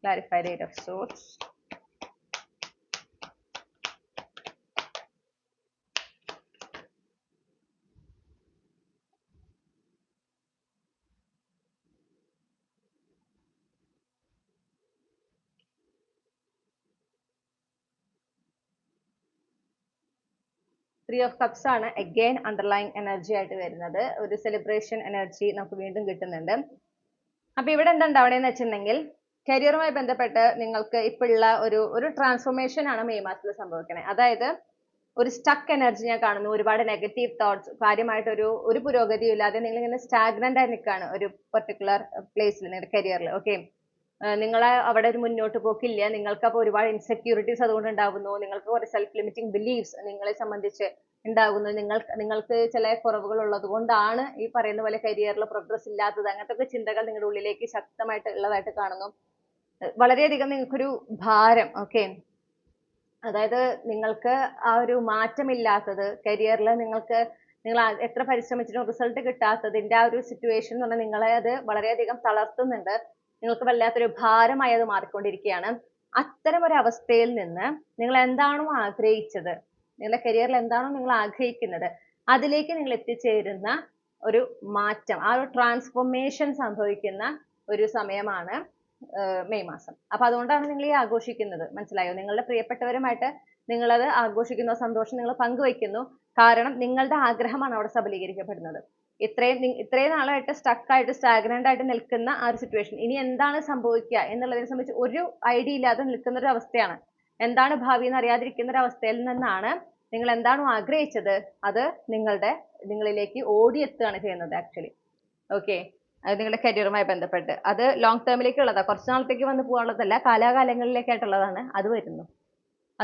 clarify the 8 of swords. Three of Cups ആണ് again underlying energy ആയിട്ട് വരുന്നത്. ഒരു സെലിബ്രേഷൻ എനർജി നമുക്ക് വീണ്ടും കിട്ടുന്നുണ്ട്. അപ്പൊ ഇവിടെ എന്താ ഉണ്ടാവണേന്ന് വെച്ചിട്ടുണ്ടെങ്കിൽ കരിയറുമായി ബന്ധപ്പെട്ട് നിങ്ങൾക്ക് ഇപ്പോഴുള്ള ഒരു ട്രാൻസ്ഫോർമേഷൻ ആണ് മെയ് മാസത്തിൽ സംഭവിക്കണേ. അതായത് ഒരു സ്റ്റക്ക് എനർജി ഞാൻ കാണുന്നു, ഒരുപാട് നെഗറ്റീവ് തോട്ട്സ്, കാര്യമായിട്ട് ഒരു പുരോഗതിയും ഇല്ലാതെ നിങ്ങൾ ഇങ്ങനെ സ്റ്റാഗ്നന്റ് ആയി നിൽക്കുകയാണ് ഒരു പെർട്ടിക്കുലർ പ്ലേസിൽ, നിങ്ങളുടെ കരിയറിൽ. ഓക്കെ, നിങ്ങളെ അവിടെ ഒരു മുന്നോട്ട് പോക്കില്ല, നിങ്ങൾക്ക് അപ്പോൾ ഒരുപാട് ഇൻസെക്യൂരിറ്റീസ് അതുകൊണ്ട് ഉണ്ടാകുന്നു, നിങ്ങൾക്ക് കുറേ സെൽഫ് ലിമിറ്റിംഗ് ബിലീഫ്സ് നിങ്ങളെ സംബന്ധിച്ച് ഉണ്ടാകുന്നു, നിങ്ങൾക്ക് ചില കുറവുകൾ ഉള്ളത് കൊണ്ടാണ് ഈ പറയുന്ന പോലെ കരിയറിൽ പ്രോഗ്രസ് ഇല്ലാത്തത്, അങ്ങനത്തെ ചിന്തകൾ നിങ്ങളുടെ ഉള്ളിലേക്ക് ശക്തമായിട്ട് ഉള്ളതായിട്ട് കാണുന്നു. വളരെയധികം നിങ്ങൾക്കൊരു ഭാരം. ഓക്കെ, അതായത് നിങ്ങൾക്ക് ആ ഒരു മാറ്റമില്ലാത്തത്, കരിയറിൽ നിങ്ങൾ എത്ര പരിശ്രമിച്ചിട്ടും റിസൾട്ട് കിട്ടാത്തതിന്റെ ആ ഒരു സിറ്റുവേഷൻ എന്ന് പറഞ്ഞാൽ നിങ്ങളെ അത് വളരെയധികം തളർത്തുന്നുണ്ട്, നിങ്ങൾക്ക് വല്ലാത്തൊരു ഭാരമായി അത് മാറിക്കൊണ്ടിരിക്കുകയാണ്. അത്തരം ഒരു അവസ്ഥയിൽ നിന്ന് നിങ്ങൾ എന്താണോ ആഗ്രഹിച്ചത്, നിങ്ങളുടെ കരിയറിൽ എന്താണോ നിങ്ങൾ ആഗ്രഹിക്കുന്നത്, അതിലേക്ക് നിങ്ങൾ എത്തിച്ചേരുന്ന ഒരു മാറ്റം, ആ ഒരു ട്രാൻസ്ഫോർമേഷൻ സംഭവിക്കുന്ന ഒരു സമയമാണ് മെയ് മാസം. അപ്പൊ അതുകൊണ്ടാണ് നിങ്ങൾ ഈ ആഘോഷിക്കുന്നത്, മനസ്സിലായോ? നിങ്ങളുടെ പ്രിയപ്പെട്ടവരുമായിട്ട് നിങ്ങളത് ആഘോഷിക്കുന്നു, സന്തോഷം നിങ്ങൾ പങ്കുവയ്ക്കുന്നു. കാരണം നിങ്ങളുടെ ആഗ്രഹമാണ് അവിടെ സബലീകരിക്കപ്പെടുന്നത്. ഇത്രയും നാളായിട്ട് സ്റ്റക്കായിട്ട് സ്റ്റാഗ്നന്റ് ആയിട്ട് നിൽക്കുന്ന ആ ഒരു സിറ്റുവേഷൻ, ഇനി എന്താണ് സംഭവിക്കുക എന്നുള്ളതിനെ സംബന്ധിച്ച് ഒരു ഐഡിയ ഇല്ലാതെ നിൽക്കുന്ന ഒരു അവസ്ഥയാണ്. എന്താണ് ഭാവി എന്ന് അറിയാതിരിക്കുന്ന ഒരു അവസ്ഥയിൽ നിന്നാണ് നിങ്ങൾ എന്താണോ ആഗ്രഹിച്ചത് അത് നിങ്ങളിലേക്ക് ഓടിയെത്തുകയാണ് ചെയ്യുന്നത് ആക്ച്വലി. ഓക്കെ, അത് നിങ്ങളുടെ കരിയറുമായി ബന്ധപ്പെട്ട് അത് ലോങ് ടേമിലേക്ക് ഉള്ളതാണ്, കുറച്ച് നാളത്തേക്ക് വന്ന് പോകാനുള്ളതല്ല, കാലാകാലങ്ങളിലേക്കായിട്ടുള്ളതാണ്. അത്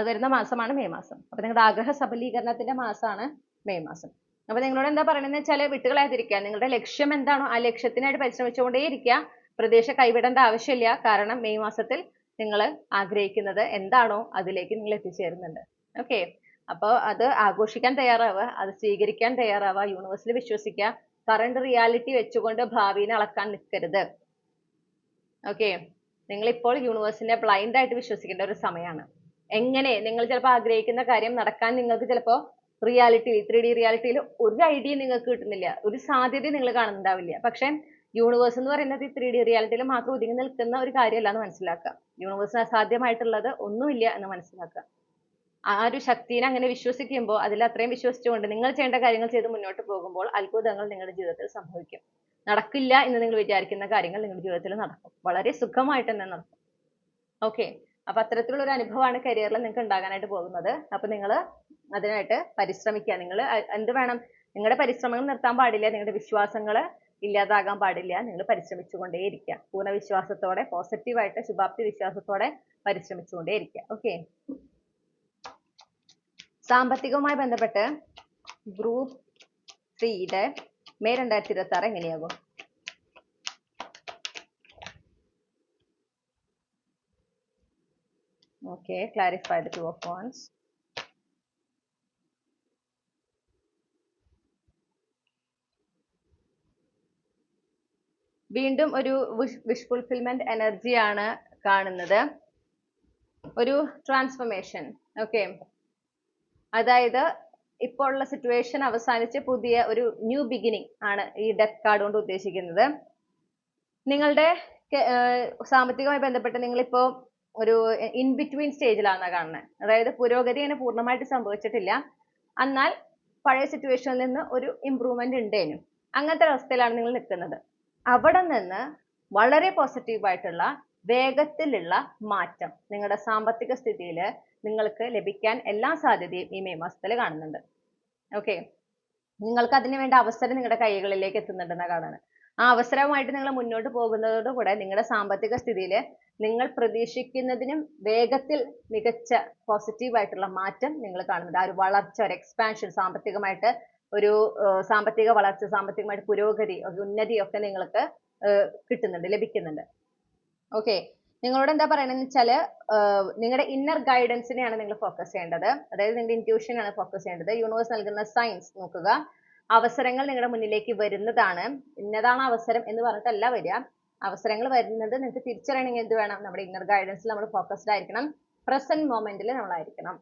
വരുന്ന മാസമാണ് മെയ് മാസം. അപ്പൊ നിങ്ങളുടെ ആഗ്രഹ സബലീകരണത്തിന്റെ മാസമാണ് മെയ് മാസം. അപ്പൊ നിങ്ങളോട് എന്താ പറയണെന്ന് വെച്ചാൽ വിട്ടുകളയാതിരിക്കുക, നിങ്ങളുടെ ലക്ഷ്യം എന്താണോ ആ ലക്ഷ്യത്തിനായിട്ട് പരിശ്രമിച്ചുകൊണ്ടേയിരിക്കുക, പ്രതീക്ഷ കൈവിടേണ്ട ആവശ്യമില്ല. കാരണം മെയ് മാസത്തിൽ നിങ്ങൾ ആഗ്രഹിക്കുന്നത് എന്താണോ അതിലേക്ക് നിങ്ങൾ എത്തിച്ചേരുന്നുണ്ട്. ഓക്കെ, അപ്പോൾ അത് ആഘോഷിക്കാൻ തയ്യാറാവുക, അത് സ്വീകരിക്കാൻ തയ്യാറാവുക, യൂണിവേഴ്സിൽ വിശ്വസിക്കുക. കറണ്ട് റിയാലിറ്റി വെച്ചുകൊണ്ട് ഭാവിനെ അളക്കാൻ നിൽക്കരുത്. ഓക്കെ, നിങ്ങളിപ്പോൾ യൂണിവേഴ്സിനെ ബ്ലൈൻഡ് ആയിട്ട് വിശ്വസിക്കേണ്ട ഒരു സമയമാണ്. എങ്ങനെ നിങ്ങൾ ചിലപ്പോൾ ആഗ്രഹിക്കുന്ന കാര്യം നടക്കാൻ നിങ്ങൾക്ക് ചിലപ്പോൾ റിയാലിറ്റി 3D റിയാലിറ്റിയിൽ ഒരു ഐഡിയ നിങ്ങൾക്ക് കിട്ടുന്നില്ല, ഒരു സാധ്യത നിങ്ങൾ കാണുന്നുണ്ടാവില്ല. പക്ഷെ യൂണിവേഴ്സ് എന്ന് പറയുന്നത് ഈ 3D റിയാലിറ്റിയിൽ മാത്രം ഒതുങ്ങി നിൽക്കുന്ന ഒരു കാര്യമല്ല എന്ന് മനസ്സിലാക്കുക. യൂണിവേഴ്സിന് അസാധ്യമായിട്ടുള്ളത് ഒന്നുമില്ല എന്ന് മനസ്സിലാക്കുക. ആ ഒരു ശക്തിനെ അങ്ങനെ വിശ്വസിക്കുമ്പോൾ, അതിൽ അത്രയും വിശ്വസിച്ചുകൊണ്ട് നിങ്ങൾ ചെയ്യേണ്ട കാര്യങ്ങൾ ചെയ്ത് മുന്നോട്ട് പോകുമ്പോൾ അത്ഭുതങ്ങൾ നിങ്ങളുടെ ജീവിതത്തിൽ സംഭവിക്കും. നടക്കില്ല എന്ന് നിങ്ങൾ വിചാരിക്കുന്ന കാര്യങ്ങൾ നിങ്ങളുടെ ജീവിതത്തിൽ നടക്കും, വളരെ സുഖമായിട്ട് തന്നെ നടക്കും. ഓക്കെ, അപ്പൊ അത്തരത്തിലുള്ള ഒരു അനുഭവമാണ് കരിയറിൽ നിങ്ങൾക്ക് ഉണ്ടാകാനായിട്ട് പോകുന്നത്. അപ്പൊ നിങ്ങൾ അതിനായിട്ട് പരിശ്രമിക്കുക. നിങ്ങൾ എന്ത് വേണം, നിങ്ങളുടെ പരിശ്രമങ്ങൾ നിർത്താൻ പാടില്ല, നിങ്ങളുടെ വിശ്വാസങ്ങൾ ഇല്ലാതാകാൻ പാടില്ല. നിങ്ങൾ പരിശ്രമിച്ചുകൊണ്ടേയിരിക്കുക, പൂർണ്ണ വിശ്വാസത്തോടെ, പോസിറ്റീവായിട്ട് ശുഭാപ്തി വിശ്വാസത്തോടെ പരിശ്രമിച്ചുകൊണ്ടേയിരിക്കുക. ഓക്കെ, സാമ്പത്തികവുമായി ബന്ധപ്പെട്ട് ഗ്രൂപ്പ് 3യുടെ മെയ് 2026 എങ്ങനെയാകും? Okay, clarify the 2 of wands. വീണ്ടും ഒരു വിഷ് ഫുൾഫിൽമെന്റ് എനർജിയാണ് കാണുന്നത്, ഒരു ട്രാൻസ്ഫോർമേഷൻ. ഓക്കെ, അതായത് ഇപ്പോൾ ഉള്ള സിറ്റുവേഷൻ അവസാനിച്ച് പുതിയ ഒരു ന്യൂ ബിഗിനിങ് ആണ് ഈ ഡെത്ത് കാർഡ് കൊണ്ട് ഉദ്ദേശിക്കുന്നത്. നിങ്ങളുടെ സാമ്പത്തികമായി ബന്ധപ്പെട്ട് നിങ്ങളിപ്പോ ഒരു ഇൻ ബിറ്റ്വീൻ സ്റ്റേജിലാണ് കാണുന്നത്. അതായത് പുരോഗതി അങ്ങനെ പൂർണ്ണമായിട്ട് സംഭവിച്ചിട്ടില്ല, എന്നാൽ പഴയ സിറ്റുവേഷനിൽ നിന്ന് ഒരു ഇമ്പ്രൂവ്മെന്റ് ഉണ്ടേനും അങ്ങനത്തെ അവസ്ഥയിലാണ് നിങ്ങൾ നിൽക്കുന്നത്. അവിടെ നിന്ന് വളരെ പോസിറ്റീവായിട്ടുള്ള വേഗത്തിലുള്ള മാറ്റം നിങ്ങളുടെ സാമ്പത്തിക സ്ഥിതിയിൽ നിങ്ങൾക്ക് ലഭിക്കാൻ എല്ലാ സാധ്യതയും ഈ മെയ് മാസത്തിൽ കാണുന്നുണ്ട്. ഓക്കെ, നിങ്ങൾക്ക് അതിന് വേണ്ട അവസരം നിങ്ങളുടെ കൈകളിലേക്ക് എത്തുന്നുണ്ടെന്നാണ് കാണുന്നത്. ആ അവസരവുമായിട്ട് നിങ്ങൾ മുന്നോട്ട് പോകുന്നതോടുകൂടെ നിങ്ങളുടെ സാമ്പത്തിക സ്ഥിതിയിൽ നിങ്ങൾ പ്രതീക്ഷിക്കുന്നതിനും വേഗത്തിൽ മികച്ച പോസിറ്റീവായിട്ടുള്ള മാറ്റം നിങ്ങൾ കാണുന്നുണ്ട്. ആ ഒരു വളർച്ച, ഒരു എക്സ്പാൻഷൻ, സാമ്പത്തികമായിട്ട് ഒരു സാമ്പത്തിക വളർച്ച, സാമ്പത്തികമായിട്ട് പുരോഗതി, ഉന്നതി ഒക്കെ നിങ്ങൾക്ക് കിട്ടുന്നുണ്ട്, ലഭിക്കുന്നുണ്ട്. ഓക്കെ, നിങ്ങളോട് എന്താ പറയണെന്ന് വെച്ചാല് നിങ്ങളുടെ ഇന്നർ ഗൈഡൻസിനെയാണ് നിങ്ങൾ ഫോക്കസ് ചെയ്യേണ്ടത്. അതായത് നിങ്ങളുടെ ഇൻറ്റ്യൂഷൻ ആണ് ഫോക്കസ് ചെയ്യേണ്ടത്. യൂണിവേഴ്സ് നൽകുന്ന സയൻസ് നോക്കുക. അവസരങ്ങൾ നിങ്ങളുടെ മുന്നിലേക്ക് വരുന്നതാണ്. ഇന്നതാണ് അവസരം എന്ന് പറഞ്ഞിട്ടല്ല വരിക. അവസരങ്ങൾ വരുന്നത് നിങ്ങൾക്ക് തിരിച്ചറിയണമെങ്കിൽ എന്ത് വേണം? നമ്മുടെ ഇന്നർ ഗൈഡൻസിൽ നമ്മൾ ഫോക്കസ്ഡ് ആയിരിക്കണം. പ്രസന്റ് മൊമെന്റിൽ നമ്മളായിരിക്കണം.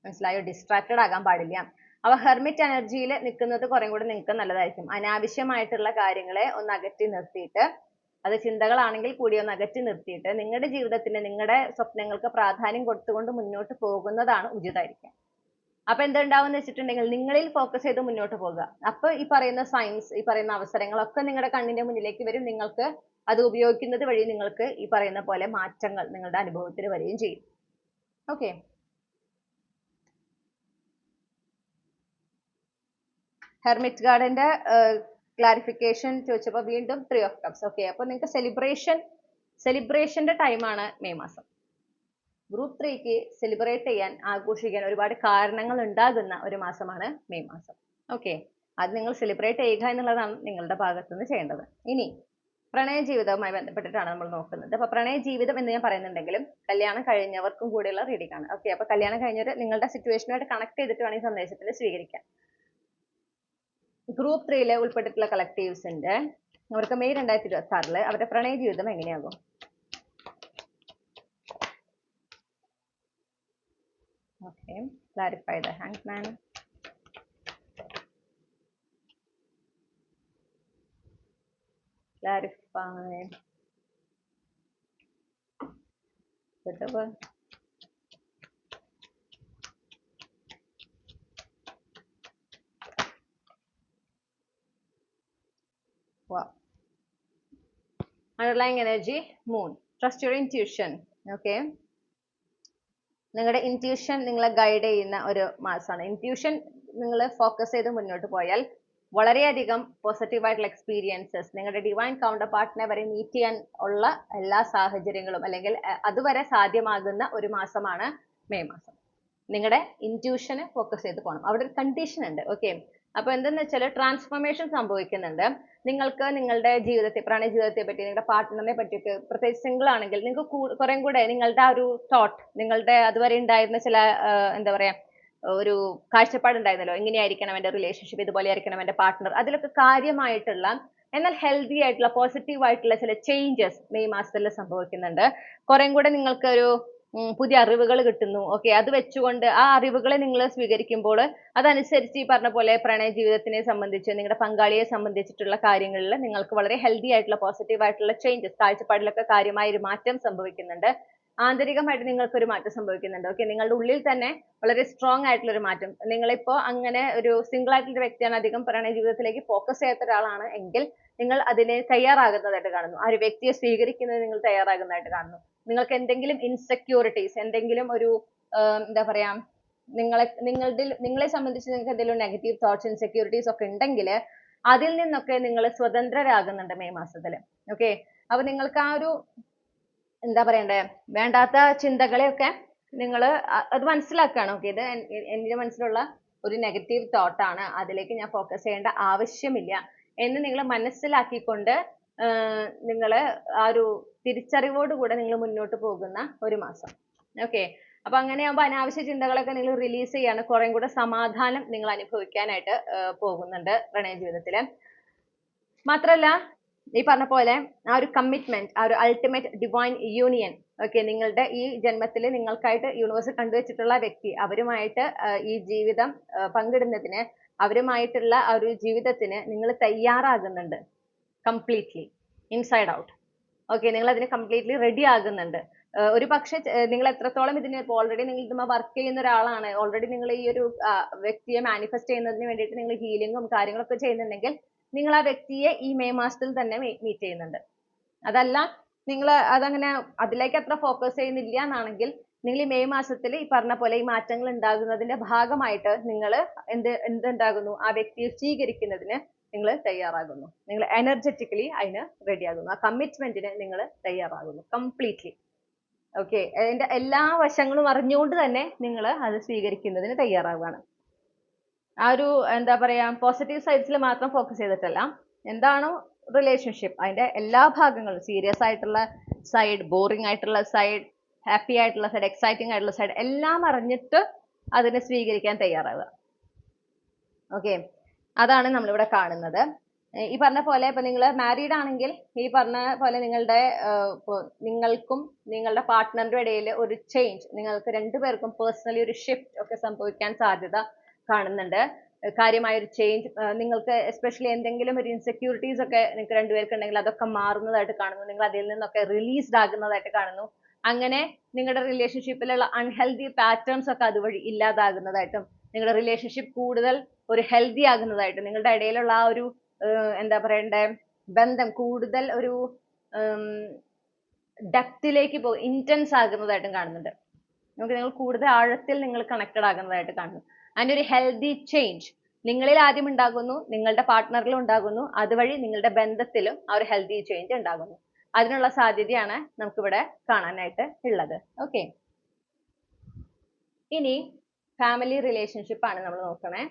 മനസ്സിലായോ? ഡിസ്ട്രാക്റ്റഡ് ആകാൻ പാടില്ല. അപ്പൊ ഹെർമിറ്റ് എനർജിയിൽ നിൽക്കുന്നത് കുറേ കൂടി നിങ്ങൾക്ക് നല്ലതായിരിക്കും. അനാവശ്യമായിട്ടുള്ള കാര്യങ്ങളെ ഒന്ന് അകറ്റി നിർത്തിയിട്ട്, അത് ചിന്തകളാണെങ്കിൽ കൂടി ഒന്ന് അകറ്റി നിർത്തിയിട്ട് നിങ്ങളുടെ ജീവിതത്തിന്, നിങ്ങളുടെ സ്വപ്നങ്ങൾക്ക് പ്രാധാന്യം കൊടുത്തുകൊണ്ട് മുന്നോട്ട് പോകുന്നതാണ് ഉചിതമായിരിക്കുക. അപ്പൊ എന്തുണ്ടാവുമെന്ന് വെച്ചിട്ടുണ്ടെങ്കിൽ നിങ്ങളിൽ ഫോക്കസ് ചെയ്ത് മുന്നോട്ട് പോകുക. അപ്പൊ ഈ പറയുന്ന സയൻസ്, ഈ പറയുന്ന അവസരങ്ങളൊക്കെ നിങ്ങളുടെ കണ്ണിന്റെ മുന്നിലേക്ക് വരും. നിങ്ങൾക്ക് അത് ഉപയോഗിക്കുന്നത് വഴി നിങ്ങൾക്ക് ഈ പറയുന്ന പോലെ മാറ്റങ്ങൾ നിങ്ങളുടെ അനുഭവത്തിൽ വരികയും ചെയ്യും. ഓക്കെ, ഹെർമിറ്റ് ഗാർഡന്റെ ക്ലാരിഫിക്കേഷൻ ചോദിച്ചപ്പോൾ വീണ്ടും 3 of Cups. ഓക്കെ, അപ്പൊ നിങ്ങൾക്ക് സെലിബ്രേഷന്റെ ടൈമാണ് മെയ് മാസം. ഗ്രൂപ്പ് 3ക്ക് സെലിബ്രേറ്റ് ചെയ്യാൻ, ആഘോഷിക്കാൻ ഒരുപാട് കാരണങ്ങൾ ഉണ്ടാകുന്ന ഒരു മാസമാണ് മെയ് മാസം. ഓക്കെ, അത് നിങ്ങൾ സെലിബ്രേറ്റ് ചെയ്യുക എന്നുള്ളതാണ് നിങ്ങളുടെ ഭാഗത്തുനിന്ന് ചെയ്യേണ്ടത്. ഇനി പ്രണയ ജീവിതവുമായി ബന്ധപ്പെട്ടിട്ടാണ് നമ്മൾ നോക്കുന്നത്. അപ്പൊ പ്രണയ ജീവിതം എന്ന് ഞാൻ പറയുന്നുണ്ടെങ്കിലും കല്യാണം കഴിഞ്ഞവർക്കും കൂടെയുള്ള റീഡിംഗ് ആണ്. ഓക്കെ, അപ്പൊ കല്യാണം കഴിഞ്ഞവർ നിങ്ങളുടെ സിറ്റുവേഷനുമായിട്ട് കണക്ട് ചെയ്തിട്ട് വേണം ഈ സന്ദേശത്തിൽ സ്വീകരിക്കാൻ. ഗ്രൂപ്പ് 3 ഉൾപ്പെട്ടിട്ടുള്ള കളക്ടീവ്സിന്റെ അവർക്ക് മെയ് 2026 അവരുടെ പ്രണയ ജീവിതം എങ്ങനെയാകും? Okay, clarify the Hanged Man. Clarify the Devil. Wow. Underlying energy, Moon. Trust your intuition. Okay. നിങ്ങളുടെ ഇൻറ്റ്യൂഷൻ നിങ്ങളെ ഗൈഡ് ചെയ്യുന്ന ഒരു മാസമാണ്. ഇൻറ്റ്യൂഷൻ നിങ്ങൾ ഫോക്കസ് ചെയ്ത് മുന്നോട്ട് പോയാൽ വളരെയധികം പോസിറ്റീവായിട്ടുള്ള എക്സ്പീരിയൻസസ് നിങ്ങളുടെ ഡിവൈൻ കൗണ്ടർ പാർട്ടിനെ വരെ മീറ്റ് ചെയ്യാൻ ഉള്ള എല്ലാ സാഹചര്യങ്ങളും, അല്ലെങ്കിൽ അതുവരെ സാധ്യമാകുന്ന ഒരു മാസമാണ് മെയ് മാസം. നിങ്ങളുടെ ഇൻറ്റ്യൂഷനെ ഫോക്കസ് ചെയ്ത് പോകണം. അവിടെ ഒരു കണ്ടീഷൻ ഉണ്ട്. ഓക്കെ, അപ്പൊ എന്തെന്ന് വെച്ചാൽ ട്രാൻസ്ഫോർമേഷൻ സംഭവിക്കുന്നുണ്ട്. നിങ്ങൾക്ക് നിങ്ങളുടെ ജീവിതത്തെ, പ്രണയ ജീവിതത്തെ പറ്റി, നിങ്ങളുടെ പാർട്ട്ണറിനെ പറ്റിയിട്ട്, പ്രത്യേകിച്ച് സിംഗിൾ ആണെങ്കിൽ നിങ്ങൾക്ക് കുറേ കൂടെ നിങ്ങളുടെ ആ ഒരു തോട്ട്, നിങ്ങളുടെ അതുവരെ ഉണ്ടായിരുന്ന ചില എന്താ പറയാ ഒരു കാഴ്ചപ്പാടുണ്ടായിരുന്നല്ലോ, എങ്ങനെയായിരിക്കണം എൻ്റെ റിലേഷൻഷിപ്പ്, ഇതുപോലെ ആയിരിക്കണം എൻ്റെ പാർട്ട്ണർ, അതിലൊക്കെ കാര്യമായിട്ടുള്ള എന്നാൽ ഹെൽത്തി ആയിട്ടുള്ള പോസിറ്റീവ് ആയിട്ടുള്ള ചില ചേഞ്ചസ് മെയ് മാസത്തിൽ സംഭവിക്കുന്നുണ്ട്. കുറേ കൂടെ നിങ്ങൾക്കൊരു പുതിയ അറിവുകൾ കിട്ടുന്നു. ഓക്കെ, അത് വെച്ചുകൊണ്ട് ആ അറിവുകളെ നിങ്ങൾ സ്വീകരിക്കുമ്പോൾ അതനുസരിച്ച് ഈ പറഞ്ഞ പോലെ പ്രണയ ജീവിതത്തിനെ സംബന്ധിച്ച്, നിങ്ങളുടെ പങ്കാളിയെ സംബന്ധിച്ചിട്ടുള്ള കാര്യങ്ങളിൽ നിങ്ങൾക്ക് വളരെ ഹെൽത്തി ആയിട്ടുള്ള പോസിറ്റീവ് ആയിട്ടുള്ള ചേഞ്ചസ്, കാഴ്ചപ്പാടിലൊക്കെ കാര്യമായ ഒരു മാറ്റം സംഭവിക്കുന്നുണ്ട്. ആന്തരികമായിട്ട് നിങ്ങൾക്കൊരു മാറ്റം സംഭവിക്കുന്നുണ്ട്. ഓക്കെ, നിങ്ങളുടെ ഉള്ളിൽ തന്നെ വളരെ സ്ട്രോങ് ആയിട്ടുള്ള ഒരു മാറ്റം. നിങ്ങളിപ്പോ അങ്ങനെ ഒരു സിംഗിൾ ആയിട്ടുള്ള വ്യക്തിയാണ്, അധികം പ്രണയ ജീവിതത്തിലേക്ക് ഫോക്കസ് ചെയ്യാത്ത ഒരാളാണ് എങ്കിൽ നിങ്ങൾ അതിന് തയ്യാറാകുന്നതായിട്ട് കാണുന്നു. ആ ഒരു വ്യക്തിയെ സ്വീകരിക്കുന്നത് നിങ്ങൾ തയ്യാറാകുന്നതായിട്ട് കാണുന്നു. നിങ്ങൾക്ക് എന്തെങ്കിലും ഇൻസെക്യൂരിറ്റീസ്, എന്തെങ്കിലും ഒരു എന്താ പറയാ നിങ്ങളെ സംബന്ധിച്ച് നിങ്ങൾക്ക് എന്തെങ്കിലും നെഗറ്റീവ് തോട്ട്സ്, ഇൻസെക്യൂരിറ്റീസ് ഒക്കെ ഉണ്ടെങ്കിൽ അതിൽ നിന്നൊക്കെ നിങ്ങൾ സ്വതന്ത്രരാകുന്നുണ്ട് മെയ് മാസത്തിൽ. ഓക്കെ, അപ്പൊ നിങ്ങൾക്ക് ആ ഒരു എന്താ പറയണ്ടേ, വേണ്ടാത്ത ചിന്തകളെയൊക്കെ നിങ്ങൾ അത് മനസ്സിലാക്കുകയാണ്. ഓക്കെ, ഇത് എൻ്റെ മനസ്സിലുള്ള ഒരു നെഗറ്റീവ് തോട്ടാണ്, അതിലേക്ക് ഞാൻ ഫോക്കസ് ചെയ്യേണ്ട ആവശ്യമില്ല എന്ന് നിങ്ങൾ മനസ്സിലാക്കിക്കൊണ്ട് നിങ്ങൾ ആ ഒരു തിരിച്ചറിവോടുകൂടെ നിങ്ങൾ മുന്നോട്ട് പോകുന്ന ഒരു മാസം. ഓക്കെ, അപ്പൊ അങ്ങനെയാകുമ്പോൾ അനാവശ്യ ചിന്തകളൊക്കെ നിങ്ങൾ റിലീസ് ചെയ്യാണ്. കുറേ കൂടെ സമാധാനം നിങ്ങൾ അനുഭവിക്കാനായിട്ട് പോകുന്നുണ്ട് പ്രണയ ജീവിതത്തിൽ. മാത്രമല്ല ഈ പറഞ്ഞ പോലെ ആ ഒരു കമ്മിറ്റ്മെന്റ്, ആ ഒരു അൾട്ടിമേറ്റ് ഡിവൈൻ യൂണിയൻ, ഓക്കെ, നിങ്ങളുടെ ഈ ജന്മത്തിൽ നിങ്ങൾക്കായിട്ട് യൂണിവേഴ്സ് കണ്ടുവച്ചിട്ടുള്ള വ്യക്തി, അവരുമായിട്ട് ഈ ജീവിതം പങ്കിടുന്നതിന്, അവരുമായിട്ടുള്ള ആ ഒരു ജീവിതത്തിന് നിങ്ങൾ തയ്യാറാകുന്നുണ്ട് കംപ്ലീറ്റ്ലി, ഇൻസൈഡ് ഔട്ട്. ഓക്കെ, നിങ്ങൾ അതിന് കംപ്ലീറ്റ്ലി റെഡി ആകുന്നുണ്ട്. ഒരു പക്ഷെ നിങ്ങൾ എത്രത്തോളം ഇതിന് ഇപ്പോൾ ഓൾറെഡി നിങ്ങൾ ഇതുമ്പോൾ വർക്ക് ചെയ്യുന്ന ഒരാളാണ്, ഓൾറെഡി നിങ്ങൾ ഈ ഒരു വ്യക്തിയെ മാനിഫെസ്റ്റ് ചെയ്യുന്നതിന് വേണ്ടിയിട്ട് നിങ്ങൾ ഹീലിംഗും കാര്യങ്ങളൊക്കെ ചെയ്യുന്നുണ്ടെങ്കിൽ നിങ്ങൾ ആ വ്യക്തിയെ ഈ മെയ് മാസത്തിൽ തന്നെ മീറ്റ് ചെയ്യുന്നുണ്ട്. അതല്ല നിങ്ങൾ അതങ്ങനെ അതിലേക്ക് അത്ര ഫോക്കസ് ചെയ്യുന്നില്ല എന്നാണെങ്കിൽ നിങ്ങൾ ഈ മെയ് മാസത്തിൽ ഈ പറഞ്ഞ പോലെ ഈ മാറ്റങ്ങൾ ഉണ്ടാകുന്നതിന്റെ ഭാഗമായിട്ട് നിങ്ങൾ എന്തുണ്ടാകുന്നു, ആ വ്യക്തിയെ സ്വീകരിക്കുന്നതിന് നിങ്ങൾ തയ്യാറാകുന്നു. നിങ്ങൾ എനർജറ്റിക്കലി അതിന് റെഡി ആകുന്നു, ആ കമ്മിറ്റ്മെന്റിന് നിങ്ങൾ തയ്യാറാകുന്നു കംപ്ലീറ്റ്ലി. ഓക്കെ, അതിന്റെ എല്ലാ വശങ്ങളും അറിഞ്ഞുകൊണ്ട് തന്നെ നിങ്ങൾ അത് സ്വീകരിക്കുന്നതിന് തയ്യാറാവുകയാണ്. ആ ഒരു എന്താ പറയാ, പോസിറ്റീവ് സൈഡ്സിൽ മാത്രം ഫോക്കസ് ചെയ്തിട്ടല്ല, എന്താണോ റിലേഷൻഷിപ്പ് അതിന്റെ എല്ലാ ഭാഗങ്ങളും, സീരിയസ് ആയിട്ടുള്ള സൈഡ്, ബോറിംഗ് ആയിട്ടുള്ള സൈഡ്, ഹാപ്പി ആയിട്ടുള്ള സൈഡ്, എക്സൈറ്റിംഗ് ആയിട്ടുള്ള സൈഡ്, എല്ലാം അറിഞ്ഞിട്ട് അതിനെ സ്വീകരിക്കാൻ തയ്യാറാവുക. ഓക്കെ, അതാണ് നമ്മളിവിടെ കാണുന്നത്. ഈ പറഞ്ഞ പോലെ ഇപ്പൊ നിങ്ങൾ മാരീഡ് ആണെങ്കിൽ ഈ പറഞ്ഞ പോലെ നിങ്ങൾക്കും നിങ്ങളുടെ പാർട്ട്ണറിന്റെ ഇടയിൽ ഒരു ചേഞ്ച്, നിങ്ങൾക്ക് രണ്ടുപേർക്കും പേഴ്സണലി ഒരു ഷിഫ്റ്റ് ഒക്കെ സംഭവിക്കാൻ സാധ്യത കാണുന്നുണ്ട്. കാര്യമായ ഒരു ചേഞ്ച് നിങ്ങൾക്ക്, എസ്പെഷ്യലി എന്തെങ്കിലും ഒരു ഇൻസെക്യൂരിറ്റീസ് ഒക്കെ നിങ്ങൾക്ക് രണ്ടുപേർക്ക് ഉണ്ടെങ്കിൽ അതൊക്കെ മാറുന്നതായിട്ട് കാണുന്നു. നിങ്ങൾ അതിൽ നിന്നൊക്കെ റിലീസ്ഡ് ആകുന്നതായിട്ട് കാണുന്നു. അങ്ങനെ നിങ്ങളുടെ റിലേഷൻഷിപ്പിലുള്ള അൺഹെൽത്തി പാറ്റേൺസ് ഒക്കെ അതുവഴി ഇല്ലാതാകുന്നതായിട്ടും, നിങ്ങളുടെ റിലേഷൻഷിപ്പ് കൂടുതൽ ഒരു ഹെൽത്തി ആകുന്നതായിട്ടും, നിങ്ങളുടെ ഇടയിലുള്ള ആ ഒരു എന്താ പറയണ്ടേ ബന്ധം കൂടുതൽ ഒരു ഡെപ്തിലേക്ക് ഇന്റൻസ് ആകുന്നതായിട്ടും കാണുന്നുണ്ട്. നമുക്ക് നിങ്ങൾ കൂടുതൽ ആഴത്തിൽ നിങ്ങൾ കണക്റ്റഡ് ആകുന്നതായിട്ട് കാണുന്നു. അതിന്റെ ഒരു ഹെൽത്തി ചേഞ്ച് നിങ്ങളിൽ ആദ്യം ഉണ്ടാകുന്നു, നിങ്ങളുടെ പാർട്ട്ണറിലും ഉണ്ടാകുന്നു, അതുവഴി നിങ്ങളുടെ ബന്ധത്തിലും ആ ഒരു ഹെൽത്തി ചേഞ്ച് ഉണ്ടാകുന്നു. അതിനുള്ള സാധ്യതയാണ് നമുക്കിവിടെ കാണാനായിട്ട് ഉള്ളത്. ഓക്കെ, ഇനി ഫാമിലി റിലേഷൻഷിപ്പ് ആണ് നമ്മൾ നോക്കണേ.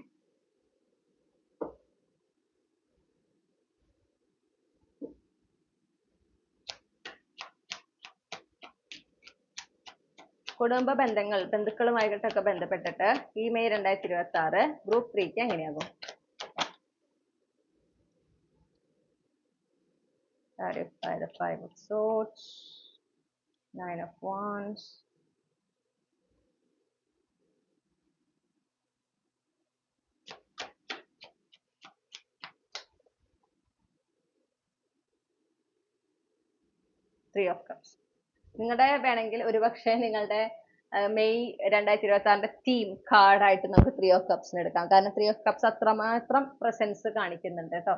കുടുംബ ബന്ധങ്ങൾ, ബന്ധുക്കളുമായിട്ടൊക്കെ ബന്ധപ്പെട്ടിട്ട് ഈ May 2026 group 3ക്ക് എങ്ങനെയാകും? By the 5 of Swords, 9 of Wands, Three of Cups. നിങ്ങളുടെ വേണമെങ്കിൽ ഒരുപക്ഷെ നിങ്ങളുടെ മെയ് 2026 തീം കാർഡായിട്ട് നമുക്ക് 3 of Cups എടുക്കാം. കാരണം 3 of Cups അത്രമാത്രം പ്രസൻസ് കാണിക്കുന്നുണ്ട് കേട്ടോ.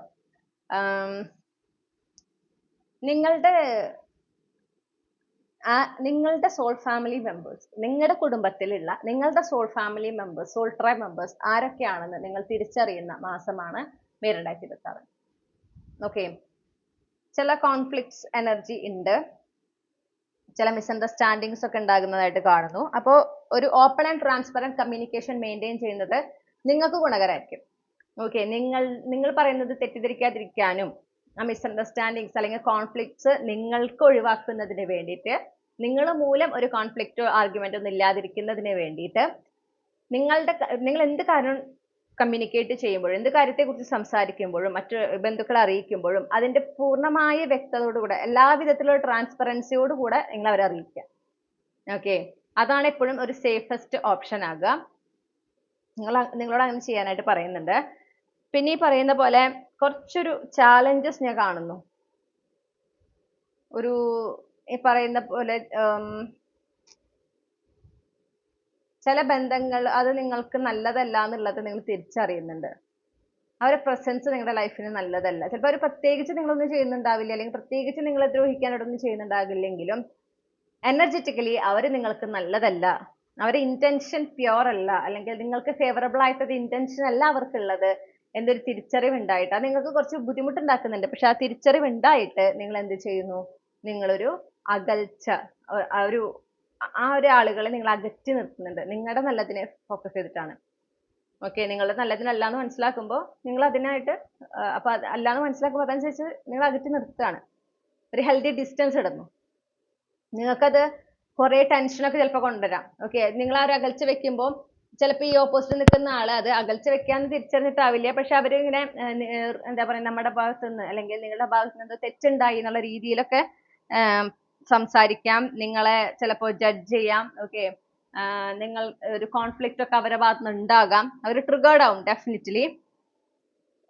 നിങ്ങളുടെ സോൾ ഫാമിലി മെമ്പേഴ്സ്, നിങ്ങളുടെ കുടുംബത്തിലുള്ള നിങ്ങളുടെ soul family members, soul tribe members ആരൊക്കെയാണെന്ന് നിങ്ങൾ തിരിച്ചറിയുന്ന മാസമാണ് മെയ് 2026. ഓക്കെ, ചില കോൺഫ്ലിക്ട്സ് എനർജി ഉണ്ട്, ചില മിസ്അണ്ടർസ്റ്റാൻഡിങ്സ് ഒക്കെ ഉണ്ടാകുന്നതായിട്ട് കാണുന്നു. അപ്പോൾ ഒരു open and transparent communication maintain ചെയ്യുന്നത് നിങ്ങൾക്ക് ഗുണകരമായിരിക്കും. ഓക്കെ, നിങ്ങൾ പറയുന്നത് തെറ്റിദ്ധരിക്കാതിരിക്കാനും ആ മിസ്അണ്ടർസ്റ്റാൻഡിങ്സ് അല്ലെങ്കിൽ കോൺഫ്ലിക്ട്സ് നിങ്ങൾക്ക് ഒഴിവാക്കുന്നതിന് വേണ്ടിയിട്ട്, നിങ്ങൾ മൂലം ഒരു കോൺഫ്ലിക്റ്റോ ആർഗ്യുമെന്റോ ഒന്നും ഇല്ലാതിരിക്കുന്നതിന് വേണ്ടിയിട്ട് നിങ്ങൾ എന്ത് കാര്യം കമ്മ്യൂണിക്കേറ്റ് ചെയ്യുമ്പോഴും, എന്ത് കാര്യത്തെക്കുറിച്ച് സംസാരിക്കുമ്പോഴും, മറ്റു ബന്ധുക്കളെ അറിയിക്കുമ്പോഴും അതിന്റെ പൂർണ്ണമായ വ്യക്തതയോടുകൂടെ, എല്ലാ വിധത്തിലുള്ള ട്രാൻസ്പെറൻസിയോടുകൂടെ നിങ്ങൾ അവരെ അറിയിക്കുക. ഓക്കെ, അതാണ് എപ്പോഴും ഒരു സേഫസ്റ്റ് ഓപ്ഷൻ ആകുക. നിങ്ങളോട് അങ്ങനെ ചെയ്യാനായിട്ട് പറയുന്നുണ്ട്. പിന്നെ ഈ പറയുന്ന പോലെ കുറച്ചൊരു ചാലഞ്ചസ് ഞാൻ കാണുന്നു. ഈ പറയുന്ന പോലെ ചില ബന്ധങ്ങൾ അത് നിങ്ങൾക്ക് നല്ലതല്ല എന്നുള്ളത് നിങ്ങൾ തിരിച്ചറിയുന്നുണ്ട്. അവരുടെ പ്രസൻസ് നിങ്ങളുടെ ലൈഫിന് നല്ലതല്ല. ചിലപ്പോൾ അവർ പ്രത്യേകിച്ച് നിങ്ങളൊന്നും ചെയ്യുന്നുണ്ടാവില്ല, അല്ലെങ്കിൽ പ്രത്യേകിച്ച് നിങ്ങളെ ദ്രോഹിക്കാനായിട്ടൊന്നും ചെയ്യുന്നുണ്ടാകില്ലെങ്കിലും എനർജറ്റിക്കലി അവർ നിങ്ങൾക്ക് നല്ലതല്ല. അവരുടെ ഇന്റൻഷൻ പ്യോർ അല്ല, അല്ലെങ്കിൽ നിങ്ങൾക്ക് ഫേവറബിൾ ആയിട്ടൊരു ഇന്റൻഷൻ അല്ല അവർക്കുള്ളത് എന്നൊരു തിരിച്ചറിവ് ഉണ്ടായിട്ട് അത് നിങ്ങൾക്ക് കുറച്ച് ബുദ്ധിമുട്ടുണ്ടാക്കുന്നുണ്ട്. പക്ഷെ ആ തിരിച്ചറിവ് ഉണ്ടായിട്ട് നിങ്ങൾ എന്ത് ചെയ്യുന്നു, നിങ്ങളൊരു അകൽച്ച, ആ ഒരു ആളുകളെ നിങ്ങൾ അകറ്റി നിർത്തുന്നുണ്ട്. നിങ്ങളുടെ നല്ലതിനെ ഫോക്കസ് ചെയ്തിട്ടാണ്. ഓക്കെ, നിങ്ങളുടെ നല്ലതിനല്ല എന്ന് മനസ്സിലാക്കുമ്പോൾ നിങ്ങൾ അതിനായിട്ട് അപ്പൊ അല്ലാന്ന് മനസ്സിലാക്കുമ്പോൾ അതനുസരിച്ച് നിങ്ങൾ അകറ്റി നിർത്തുകയാണ്. ഒരു ഹെൽത്തി ഡിസ്റ്റൻസ് ഇടുന്നു. നിങ്ങൾക്കത് കുറെ ടെൻഷനൊക്കെ ചിലപ്പോൾ കൊണ്ടുവരാം. ഓക്കെ, നിങ്ങൾ ആ ഒരു അകൽച്ച വെക്കുമ്പോൾ ചിലപ്പോൾ ഈ ഓപ്പോസിറ്റ് നിൽക്കുന്ന ആള് അത് അകൽച്ച വെക്കാന്ന് തിരിച്ചറിഞ്ഞിട്ടാവില്ല, പക്ഷെ അവര് ഇങ്ങനെ എന്താ പറയാ നമ്മുടെ ഭാഗത്ത് നിന്ന് അല്ലെങ്കിൽ നിങ്ങളുടെ ഭാഗത്ത് നിന്ന് തെറ്റുണ്ടായി എന്നുള്ള രീതിയിലൊക്കെ സംസാരിക്കാം, നിങ്ങളെ ചിലപ്പോൾ ജഡ്ജ് ചെയ്യാം. ഓക്കെ, നിങ്ങൾ ഒരു കോൺഫ്ലിക്റ്റ് ഒക്കെ അവരുടെ ഭാഗത്ത് നിന്ന് ഉണ്ടാകാം, അവർ ട്രിഗേർഡ് ആവും ഡെഫിനറ്റ്ലി.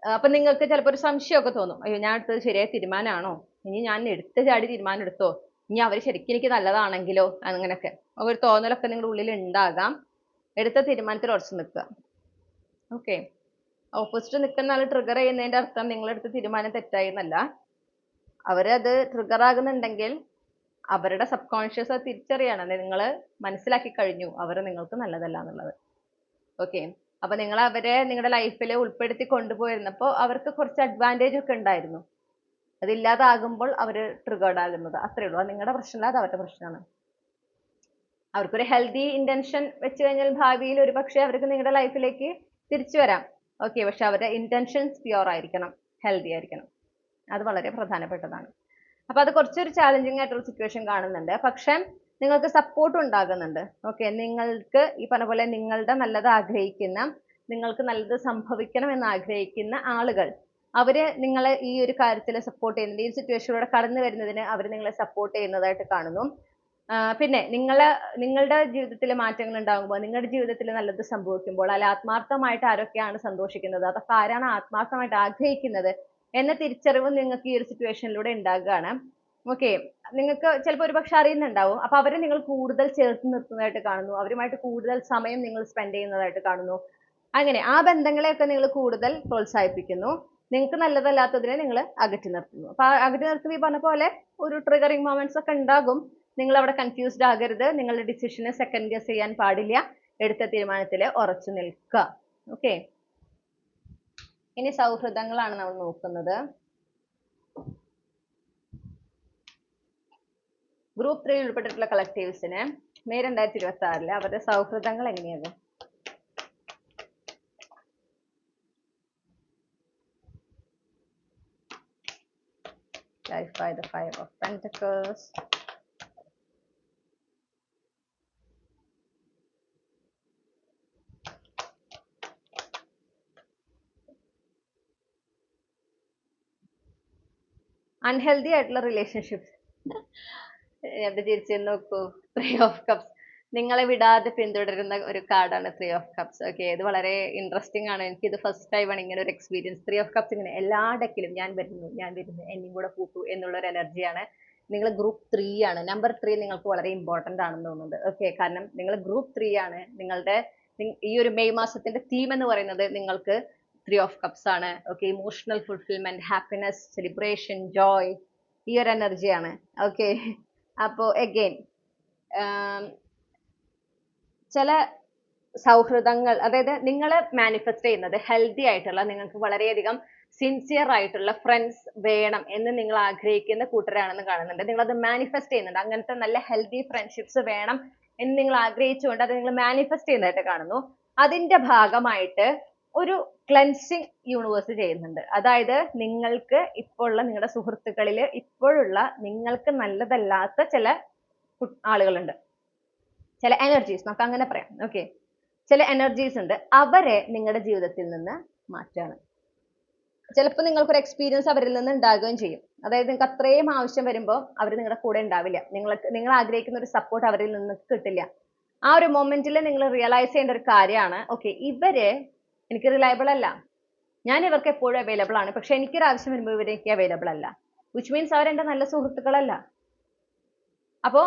അപ്പൊ നിങ്ങൾക്ക് ചിലപ്പോൾ ഒരു സംശയമൊക്കെ തോന്നും, അയ്യോ ഞാൻ എടുത്തത് ശരിയായ തീരുമാനമാണോ, ഇനി ഞാൻ എടുത്ത ചാടി തീരുമാനം എടുത്തോ, ഇനി അവർ ശരിക്കും എനിക്ക് നല്ലതാണെങ്കിലോ, അങ്ങനെയൊക്കെ ഒരു തോന്നലൊക്കെ നിങ്ങളുടെ ഉള്ളിൽ ഉണ്ടാകാം. എടുത്ത തീരുമാനത്തിൽ ഉറച്ചു നിൽക്കുക. ഓക്കെ, ഓപ്പോസിറ്റ് നിൽക്കുന്ന ആൾ ട്രിഗർ ചെയ്യുന്നതിന്റെ അർത്ഥം നിങ്ങളെടുത്ത തീരുമാനം തെറ്റായി എന്നല്ല. അവരത് ട്രിഗർ ആകുന്നുണ്ടെങ്കിൽ അവരുടെ സബ് കോൺഷ്യസ് അത് തിരിച്ചറിയാണ്, നിങ്ങൾ മനസ്സിലാക്കി കഴിഞ്ഞു അവർ നിങ്ങൾക്ക് നല്ലതല്ല എന്നുള്ളത്. ഓക്കെ, അപ്പൊ നിങ്ങൾ അവരെ നിങ്ങളുടെ ലൈഫിൽ ഉൾപ്പെടുത്തി കൊണ്ടുപോയിരുന്നപ്പോൾ അവർക്ക് കുറച്ച് അഡ്വാൻറ്റേജ് ഒക്കെ ഉണ്ടായിരുന്നു. അതില്ലാതാകുമ്പോൾ അവർ ട്രിഗേർഡ് ആകുന്നത്, അത്രേ ഉള്ളൂ. അത് നിങ്ങളുടെ പ്രശ്നമല്ല, അത് അവരുടെ പ്രശ്നമാണ്. അവർക്കൊരു ഹെൽത്തി ഇന്റൻഷൻ വെച്ച് കഴിഞ്ഞാൽ ഭാവിയിൽ ഒരു പക്ഷേ അവർക്ക് നിങ്ങളുടെ ലൈഫിലേക്ക് തിരിച്ചു വരാം. ഓക്കെ, പക്ഷെ അവരുടെ ഇന്റൻഷൻസ് പ്യുവർ ആയിരിക്കണം, ഹെൽത്തി ആയിരിക്കണം. അത് വളരെ പ്രധാനപ്പെട്ടതാണ്. അപ്പൊ അത് കുറച്ചൊരു ചാലഞ്ചിങ് ആയിട്ടുള്ള സിറ്റുവേഷൻ കാണുന്നുണ്ട്, പക്ഷെ നിങ്ങൾക്ക് സപ്പോർട്ട് ഉണ്ടാകുന്നുണ്ട്. ഓക്കെ, നിങ്ങൾക്ക് ഈ പറഞ്ഞ പോലെ നിങ്ങളുടെ നല്ലത് ആഗ്രഹിക്കുന്ന, നിങ്ങൾക്ക് നല്ലത് സംഭവിക്കണം എന്ന് ആഗ്രഹിക്കുന്ന ആളുകൾ, അവര് നിങ്ങളെ ഈ ഒരു കാര്യത്തിൽ സപ്പോർട്ട് ചെയ്യുന്നുണ്ട്. ഈ സിറ്റുവേഷനിലൂടെ കടന്നു വരുന്നതിന് അവർ നിങ്ങളെ സപ്പോർട്ട് ചെയ്യുന്നതായിട്ട് കാണുന്നു. പിന്നെ നിങ്ങളുടെ ജീവിതത്തിൽ മാറ്റങ്ങൾ ഉണ്ടാകുമ്പോൾ, നിങ്ങളുടെ ജീവിതത്തിൽ നല്ലത് സംഭവിക്കുമ്പോൾ, അല്ല ആത്മാർത്ഥമായിട്ട് ആരൊക്കെയാണ് സന്തോഷിക്കുന്നത്, അതൊക്കെ ആരാണ് ആത്മാർത്ഥമായിട്ട് ആഗ്രഹിക്കുന്നത് എന്ന തിരിച്ചറിവ് നിങ്ങൾക്ക് ഈ ഒരു സിറ്റുവേഷനിലൂടെ ഉണ്ടാകുകയാണ്. ഓക്കെ, നിങ്ങൾക്ക് ചിലപ്പോൾ ഒരുപക്ഷെ അറിയുന്നുണ്ടാവും. അപ്പൊ അവരെ നിങ്ങൾ കൂടുതൽ ചേർത്ത് നിർത്തുന്നതായിട്ട് കാണുന്നു, അവരുമായിട്ട് കൂടുതൽ സമയം നിങ്ങൾ സ്പെൻഡ് ചെയ്യുന്നതായിട്ട് കാണുന്നു. അങ്ങനെ ആ ബന്ധങ്ങളെയൊക്കെ നിങ്ങൾ കൂടുതൽ പ്രോത്സാഹിപ്പിക്കുന്നു. നിങ്ങൾക്ക് നല്ലതല്ലാത്തതിനെ നിങ്ങൾ അകറ്റി നിർത്തുന്നു. അപ്പൊ അകറ്റി നിർത്തുമ്പോൾ ഈ പറഞ്ഞ പോലെ ഒരു ട്രിഗറിങ് മൊമെന്റ്സ് ഒക്കെ ഉണ്ടാകും. നിങ്ങൾ അവിടെ കൺഫ്യൂസ്ഡ് ആകരുത്, നിങ്ങളുടെ ഡിസിഷനെ സെക്കൻഡ് ഗസ് ചെയ്യാൻ പാടില്ല, എടുത്ത തീരുമാനത്തിൽ ഉറച്ചു നിൽക്കുക. ഓക്കെ, ഇനി സൗഹൃദങ്ങളാണ് നമ്മൾ നോക്കുന്നത്. ഗ്രൂപ്പ് 3 ഉൾപ്പെട്ടിട്ടുള്ള കളക്ടീവ്സിന് മെയ് 2026 അവരുടെ സൗഹൃദങ്ങൾ എങ്ങനെയാകും? Clarify the Five of Pentacles. Unhealthy ആയിട്ടുള്ള റിലേഷൻഷിപ്പ് എന്റെ തിരിച്ചു നോക്കൂ. 3 ഓഫ് കപ്സ് നിങ്ങളെ വിടാതെ പിന്തുടരുന്ന ഒരു കാർഡാണ് 3 ഓഫ് കപ്സ്. ഓക്കെ, ഇത് വളരെ ഇൻട്രസ്റ്റിംഗ് ആണ്. എനിക്ക് ഇത് ഫസ്റ്റ് ടൈമാണ് ഇങ്ങനെ ഒരു എക്സ്പീരിയൻസ്. 3 ഓഫ് കപ്സ് ഇങ്ങനെ എല്ലാ ഡെക്കിലും ഞാൻ വരുന്നു എന്നെയും കൂടെ കൂട്ടു എന്നുള്ള ഒരു എനർജിയാണ്. നിങ്ങൾ ഗ്രൂപ്പ് 3 ആണ്. നമ്പർ 3 നിങ്ങൾക്ക് വളരെ ഇമ്പോർട്ടന്റ് ആണെന്ന് തോന്നുന്നുണ്ട്. ഓക്കെ, കാരണം നിങ്ങൾ ഗ്രൂപ്പ് 3 ആണ്. നിങ്ങളുടെ ഈ ഒരു മെയ് മാസത്തിന്റെ തീം എന്ന് പറയുന്നത് നിങ്ങൾക്ക് 3 ഓഫ് കപ്സ് ആണ്. Okay, emotional fulfilment, happiness, celebration, Joy, ഈ ഒരു എനർജിയാണ്. ഓക്കെ, അപ്പോ അഗെയിൻ ചില സൗഹൃദങ്ങൾ, അതായത് നിങ്ങൾ മാനിഫെസ്റ്റ് ചെയ്യുന്നത് ഹെൽത്തി ആയിട്ടുള്ള, നിങ്ങൾക്ക് വളരെയധികം സിൻസിയർ ആയിട്ടുള്ള ഫ്രണ്ട്സ് വേണം എന്ന് നിങ്ങൾ ആഗ്രഹിക്കുന്ന കൂട്ടരാണെന്ന് കാണുന്നുണ്ട്. നിങ്ങൾ അത് മാനിഫെസ്റ്റ് ചെയ്യുന്നുണ്ട്. അങ്ങനത്തെ നല്ല ഹെൽത്തി ഫ്രണ്ട്ഷിപ്സ് വേണം എന്ന് നിങ്ങൾ ആഗ്രഹിച്ചുകൊണ്ട് അത് നിങ്ങൾ മാനിഫെസ്റ്റ് ചെയ്യുന്നതായിട്ട് കാണുന്നു. അതിന്റെ ഭാഗമായിട്ട് ഒരു ക്ലെൻസിങ് യൂണിവേഴ്സ് ചെയ്യുന്നുണ്ട്. അതായത് നിങ്ങൾക്ക് ഇപ്പോൾ ഉള്ള നിങ്ങളുടെ സുഹൃത്തുക്കളിൽ ഇപ്പോഴുള്ള നിങ്ങൾക്ക് നല്ലതല്ലാത്ത ചില ആളുകളുണ്ട്, ചില എനർജീസ്, നമുക്ക് അങ്ങനെ പറയാം. ഓക്കെ, ചില എനർജീസ് ഉണ്ട്, അവരെ നിങ്ങളുടെ ജീവിതത്തിൽ നിന്ന് മാറ്റാണ്. ചിലപ്പോൾ നിങ്ങൾക്കൊരു എക്സ്പീരിയൻസ് അവരിൽ നിന്ന് ഉണ്ടാകുകയും ചെയ്യും. അതായത് നിങ്ങൾക്ക് അത്രയും ആവശ്യം വരുമ്പോൾ അവർ നിങ്ങളുടെ കൂടെ ഉണ്ടാവില്ല. നിങ്ങൾ ആഗ്രഹിക്കുന്ന ഒരു സപ്പോർട്ട് അവരിൽ നിന്ന് കിട്ടില്ല. ആ ഒരു മൊമെന്റിൽ നിങ്ങൾ റിയലൈസ് ചെയ്യേണ്ട ഒരു കാര്യമാണ്, ഓക്കെ ഇവര് എനിക്ക് റിലയബിൾ അല്ല, ഞാൻ ഇവർക്ക് എപ്പോഴും അവൈലബിൾ ആണ്, പക്ഷെ എനിക്കൊരു ആവശ്യം വരുമ്പോൾ ഇവർ എനിക്ക് അവൈലബിൾ അല്ല. വിച്ച് മീൻസ് അവരെന്റെ നല്ല സുഹൃത്തുക്കളല്ല. അപ്പോ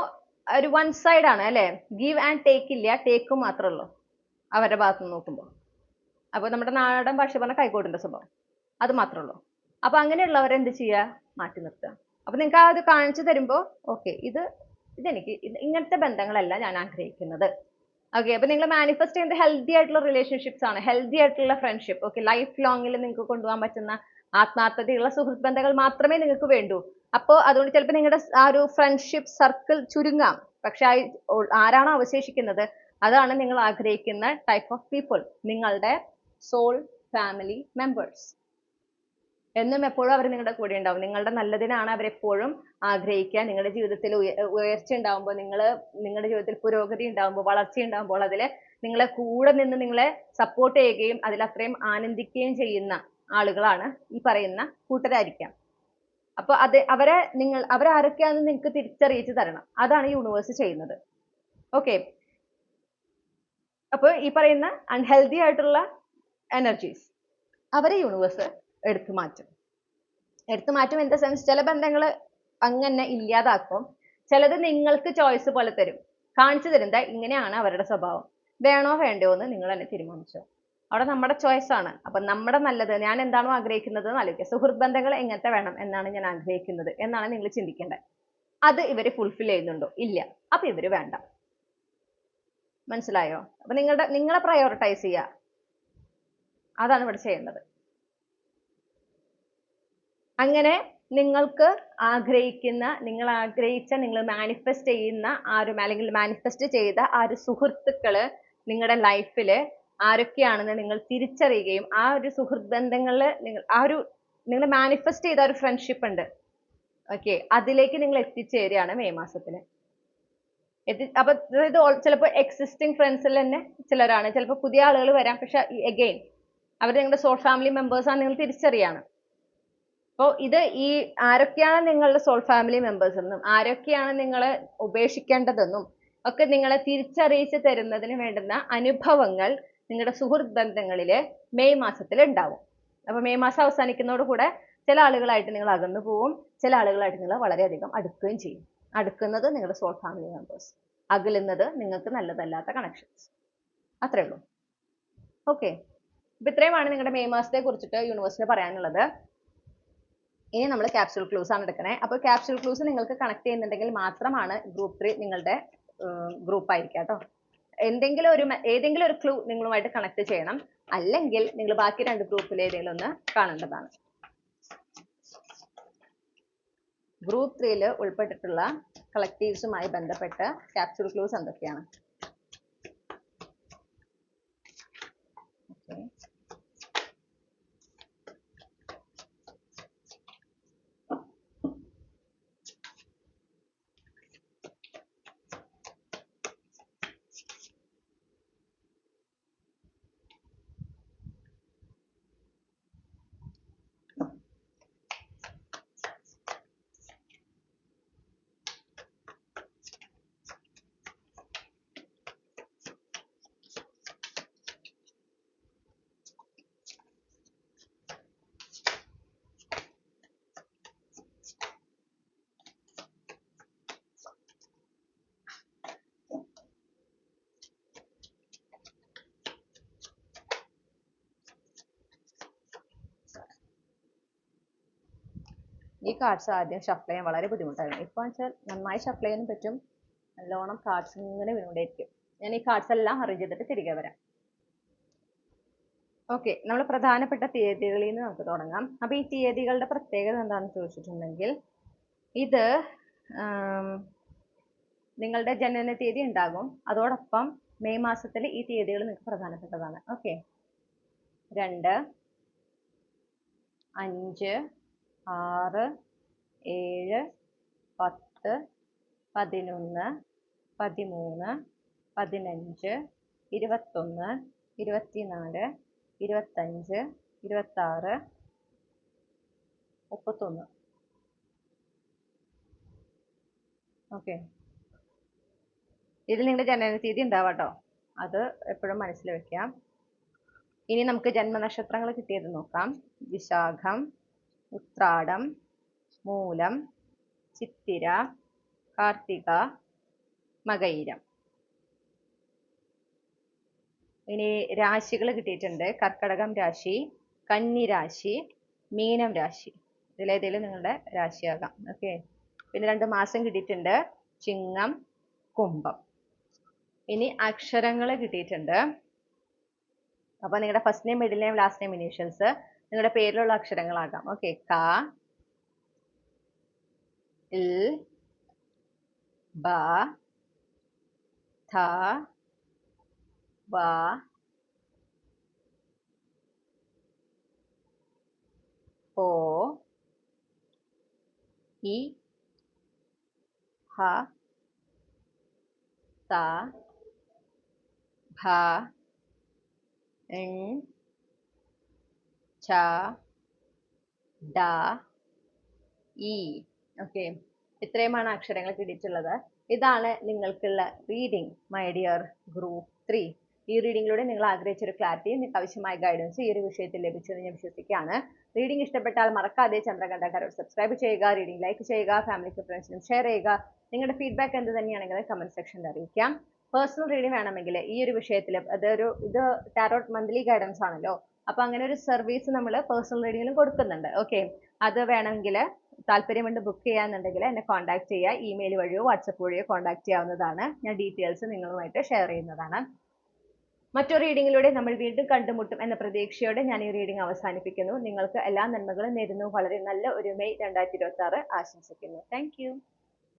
ഒരു വൺ സൈഡ് ആണ് അല്ലെ, ഗീവ് ആൻഡ് ടേക്ക് ഇല്ല, ടേക്ക് മാത്രമേ ഉള്ളൂ അവരുടെ ഭാഗത്ത് നിന്ന് നോക്കുമ്പോൾ. അപ്പൊ നമ്മുടെ നാടൻ ഭാഷ പറഞ്ഞ കൈക്കോട്ടിന്റെ സ്വഭാവം, അത് മാത്രമേ ഉള്ളൂ. അപ്പൊ അങ്ങനെയുള്ളവരെ എന്ത് ചെയ്യുക, മാറ്റി നിർത്തുക. അപ്പൊ നിങ്ങൾക്ക് അത് കാണിച്ചു തരുമ്പോൾ ഓക്കെ ഇതെനിക്ക് ഇങ്ങനത്തെ ബന്ധങ്ങളല്ല ഞാൻ ആഗ്രഹിക്കുന്നത്. ഓക്കെ, അപ്പൊ നിങ്ങൾ മാനിഫെസ്റ്റ് ചെയ്യുന്നത് ഹെൽത്തി ആയിട്ടുള്ള റിലേഷൻഷിപ്സ് ആണ്, ഹെൽത്തി ആയിട്ടുള്ള ഫ്രണ്ട്ഷിപ്പ്. ഓക്കെ, ലൈഫ് ലോങ്ങിൽ നിങ്ങൾക്ക് കൊണ്ടുപോകാൻ പറ്റുന്ന ആത്മാർത്ഥതയുള്ള സുഹൃത്ത് ബന്ധങ്ങൾ മാത്രമേ നിങ്ങൾക്ക് വേണ്ടൂ. അപ്പോൾ അതുകൊണ്ട് ചിലപ്പോൾ നിങ്ങളുടെ ആ ഒരു ഫ്രണ്ട്ഷിപ്പ് സർക്കിൾ ചുരുങ്ങാം, പക്ഷെ ആരാണോ അവശേഷിക്കുന്നത് അതാണ് നിങ്ങൾ ആഗ്രഹിക്കുന്ന ടൈപ്പ് ഓഫ് പീപ്പിൾ, നിങ്ങളുടെ സോൾ ഫാമിലി മെമ്പേഴ്സ്. എന്നും എപ്പോഴും അവർ നിങ്ങളുടെ കൂടെ ഉണ്ടാവും. നിങ്ങളുടെ നല്ലതിനാണ് അവരെപ്പോഴും ആഗ്രഹിക്കുക. നിങ്ങളുടെ ജീവിതത്തിൽ ഉയർച്ച ഉണ്ടാവുമ്പോൾ, നിങ്ങളുടെ ജീവിതത്തിൽ പുരോഗതി ഉണ്ടാവുമ്പോൾ, വളർച്ച ഉണ്ടാവുമ്പോൾ അതിൽ നിങ്ങളെ കൂടെ നിന്ന് നിങ്ങളെ സപ്പോർട്ട് ചെയ്യുകയും അതിൽ അത്രയും ആനന്ദിക്കുകയും ചെയ്യുന്ന ആളുകളാണ് ഈ പറയുന്ന കൂട്ടരായിരിക്കാം. അപ്പൊ അവരാരൊക്കെയാണെന്ന് നിങ്ങൾക്ക് തിരിച്ചറിയിച്ചു തരണം. അതാണ് യൂണിവേഴ്സ് ചെയ്യുന്നത്. ഓക്കെ. അപ്പോൾ ഈ പറയുന്ന അൺഹെൽത്തി ആയിട്ടുള്ള എനർജീസ് അവരെ യൂണിവേഴ്സ് എടുത്തു മാറ്റും. ഇൻ ദ സെൻസ് ചില ബന്ധങ്ങൾ അങ്ങനെ ഇല്ലാതാക്കും. ചിലത് നിങ്ങൾക്ക് ചോയ്സ് പോലെ തരും, കാണിച്ചു തരും. ഇങ്ങനെയാണ് അവരുടെ സ്വഭാവം, വേണോ വേണ്ടയോ എന്ന് നിങ്ങൾ തന്നെ തീരുമാനിച്ചോ. അവിടെ നമ്മുടെ ചോയ്സ് ആണ്. അപ്പൊ നമ്മുടെ നല്ലത്, ഞാൻ എന്താണോ ആഗ്രഹിക്കുന്നത് എന്ന് ആലോചിക്കുക. സുഹൃത്ത് ബന്ധങ്ങൾ എങ്ങനത്തെ വേണം എന്നാണ് ഞാൻ ആഗ്രഹിക്കുന്നത് എന്നാണ് നിങ്ങൾ ചിന്തിക്കേണ്ടത്. അത് ഇവര് ഫുൾഫിൽ ചെയ്യുന്നുണ്ടോ? ഇല്ല. അപ്പൊ ഇവര് വേണ്ട. മനസ്സിലായോ? അപ്പൊ നിങ്ങളെ പ്രയോറിറ്റൈസ് ചെയ്യുക, അതാണ് ഇവിടെ ചെയ്യേണ്ടത്. അങ്ങനെ നിങ്ങൾക്ക് ആഗ്രഹിക്കുന്ന, നിങ്ങൾ മാനിഫെസ്റ്റ് ചെയ്യുന്ന അല്ലെങ്കിൽ മാനിഫെസ്റ്റ് ചെയ്ത ആ ഒരു സുഹൃത്തുക്കള് നിങ്ങളുടെ ലൈഫില് ആരൊക്കെയാണെന്ന് നിങ്ങൾ തിരിച്ചറിയുകയും ആ ഒരു സുഹൃത്ത് ബന്ധങ്ങളില് നിങ്ങൾ മാനിഫെസ്റ്റ് ചെയ്ത ഒരു ഫ്രണ്ട്ഷിപ്പ് ഉണ്ട്, ഓക്കെ, അതിലേക്ക് നിങ്ങൾ എത്തിച്ചേരുകയാണ് മെയ് മാസത്തില്. അപ്പൊ ഇത് ചിലപ്പോൾ എക്സിസ്റ്റിംഗ് ഫ്രണ്ട്സിൽ തന്നെ ചിലരാണ്, ചിലപ്പോൾ പുതിയ ആളുകൾ വരാം. പക്ഷെ എഗെയിൻ അവർ നിങ്ങളുടെ സോൾ ഫാമിലി മെമ്പേഴ്സ് ആണ്, നിങ്ങൾ തിരിച്ചറിയാണ്. അപ്പോൾ ഈ ആരൊക്കെയാണ് നിങ്ങളുടെ സോൾ ഫാമിലി മെമ്പേഴ്സ് എന്നും ആരൊക്കെയാണ് നിങ്ങളെ ഉപേക്ഷിക്കേണ്ടതെന്നും ഒക്കെ നിങ്ങളെ തിരിച്ചറിയിച്ച് തരുന്നതിന് വേണ്ടുന്ന അനുഭവങ്ങൾ നിങ്ങളുടെ സുഹൃത്ത് ബന്ധങ്ങളില് മെയ് മാസത്തിൽ ഉണ്ടാവും. അപ്പൊ മെയ് മാസം അവസാനിക്കുന്നതോടുകൂടെ ചില ആളുകളായിട്ട് നിങ്ങൾ അകന്നു പോവും, ചില ആളുകളായിട്ട് നിങ്ങൾ വളരെയധികം അടുക്കുകയും ചെയ്യും. അടുക്കുന്നത് നിങ്ങളുടെ സോൾ ഫാമിലി മെമ്പേഴ്സ്, അകലുന്നത് നിങ്ങൾക്ക് നല്ലതല്ലാത്ത കണക്ഷൻസ്. അത്രേ ഉള്ളൂ. ഓക്കെ. അപ്പൊ ഇത്രയുമാണ് നിങ്ങളുടെ മെയ് മാസത്തെ കുറിച്ചിട്ട് യൂണിവേഴ്സിന് പറയാനുള്ളത്. ഇനി നമ്മൾ ക്യാപ്സ്യൂൾ ക്ലൂസ് ആണ് എടുക്കണേ. അപ്പോൾ ക്യാപ്സ്യൂൾ ക്ലൂസ് നിങ്ങൾക്ക് കണക്ട് ചെയ്യുന്നുണ്ടെങ്കിൽ മാത്രമാണ് ഗ്രൂപ്പ് 3 നിങ്ങളുടെ ഗ്രൂപ്പ് ആയിരിക്കാം കേട്ടോ. ഏതെങ്കിലും ഒരു ക്ലൂ നിങ്ങളുമായിട്ട് കണക്ട് ചെയ്യണം, അല്ലെങ്കിൽ നിങ്ങൾ ബാക്കി 2 ഗ്രൂപ്പിൽ ഏതെങ്കിലും ഒന്ന് കാണേണ്ടതാണ്. ഗ്രൂപ്പ് 3 ഉൾപ്പെട്ടിട്ടുള്ള കളക്റ്റീവ്സുമായി ബന്ധപ്പെട്ട ക്യാപ്സ്യൂൾ ക്ലൂസ് എന്തൊക്കെയാണ്? ഈ കാർഡ്സ് ആദ്യം ഷഫിൾ ചെയ്യാൻ വളരെ ബുദ്ധിമുട്ടായിരുന്നു. ഇപ്പോൾ വെച്ചാൽ നന്നായി ഷഫിൾ ചെയ്യാനും പറ്റും. നല്ലോണം കാർഡ്സ് ഇങ്ങനെ വീണുകൊണ്ടേയിരിക്കും. ഞാൻ ഈ കാർഡ്സ് എല്ലാം അറേഞ്ച് ചെയ്തിട്ട് തിരികെ വരാം. ഓക്കെ, നമ്മൾ പ്രധാനപ്പെട്ട തീയതികളിൽ നിന്ന് നമുക്ക് തുടങ്ങാം. അപ്പോൾ ഈ തീയതികളുടെ പ്രത്യേകത എന്താണെന്ന് ചോദിച്ചിട്ടുണ്ടെങ്കിൽ, ഇത് നിങ്ങളുടെ ജനന തീയതി ഉണ്ടാകും, അതോടൊപ്പം മെയ് മാസത്തിൽ ഈ തീയതികൾ നിങ്ങൾക്ക് പ്രധാനപ്പെട്ടതാണ്. ഓക്കെ, 2, 5, 6, 7, 10, 11, 13, 15, 21, 24, 25, 26, 31. ഓക്കെ, ഇതിൽ നിങ്ങളുടെ ജനനതീയതി ഉണ്ടാവാട്ടോ, അത് എപ്പോഴും മനസ്സിൽ വെക്കാം. ഇനി നമുക്ക് ജന്മനക്ഷത്രങ്ങൾ കിട്ടിയത് നോക്കാം. വിശാഖം, ഉത്രാടം, മൂലം, ചിത്തിര, കാർത്തിക, മകയിരം. ഇനി രാശികൾ കിട്ടിയിട്ടുണ്ട്. കർക്കടകം രാശി, കന്നി രാശി, മീനം രാശി. ഇതിലേതെങ്കിലും നിങ്ങളുടെ രാശിയാകാം. ഓക്കെ, പിന്നെ 2 മാസം കിട്ടിയിട്ടുണ്ട്. ചിങ്ങം, കുംഭം. ഇനി അക്ഷരങ്ങൾ കിട്ടിയിട്ടുണ്ട്. അപ്പൊ നിങ്ങളുടെ first name, middle name, last name, initials നിങ്ങളുടെ പേരിലുള്ള അക്ഷരങ്ങളാകാം. ഓക്കെ, ക, ഇൽ, ബ, ഥ, വ, ഓ ഇ ഹ ത ഭ ങ് ച ഡ ഇ. ഓക്കെ, ഇത്രയുമാണ് അക്ഷരങ്ങൾ കിട്ടിയിട്ടുള്ളത്. ഇതാണ് നിങ്ങൾക്കുള്ള റീഡിംഗ് മൈ ഡിയർ ഗ്രൂപ്പ് 3. ഈ റീഡിങ്ങിലൂടെ നിങ്ങൾ ആഗ്രഹിച്ച ഒരു ക്ലാരിറ്റിയും നിങ്ങൾക്ക് ആവശ്യമായ ഗൈഡൻസും ഈ ഒരു വിഷയത്തിൽ ലഭിച്ചെന്ന് ഞാൻ വിശ്വസിക്കുകയാണ്. റീഡിംഗ് ഇഷ്ടപ്പെട്ടാൽ മറക്കാതെ ചന്ദ്രകണ്ഠ കരോട് സബ്സ്ക്രൈബ് ചെയ്യുക, റീഡിംഗ് ലൈക്ക് ചെയ്യുക, ഫാമിലിക്കും ഫ്രണ്ട്സിനും ഷെയർ ചെയ്യുക. നിങ്ങളുടെ ഫീഡ്ബാക്ക് എന്ത് തന്നെയാണെങ്കിലും കമന്റ് സെക്ഷനിൽ അറിയിക്കാം. പേഴ്സണൽ റീഡിംഗ് വേണമെങ്കിൽ ഈ ഒരു വിഷയത്തിൽ ഇത് ടാരോട്ട് മന്ത്ലി ഗൈഡൻസ് ആണല്ലോ, അപ്പൊ അങ്ങനെ ഒരു സർവീസ് നമ്മൾ പേഴ്സണൽ റീഡിങ്ങിലും കൊടുക്കുന്നുണ്ട്. ഓക്കെ, അത് വേണമെങ്കിൽ താല്പര്യമുണ്ട് ബുക്ക് ചെയ്യാന്നുണ്ടെങ്കിൽ എന്നെ കോൺടാക്ട് ചെയ്യുക. ഇമെയിൽ വഴിയോ വാട്സപ്പ് വഴിയോ കോൺടാക്ട് ചെയ്യാവുന്നതാണ്. ഞാൻ ഡീറ്റെയിൽസ് നിങ്ങളുമായിട്ട് ഷെയർ ചെയ്യുന്നതാണ്. മറ്റൊരു റീഡിങ്ങിലൂടെ നമ്മൾ വീണ്ടും കണ്ടുമുട്ടും എന്ന പ്രതീക്ഷയോടെ ഞാൻ ഈ റീഡിംഗ് അവസാനിപ്പിക്കുന്നു. നിങ്ങൾക്ക് എല്ലാ നന്മകളും നേരുന്നു. വളരെ നല്ല ഒരു മെയ് 2026 ആശംസിക്കുന്നു. Thank you.